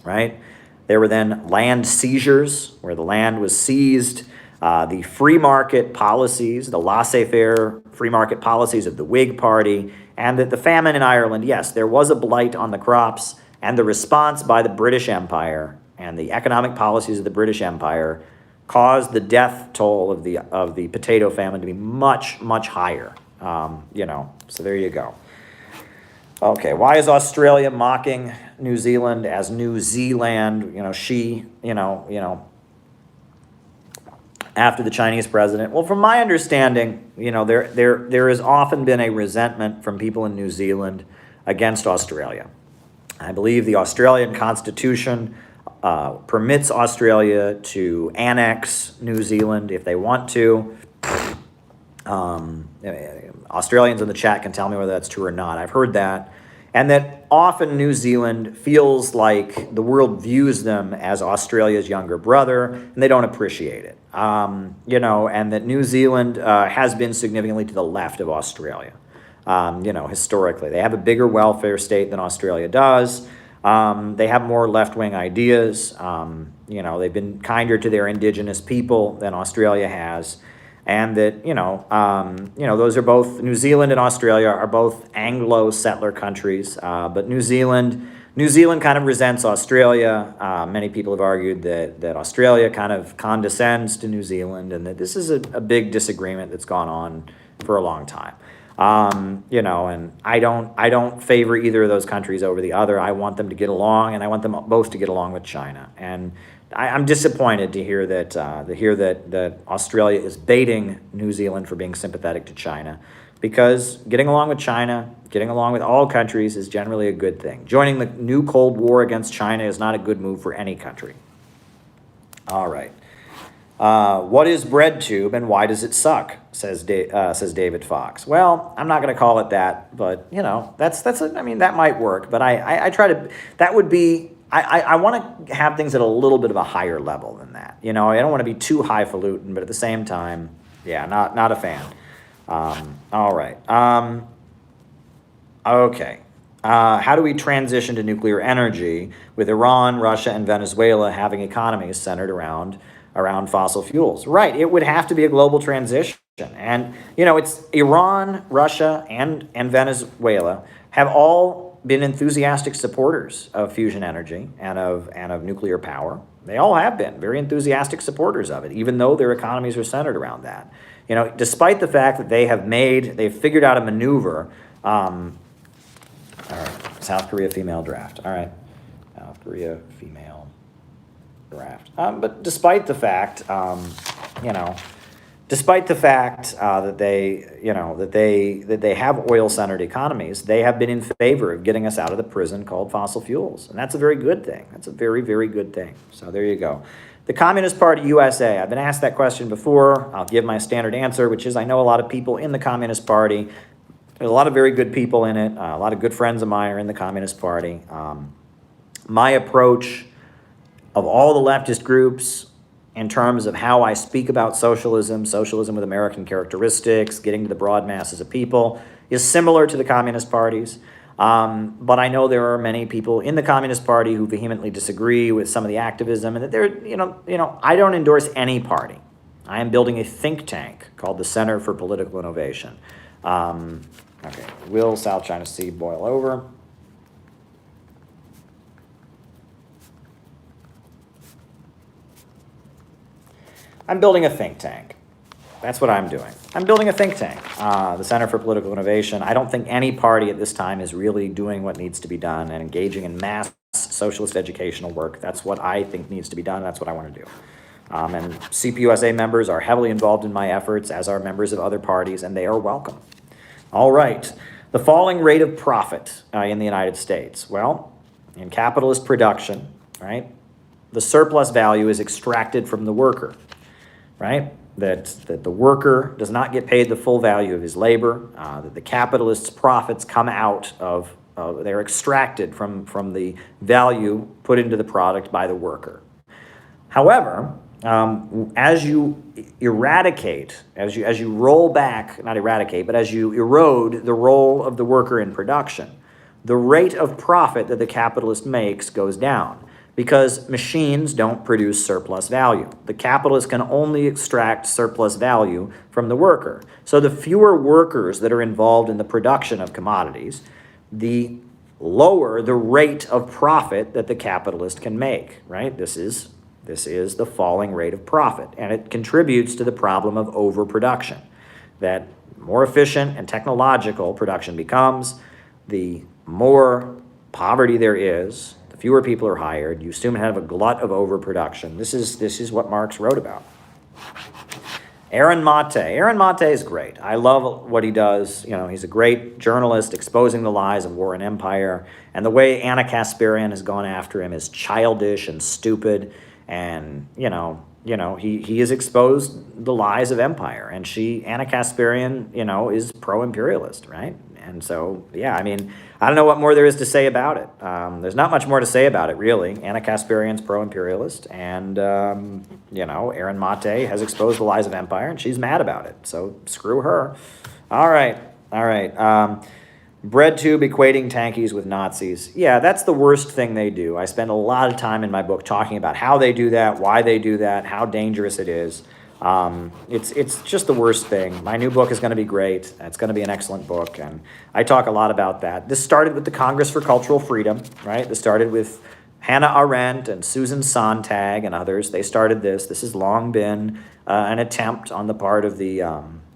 right? There were then land seizures, where the land was seized. The free market policies, the laissez-faire free market policies of the Whig Party, and that the famine in Ireland, yes, there was a blight on the crops, and the response by the British Empire and the economic policies of the British Empire caused the death toll of the potato famine to be much, much higher. So there you go. Okay, why is Australia mocking New Zealand as New Zealand? After the Chinese president? Well, from my understanding, there has often been a resentment from people in New Zealand against Australia. I believe the Australian Constitution permits Australia to annex New Zealand if they want to. Australians in the chat can tell me whether that's true or not. I've heard that. And that often New Zealand feels like the world views them as Australia's younger brother, and they don't appreciate it. And that New Zealand has been significantly to the left of Australia, historically. They have a bigger welfare state than Australia does. They have more left-wing ideas. They've been kinder to their indigenous people than Australia has. And that, those are both, New Zealand and Australia are both Anglo-settler countries. But New Zealand kind of resents Australia. Many people have argued that Australia kind of condescends to New Zealand, and that this is a big disagreement that's gone on for a long time. And I don't favor either of those countries over the other. I want them to get along, and I want them both to get along with China. And I'm disappointed to hear that Australia is baiting New Zealand for being sympathetic to China, because getting along with China, getting along with all countries is generally a good thing. Joining the new Cold War against China is not a good move for any country. All right. What is BreadTube and why does it suck? Says David Fox. Well, I'm not going to call it that, but that might work. But I try to. That would be. I want to have things at a little bit of a higher level than that. I don't want to be too highfalutin, but at the same time, yeah, not a fan. All right. Okay. How do we transition to nuclear energy with Iran, Russia, and Venezuela having economies centered around fossil fuels? Right. It would have to be a global transition. And, it's Iran, Russia, and Venezuela have all been enthusiastic supporters of fusion energy and of nuclear power. They all have been very enthusiastic supporters of it, even though their economies are centered around that. Despite the fact that they've figured out a maneuver. All right, South Korea female draft. All right, South Korea female draft. But despite the fact, that they have oil-centered economies, they have been in favor of getting us out of the prison called fossil fuels, and that's a very good thing. That's a very, very good thing. So there you go. The Communist Party USA. I've been asked that question before. I'll give my standard answer, which is I know a lot of people in the Communist Party. There's a lot of very good people in it. A lot of good friends of mine are in the Communist Party. My approach of all the leftist groups in terms of how I speak about socialism with American characteristics, getting to the broad masses of people, is similar to the Communist parties. But I know there are many people in the Communist Party who vehemently disagree with some of the activism, and that I don't endorse any party. I am building a think tank called the Center for Political Innovation. Okay, will South China Sea boil over? I'm building a think tank. That's what I'm doing. I'm building a think tank, the Center for Political Innovation. I don't think any party at this time is really doing what needs to be done and engaging in mass socialist educational work. That's what I think needs to be done. That's what I want to do. And CPUSA members are heavily involved in my efforts, as are members of other parties, and they are welcome. All right. The falling rate of profit in the United States. Well, in capitalist production, right, the surplus value is extracted from the worker, right? That the worker does not get paid the full value of his labor, that the capitalist's profits come out of, they're extracted from the value put into the product by the worker. However, as you eradicate, as you roll back, not eradicate, but as you erode the role of the worker in production, the rate of profit that the capitalist makes goes down, because machines don't produce surplus value. The capitalist can only extract surplus value from the worker. So the fewer workers that are involved in the production of commodities, the lower the rate of profit that the capitalist can make, right? This is the falling rate of profit, and it contributes to the problem of overproduction. That more efficient and technological production becomes, the more poverty there is, the fewer people are hired. You soon have a glut of overproduction. This is what Marx wrote about. Aaron Mate is great. I love what he does. He's a great journalist exposing the lies of war and empire, and the way Anna Kasparian has gone after him is childish and stupid. And he has exposed the lies of empire, and Anna Kasparian, is pro-imperialist, right? And so, yeah, I don't know what more there is to say about it. There's not much more to say about it, really. Anna Kasparian's pro-imperialist, and Aaron Mate has exposed the lies of empire, and she's mad about it. So screw her. All right. Bread tube equating tankies with Nazis. Yeah, that's the worst thing they do. I spend a lot of time in my book talking about how they do that, why they do that, how dangerous it is. It's just the worst thing. My new book is going to be great. It's going to be an excellent book, and I talk a lot about that. This started with the Congress for Cultural Freedom, right? This started with Hannah Arendt and Susan Sontag and others. They started this. This has long been an attempt on the part of the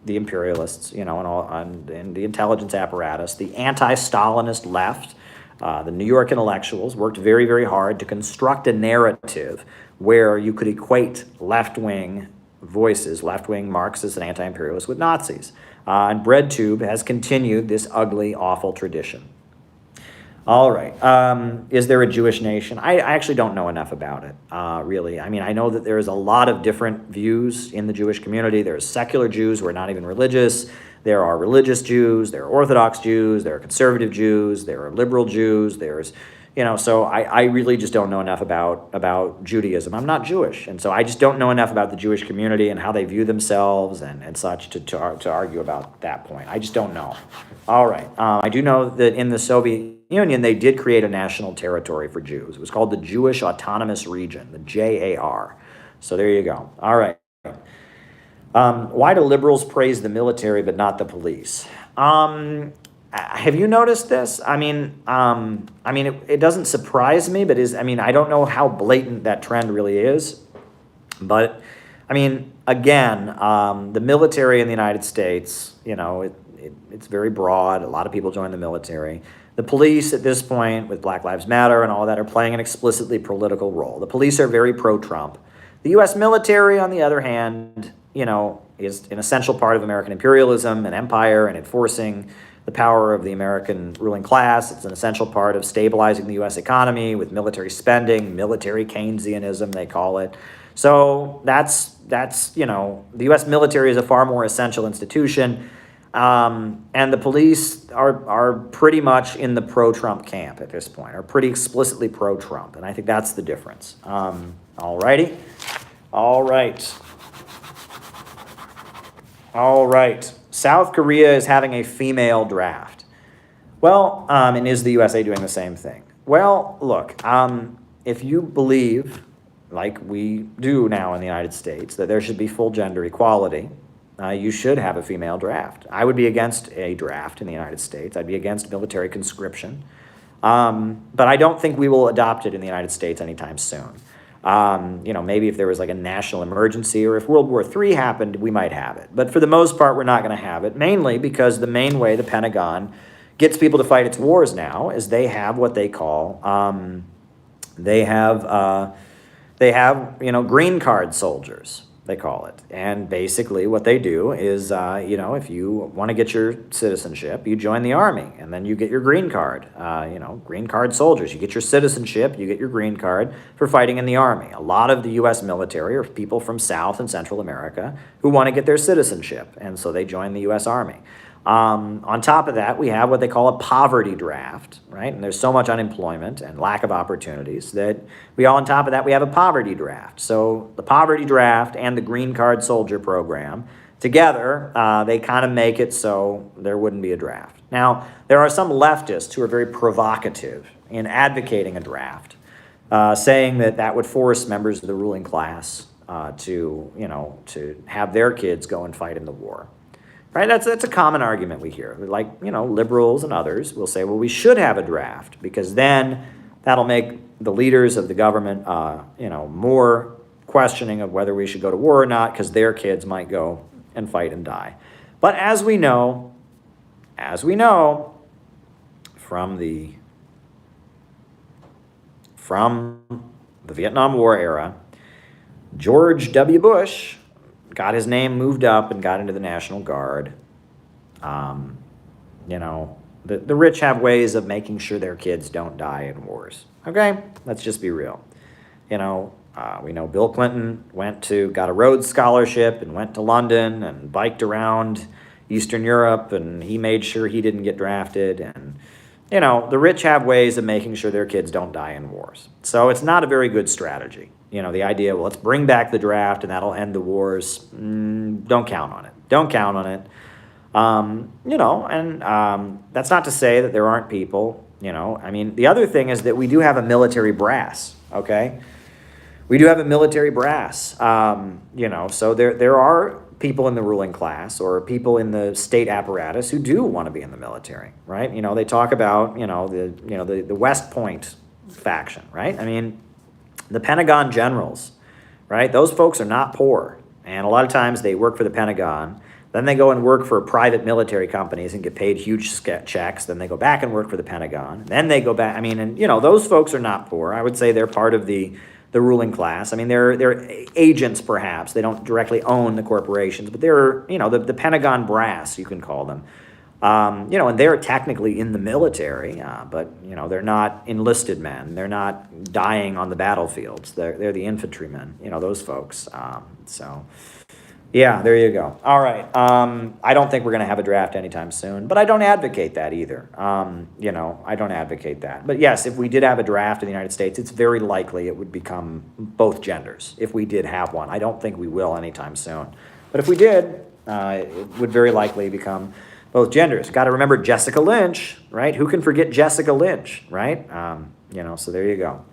imperialists, and the intelligence apparatus, the anti-Stalinist left, the New York intellectuals worked very, very hard to construct a narrative where you could equate left-wing voices, left-wing Marxists and anti-imperialists with Nazis. And BreadTube has continued this ugly, awful tradition. All right. Is there a Jewish nation? I actually don't know enough about it, really. I mean, I know that there's a lot of different views in the Jewish community. There's secular Jews who are not even religious. There are religious Jews. There are Orthodox Jews. There are conservative Jews. There are liberal Jews. There's, so I really just don't know enough about Judaism. I'm not Jewish, and so I just don't know enough about the Jewish community and how they view themselves and such to argue about that point. I just don't know. All right. I do know that in the Soviet Union, they did create a national territory for Jews. It was called the Jewish Autonomous Region, the JAR. So there you go. All right. Why do liberals praise the military but not the police? Have you noticed this? It doesn't surprise me, but I don't know how blatant that trend really is. But, again, the military in the United States, it's very broad. A lot of people join the military. The police at this point, with Black Lives Matter and all that, are playing an explicitly political role. The police are very pro-Trump. The U.S. military, on the other hand, is an essential part of American imperialism and empire and enforcing the power of the American ruling class. It's an essential part of stabilizing the U.S. economy with military spending, military Keynesianism, they call it. So that's the U.S. military is a far more essential institution. And the police are pretty much in the pro-Trump camp at this point, are pretty explicitly pro-Trump, and I think that's the difference. All righty? All right. South Korea is having a female draft. Well, and is the USA doing the same thing? Well, look, if you believe, like we do now in the United States, that there should be full gender equality, you should have a female draft. I would be against a draft in the United States. I'd be against military conscription. But I don't think we will adopt it in the United States anytime soon. Maybe if there was like a national emergency or if World War III happened, we might have it. But for the most part, we're not going to have it, mainly because the main way the Pentagon gets people to fight its wars now is they have what they call, they have green card soldiers. They call it. And basically what they do is, if you want to get your citizenship, you join the army and then you get your green card, green card soldiers. You get your citizenship, you get your green card for fighting in the army. A lot of the U.S. military are people from South and Central America who want to get their citizenship, and so they join the U.S. Army. On top of that, we have what they call a poverty draft, right? And there's so much unemployment and lack of opportunities that on top of that, we have a poverty draft. So the poverty draft and the green card soldier program together, they kind of make it so there wouldn't be a draft. Now, there are some leftists who are very provocative in advocating a draft, saying that would force members of the ruling class to have their kids go and fight in the war. Right? That's a common argument we hear. Like, liberals and others will say, well, we should have a draft because then that'll make the leaders of the government, more questioning of whether we should go to war or not because their kids might go and fight and die. But as we know, from the Vietnam War era, George W. Bush got his name moved up and got into the National Guard. The rich have ways of making sure their kids don't die in wars. Okay, let's just be real. We know Bill Clinton got a Rhodes Scholarship and went to London and biked around Eastern Europe, and he made sure he didn't get drafted. And, the rich have ways of making sure their kids don't die in wars. So it's not a very good strategy. The idea, well, let's bring back the draft and that'll end the wars. Don't count on it. And that's not to say that there aren't people, I mean, the other thing is that we do have a military brass, okay? We do have a military brass, so there are people in the ruling class or people in the state apparatus who do want to be in the military, right? They talk about, the West Point faction, right? I mean, the Pentagon generals, right? Those folks are not poor. And a lot of times they work for the Pentagon. Then they go and work for private military companies and get paid huge checks. Then they go back and work for the Pentagon. Then they go back. I mean, and those folks are not poor. I would say they're part of the ruling class. I mean, they're agents perhaps. They don't directly own the corporations, but they're the Pentagon brass, you can call them. And they're technically in the military, but they're not enlisted men. They're not dying on the battlefields. They're the infantrymen. Those folks. Yeah, there you go. All right. I don't think we're going to have a draft anytime soon, but I don't advocate that either. I don't advocate that. But yes, if we did have a draft in the United States, it's very likely it would become both genders if we did have one. I don't think we will anytime soon. But if we did, it would very likely become both genders. Got to remember Jessica Lynch, right? Who can forget Jessica Lynch, right? So there you go.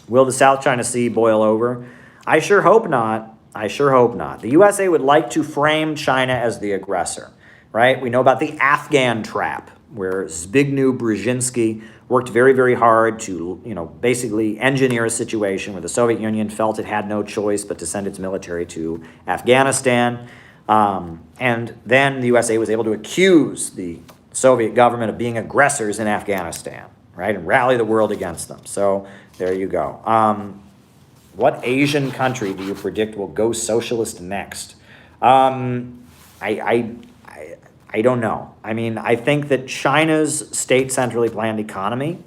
Will the South China Sea boil over? I sure hope not. I sure hope not. The USA would like to frame China as the aggressor, right? We know about the Afghan trap, where Zbigniew Brzezinski worked very, very hard to, basically engineer a situation where the Soviet Union felt it had no choice but to send its military to Afghanistan. And then the USA was able to accuse the Soviet government of being aggressors in Afghanistan, right? And rally the world against them. So there you go. What Asian country do you predict will go socialist next? I don't know. I mean, I think that China's state centrally planned economy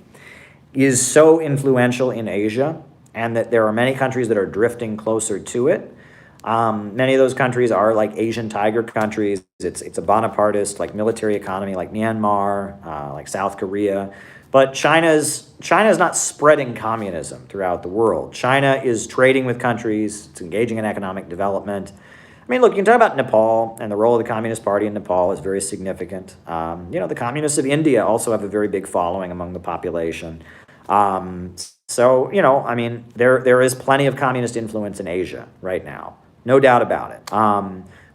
is so influential in Asia, and that there are many countries that are drifting closer to it. Many of those countries are like Asian tiger countries. It's a Bonapartist, like military economy, like Myanmar, like South Korea. But China's not spreading communism throughout the world. China is trading with countries. It's engaging in economic development. I mean, look, you can talk about Nepal, and the role of the Communist Party in Nepal is very significant. The communists of India also have a very big following among the population. I mean, there is plenty of communist influence in Asia right now. No doubt about it.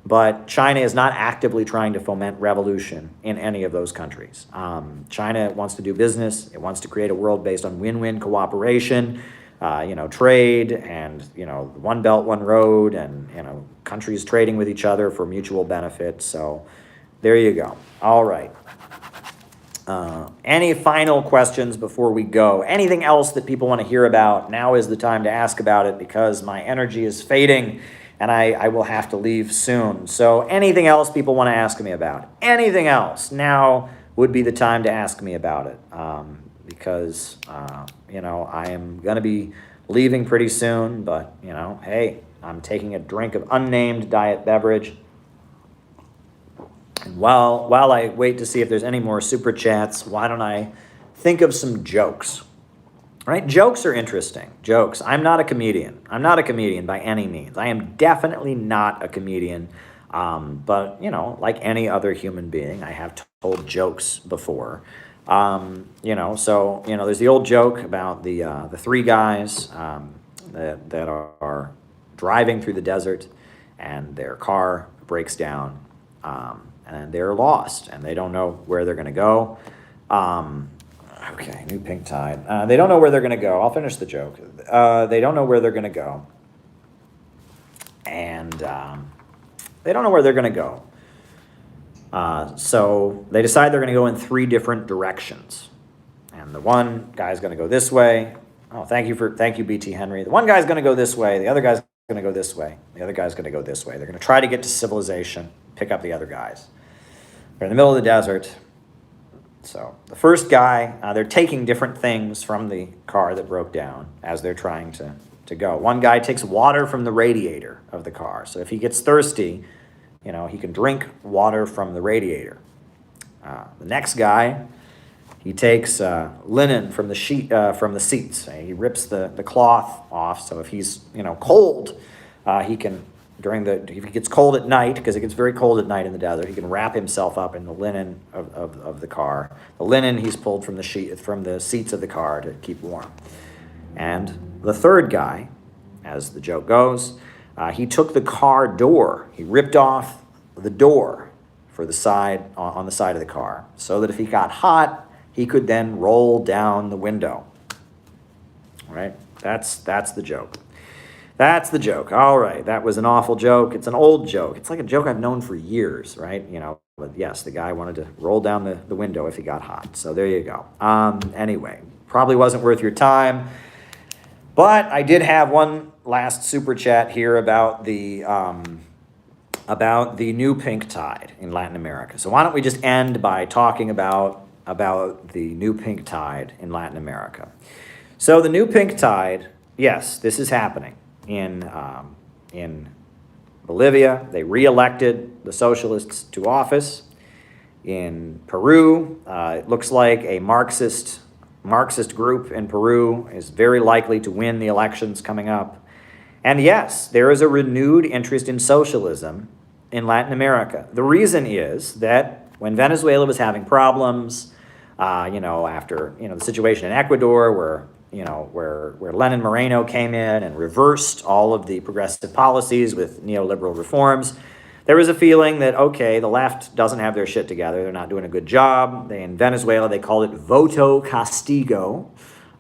But China is not actively trying to foment revolution in any of those countries. China wants to do business. It wants to create a world based on win-win cooperation, trade, and, one belt, one road, and, countries trading with each other for mutual benefit. So there you go. All right. Any final questions before we go? Anything else that people want to hear about? Now is the time to ask about it, because my energy is fading and I will have to leave soon. So anything else people want to ask me about? Anything else? Now would be the time to ask me about it, because, I am going to be leaving pretty soon, but, hey, I'm taking a drink of unnamed diet beverage. And while I wait to see if there's any more super chats, why don't I think of some jokes? Right? Jokes are interesting. Jokes. I'm not a comedian. I'm not a comedian by any means. I am definitely not a comedian. But, like any other human being, I have told jokes before. There's the old joke about the three guys that are driving through the desert, and their car breaks down, and they're lost, and they don't know where they're going to go. Okay, new pink tide. They don't know where they're going to go. I'll finish the joke. They don't know where they're going to go. And they don't know where they're going to go. So they decide they're going to go in three different directions. And the one guy's going to go this way. Oh, thank you, BT Henry. The one guy's going to go this way. The other guy's going to go this way. The other guy's going to go this way. They're going to try to get to civilization, pick up the other guys. They're in the middle of the desert. So the first guy, they're taking different things from the car that broke down as they're trying to go. One guy takes water from the radiator of the car. So if he gets thirsty, he can drink water from the radiator. The next guy, he takes linen from the seats. He rips the cloth off. So if he's cold, he can if he gets cold at night, because it gets very cold at night in the desert, he can wrap himself up in the linen of the car. The linen he's pulled from the seats of the car to keep warm. And the third guy, as the joke goes, he took the car door. He ripped off the door for the side on the side of the car, so that if he got hot, he could then roll down the window. All right, that's the joke. That's the joke. All right, that was an awful joke. It's an old joke. It's like a joke I've known for years, right? But yes, the guy wanted to roll down the window if he got hot. So there you go. Anyway, probably wasn't worth your time. But I did have one last super chat here about the new pink tide in Latin America. So why don't we just end by talking about the new pink tide in Latin America. So the new pink tide, yes, this is happening in Bolivia. They re-elected the socialists to office. In Peru, it looks like a Marxist group in Peru is very likely to win the elections coming up. And yes, there is a renewed interest in socialism in Latin America. The reason is that when Venezuela was having problems, after the situation in Ecuador, where Lenin Moreno came in and reversed all of the progressive policies with neoliberal reforms, there was a feeling that, okay, the left doesn't have their shit together. They're not doing a good job. In Venezuela, they called it voto castigo.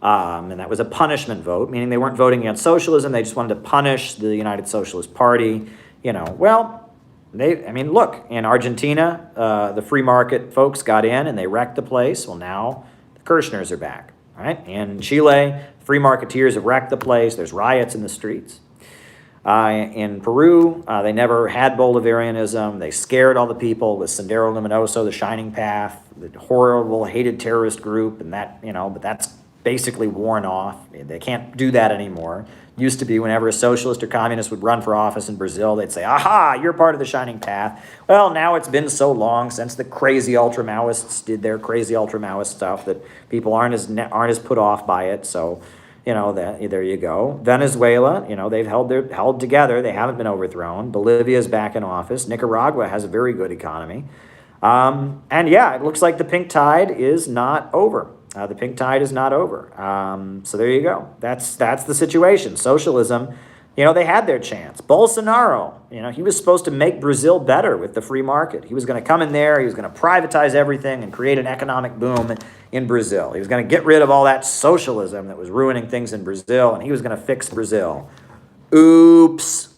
And that was a punishment vote, meaning they weren't voting against socialism. They just wanted to punish the United Socialist Party. Look, in Argentina, the free market folks got in and they wrecked the place. Well, now the Kirchners are back, right? In Chile, free marketeers have wrecked the place. There's riots in the streets. In Peru, they never had Bolivarianism. They scared all the people with Sendero Luminoso, the Shining Path, the horrible, hated terrorist group, and that, but that's basically worn off. They can't do that anymore. Used to be whenever a socialist or communist would run for office in Brazil, they'd say, aha, you're part of the Shining Path. Well, now it's been so long since the crazy ultra-Maoists did their crazy ultra-Maoist stuff that people aren't as put off by it, so... there you go. Venezuela, they've held together. They haven't been overthrown. Bolivia's back in office. Nicaragua has a very good economy. And yeah, it looks like the pink tide is not over. The pink tide is not over. So there you go. That's the situation. Socialism, they had their chance. Bolsonaro, he was supposed to make Brazil better with the free market. He was going to come in there, he was going to privatize everything and create an economic boom in Brazil. He was going to get rid of all that socialism that was ruining things in Brazil, and he was going to fix Brazil. Oops.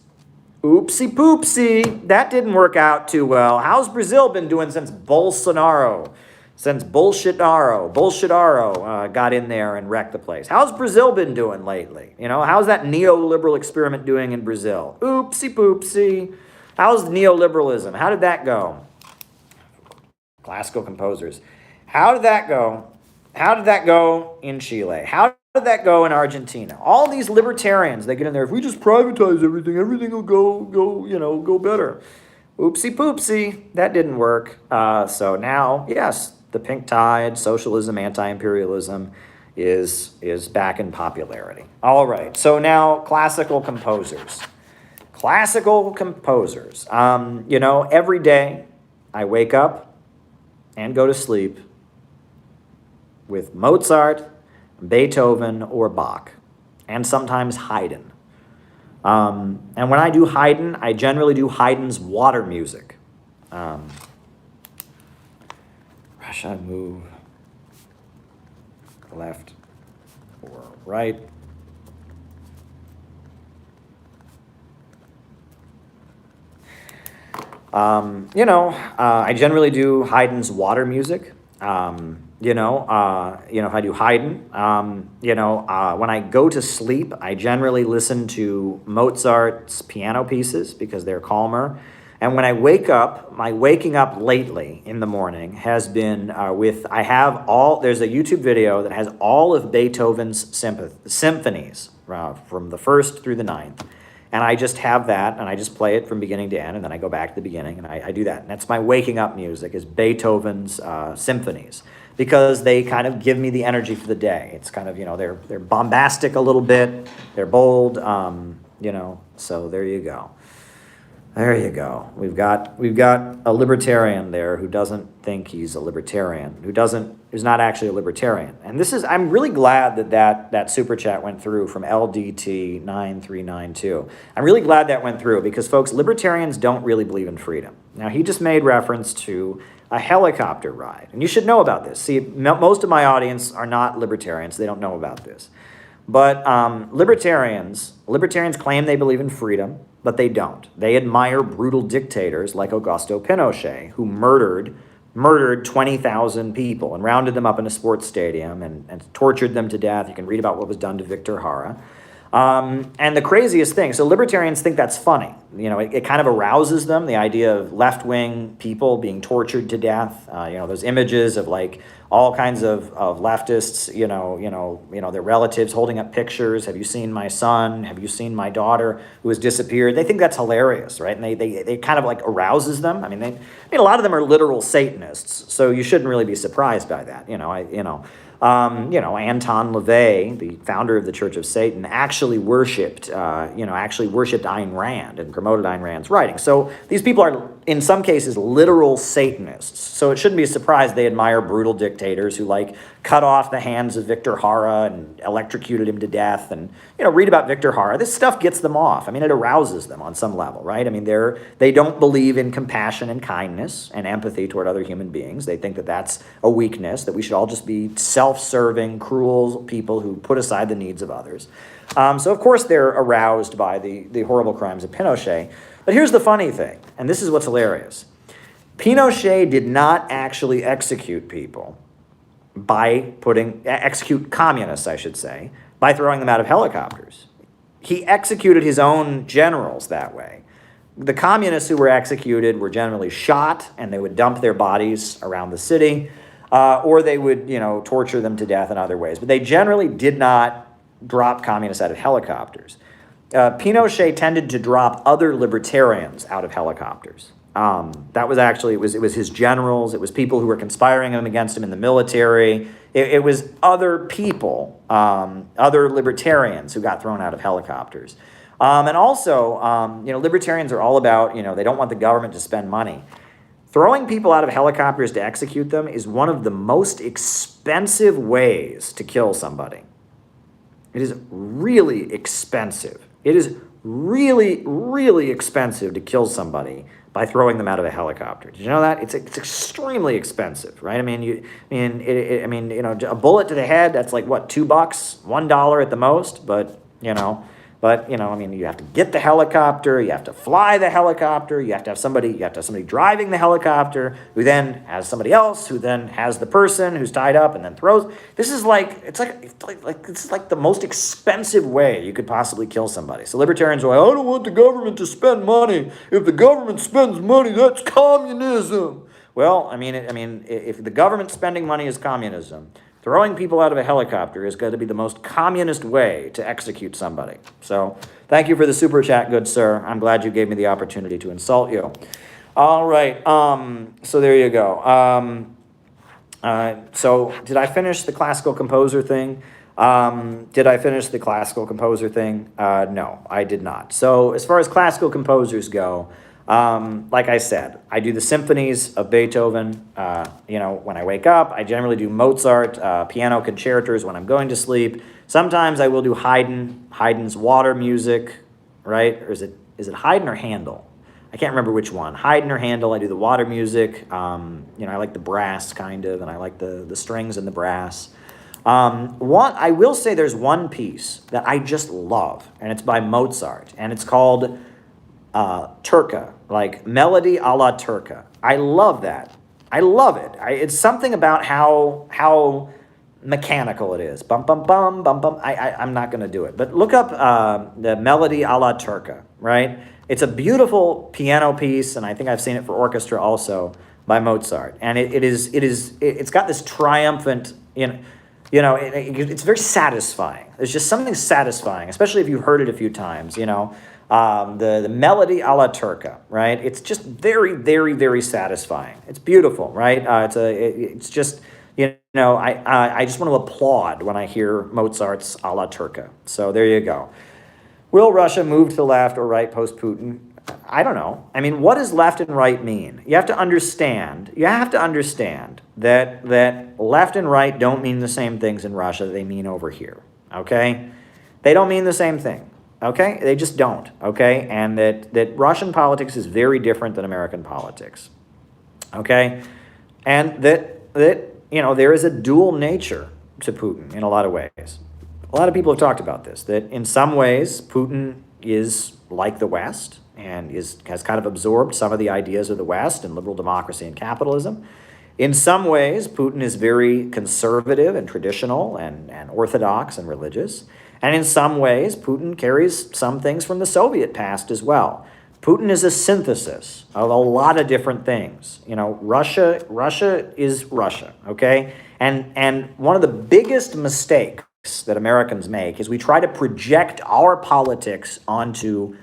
Oopsie poopsie. That didn't work out too well. How's Brazil been doing since Bolsonaro got in there and wrecked the place? How's Brazil been doing lately? How's that neoliberal experiment doing in Brazil? Oopsie poopsie. How's neoliberalism? How did that go? Classical composers. How did that go? How did that go in Chile? How did that go in Argentina? All these libertarians, they get in there, if we just privatize everything will go better. Oopsie poopsie. That didn't work. So now, yes, the pink tide, socialism, anti-imperialism is back in popularity. All right, so now classical composers. Every day I wake up and go to sleep with Mozart, Beethoven, or Bach, and sometimes Haydn. And when I do Haydn, I generally do Haydn's water music. Should I move left or right? I generally do Haydn's water music. If I do Haydn, when I go to sleep, I generally listen to Mozart's piano pieces because they're calmer. And when I wake up, my waking up lately in the morning has been there's a YouTube video that has all of Beethoven's symphonies from the first through the ninth. And I just have that, and I just play it from beginning to end, and then I go back to the beginning, and I do that. And that's my waking up music, is Beethoven's symphonies, because they kind of give me the energy for the day. It's kind of, they're bombastic a little bit, they're bold, so there you go. There you go. We've got a libertarian there who doesn't think he's a libertarian, who's not actually a libertarian. And I'm really glad that super chat went through from LDT 9392. I'm really glad that went through because folks, libertarians don't really believe in freedom. Now he just made reference to a helicopter ride, and you should know about this. See, most of my audience are not libertarians; they don't know about this. But libertarians claim they believe in freedom, but they don't. They admire brutal dictators like Augusto Pinochet, who murdered 20,000 people and rounded them up in a sports stadium and tortured them to death. You can read about what was done to Victor Jara. And the craziest thing, so libertarians think that's funny. You know, it kind of arouses them, the idea of left-wing people being tortured to death. Those images of like all kinds of leftists, their relatives holding up pictures. Have you seen my son? Have you seen my daughter who has disappeared? They think that's hilarious, right? And they kind of like arouses them. I mean, a lot of them are literal Satanists, so you shouldn't really be surprised by that. Anton LaVey, the founder of the Church of Satan, actually worshipped Ayn Rand and promoted Ayn Rand's writing. So these people are, in some cases, literal Satanists. So it shouldn't be a surprise they admire brutal dictators who cut off the hands of Victor Jara and electrocuted him to death. And read about Victor Jara. This stuff gets them off. I mean, it arouses them on some level, right? I mean, they don't believe in compassion and kindness and empathy toward other human beings. They think that that's a weakness, that we should all just be self-serving, cruel people who put aside the needs of others. So of course they're aroused by the horrible crimes of Pinochet. But here's the funny thing, and this is what's hilarious. Pinochet did not actually execute people execute communists, I should say, by throwing them out of helicopters. He executed his own generals that way. The communists who were executed were generally shot, and they would dump their bodies around the city, or they would, torture them to death in other ways. But they generally did not drop communists out of helicopters. Pinochet tended to drop other libertarians out of helicopters. That was actually, it was his generals, it was people who were conspiring against him in the military. It was other people, other libertarians who got thrown out of helicopters. And also, libertarians are all about, they don't want the government to spend money. Throwing people out of helicopters to execute them is one of the most expensive ways to kill somebody. It is really expensive. It is really, really expensive to kill somebody by throwing them out of a helicopter. Did you know that? It's extremely expensive, right? A bullet to the head, that's like what, $2, $1 at the most, but you have to get the helicopter, you have to fly the helicopter, you have to have somebody driving the helicopter who then has somebody else who then has the person who's tied up and then throws. This is the most expensive way you could possibly kill somebody. So libertarians are like, I don't want the government to spend money. If the government spends money, that's communism. Well, if the government spending money is communism, throwing people out of a helicopter is going to be the most communist way to execute somebody. So thank you for the super chat, good sir. I'm glad you gave me the opportunity to insult you. All right, so there you go. So did I finish the classical composer thing? No, I did not. So as far as classical composers go, like I said, I do the symphonies of Beethoven, when I wake up. I generally do Mozart, piano concertos when I'm going to sleep. Sometimes I will do Haydn's water music, right? Or is it Haydn or Handel? I can't remember which one. Haydn or Handel, I do the water music. I like the brass kind of, and I like the strings and the brass. I will say there's one piece that I just love, and it's by Mozart, and it's called Turca, like melody a la Turca. I love that. I love it. It's something about how mechanical it is. Bum, bum, bum, bum, bum. I'm not going to do it. But look up the melody a la Turca, right? It's a beautiful piano piece, and I think I've seen it for orchestra also by Mozart. And it's got this triumphant, it's very satisfying. There's just something satisfying, especially if you've heard it a few times, the melody a la Turca, right? It's just very, very, very satisfying. It's beautiful, right? I just want to applaud when I hear Mozart's a la Turca. So there you go. Will Russia move to the left or right post-Putin? I don't know. I mean, what does left and right mean? You have to understand that left and right don't mean the same things in Russia that they mean over here, okay? They don't mean the same thing, okay? They just don't, okay? And that Russian politics is very different than American politics, okay? And that there is a dual nature to Putin in a lot of ways. A lot of people have talked about this, that in some ways Putin is like the West and has kind of absorbed some of the ideas of the West and liberal democracy and capitalism. In some ways, Putin is very conservative and traditional and orthodox and religious. And in some ways, Putin carries some things from the Soviet past as well. Putin is a synthesis of a lot of different things. Russia is Russia, okay? And one of the biggest mistakes that Americans make is we try to project our politics onto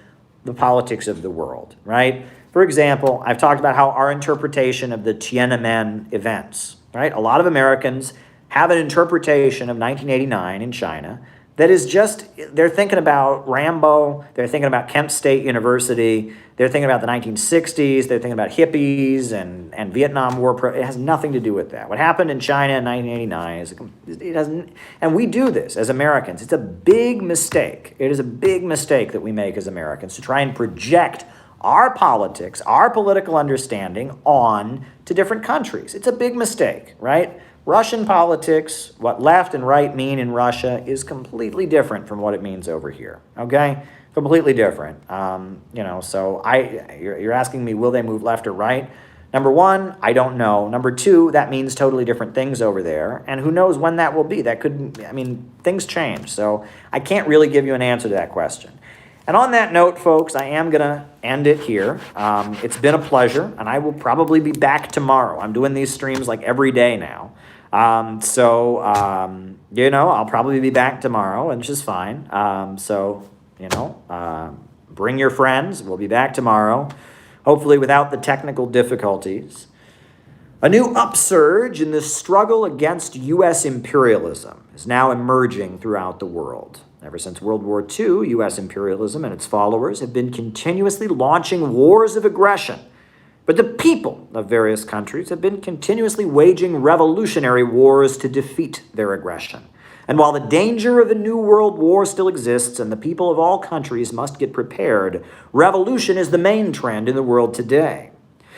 the politics of the world, right? For example, I've talked about how our interpretation of the Tiananmen events, right? A lot of Americans have an interpretation of 1989 in China that is just, they're thinking about Rambo, they're thinking about Kent State University, they're thinking about the 1960s, they're thinking about hippies and Vietnam War. It has nothing to do with that. What happened in China in 1989 it doesn't, and we do this as Americans. It's a big mistake. It is a big mistake that we make as Americans to try and project our politics, our political understanding on to different countries. It's a big mistake, right? Russian politics, what left and right mean in Russia, is completely different from what it means over here, okay? Completely different. So you're asking me, will they move left or right? Number one, I don't know. Number two, that means totally different things over there, and who knows when that will be. Things change, so I can't really give you an answer to that question. And on that note, folks, I am going to end it here. It's been a pleasure, and I will probably be back tomorrow. I'm doing these streams like every day now. I'll probably be back tomorrow, which is fine. Bring your friends. We'll be back tomorrow, hopefully without the technical difficulties. A new upsurge in the struggle against U.S. imperialism is now emerging throughout the world. Ever since World War II, U.S. imperialism and its followers have been continuously launching wars of aggression. But the people of various countries have been continuously waging revolutionary wars to defeat their aggression. And while the danger of a new world war still exists and the people of all countries must get prepared, revolution is the main trend in the world today.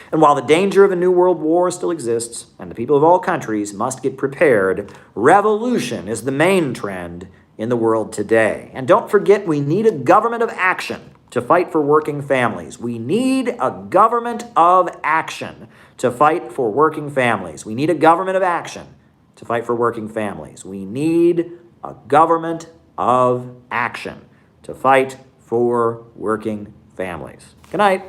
And while the danger of a new world war still exists and the people of all countries must get prepared, revolution is the main trend in the world today. And don't forget, we need a government of action to fight for working families. We need a government of action to fight for working families. We need a government of action to fight for working families. We need a government of action to fight for working families. Good night.